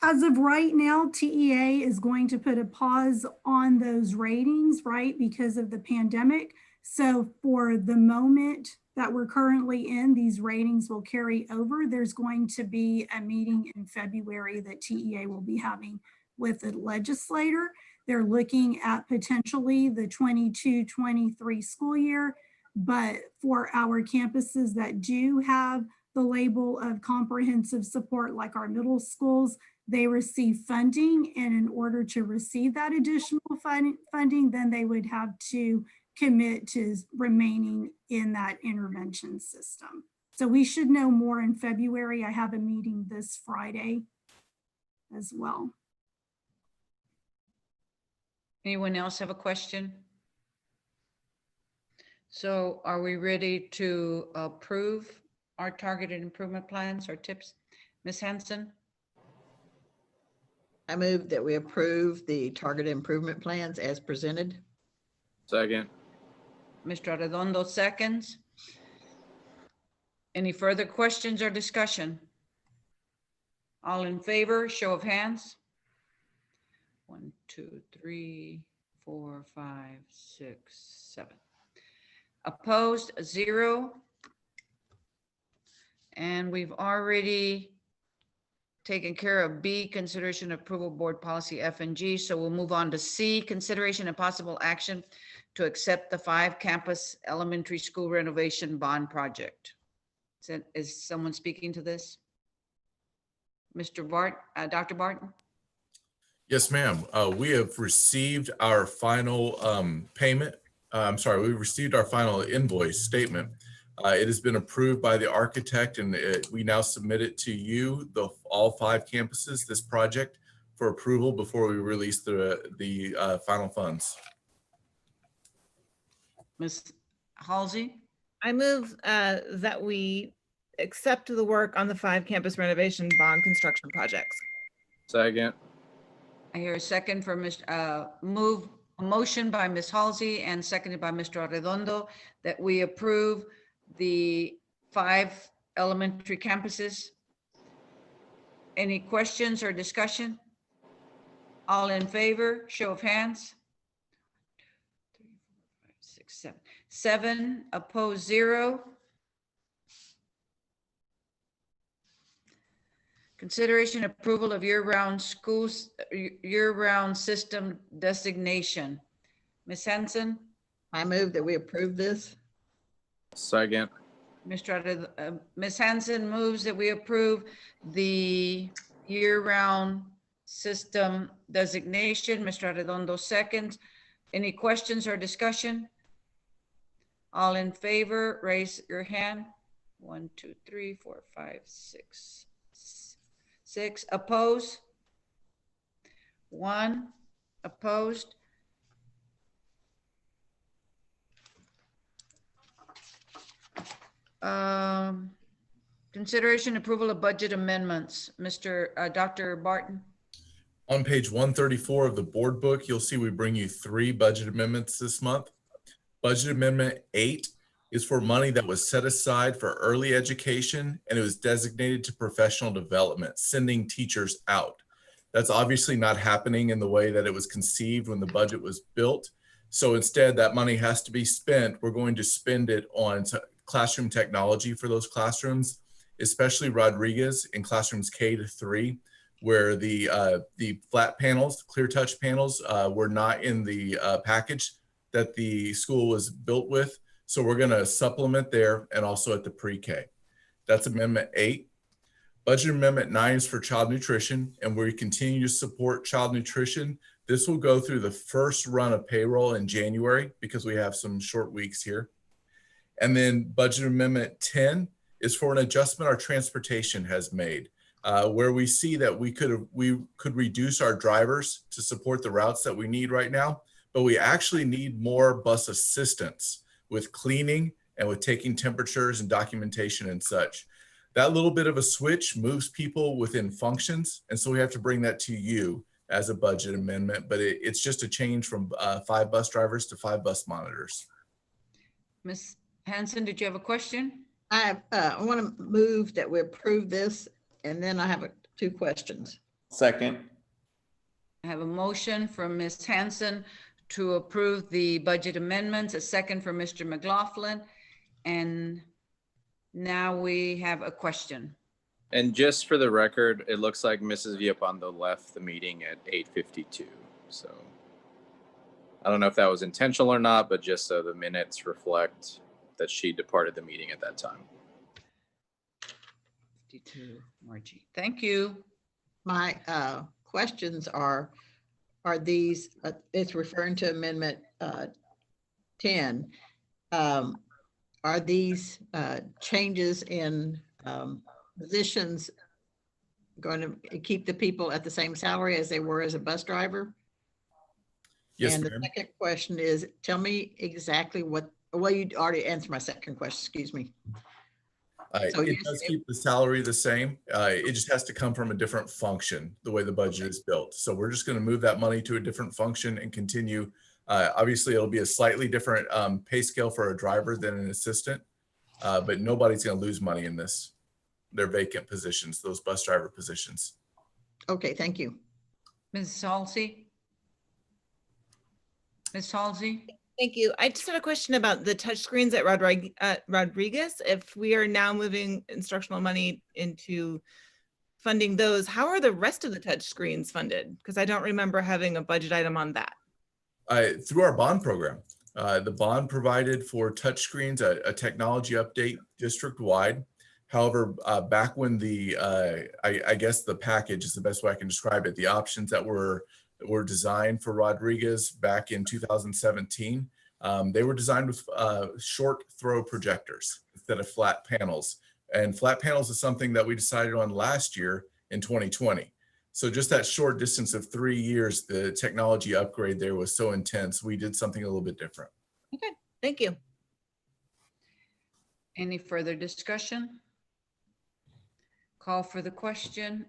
As of right now, TEA is going to put a pause on those ratings, right, because of the pandemic. So for the moment that we're currently in, these ratings will carry over. There's going to be a meeting in February that TEA will be having with the legislator. They're looking at potentially the 22-23 school year, but for our campuses that do have the label of comprehensive support, like our middle schools, they receive funding, and in order to receive that additional funding, then they would have to commit to remaining in that intervention system. So we should know more in February. I have a meeting this Friday as well. Anyone else have a question? So are we ready to approve our targeted improvement plans or tips? Ms. Hanson? I move that we approve the target improvement plans as presented. Second. Mr. Arredondo seconds. Any further questions or discussion? All in favor, show of hands. 1, 2, 3, 4, 5, 6, 7. Opposed, 0. And we've already taken care of B, consideration approval board policy F and G. So we'll move on to C, consideration and possible action to accept the 5 campus elementary school renovation bond project. Is someone speaking to this? Dr. Barton? Yes, ma'am. We have received our final payment. We received our final invoice statement. It has been approved by the architect, and we now submit it to you, all 5 campuses, this project, for approval before we release the final funds. Ms. Halsey? I move that we accept the work on the 5 campus renovation bond construction projects. Second. I hear a second for a motion by Ms. Halsey and seconded by Mr. Arredondo that we approve the 5 elementary campuses. Any questions or discussion? All in favor, show of hands. 3, 4, 5, 6, 7. 7, opposed, 0. Consideration approval of year-round schools, year-round system designation. Ms. Hanson? I move that we approve this. Second. Ms. Hanson moves that we approve the year-round system designation. Mr. Arredondo seconds. Any questions or discussion? All in favor, raise your hand. 1, 2, 3, 4, 5, 6. 6 opposed. 1 opposed. Consideration approval of budget amendments. Dr. Barton. On page 134 of the board book, you'll see we bring you 3 budget amendments this month. Budget Amendment 8 is for money that was set aside for early education, and it was designated to professional development, sending teachers out. That's obviously not happening in the way that it was conceived when the budget was built. So instead, that money has to be spent. We're going to spend it on classroom technology for those classrooms, especially Rodriguez in classrooms K-3, where the flat panels, clear touch panels, were not in the package that the school was built with. So we're going to supplement there and also at the pre-K. That's Amendment 8. Budget Amendment 9 is for child nutrition, and we continue to support child nutrition This will go through the first run of payroll in January because we have some short weeks here. And then Budget Amendment 10 is for an adjustment our transportation has made, where we see that we could reduce our drivers to support the routes that we need right now, but we actually need more bus assistance with cleaning and with taking temperatures and documentation and such. That little bit of a switch moves people within functions, and so we have to bring that to you as a budget amendment, but it's just a change from 5 bus drivers to 5 bus monitors. Ms. Hanson, did you have a question? I want to move that we approve this, and then I have 2 questions. Second. I have a motion from Ms. Hanson to approve the budget amendments, a second from Mr. McLaughlin, and now we have a question. And just for the record, it looks like Mrs. Villalpando left the meeting at 8:52. So I don't know if that was intentional or not, but just so the minutes reflect that she departed the meeting at that time. 52, Margie. Thank you. My questions are these, it's referring to Amendment 10. Are these changes in positions going to keep the people at the same salary as they were as a bus driver? Yes, and the ma'am. second question is, tell me exactly what, well, you already answered my second question, excuse me. So It does keep the salary the same. It just has to come from a different function, the way the budget is built. So we're just going to move that money to a different function and continue. Obviously, it'll be a slightly different pay scale for a driver than an assistant, but nobody's going to lose money in this. They're vacant positions, those bus driver positions. Okay, thank you. Ms. Halsey? Ms. Halsey? Thank you. I just had a question about the touchscreens at Rodriguez. If we are now moving instructional money into funding those, how are the rest of the touchscreens funded? Because I don't remember having a budget item on that. Through our bond program. The bond provided for touchscreens, a technology update district-wide. However, back when the, I guess the package is the best way I can describe it, the options that were designed for Rodriguez back in 2017, they were designed with short throw projectors instead of flat panels. And flat panels is something that we decided on last year in 2020. So just that short distance of 3 years, the technology upgrade there was so intense, we did something a little bit different. Okay, thank you. Any further discussion? Call for the question.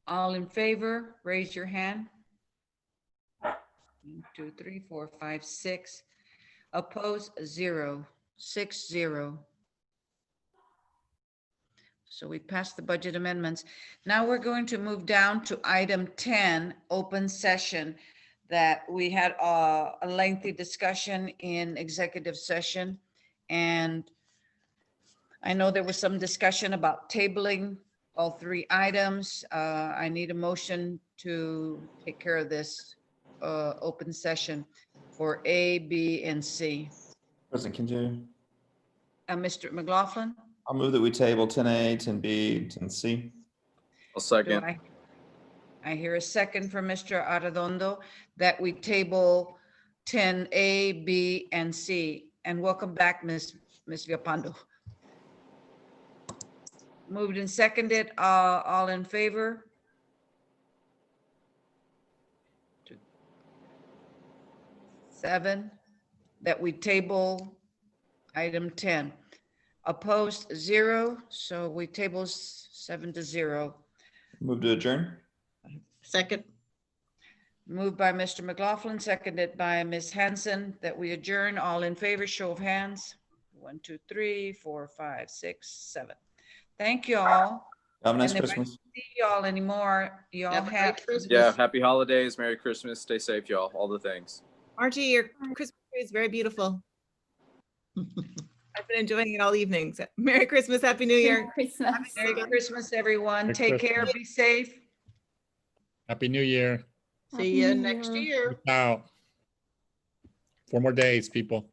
All in favor, raise your hand. 1, 2, 3, 4, 5, 6. Opposed, 0. 6, 0. So we passed the budget amendments. Now we're going to move down to item 10, open session, that we had a lengthy discussion in executive session. And I know there was some discussion about tabling all 3 items. I need a motion to take care of this open session for A, B, and C. President Kintu, Mr. McLaughlin? I'll move that we table 10A, 10B, 10C. I'll second. Do I hear a second from Mr. Arredondo that we table 10A, B, and C. And welcome back, Ms. Villalpando. Moved and seconded, all in favor? 7, that we table item 10. Opposed, 0, so we table 7 to 0. Move to adjourn. Second. Moved by Mr. McLaughlin, seconded by Ms. Hanson, that we adjourn. All in favor, show of hands. 1, 2, 3, 4, 5, 6, 7. Thank you all. Have a nice And if I Christmas. don't see y'all anymore, y'all have. Yeah, happy holidays, Merry Christmas, stay safe, y'all, all the things. Margie, your Christmas tree is very beautiful. I've been enjoying it all evening. So Merry Christmas, Happy New Year. Merry Christmas, everyone. Merry Take Christmas. care, be safe. Happy New Year. See you next year. Out. 4 more days, people.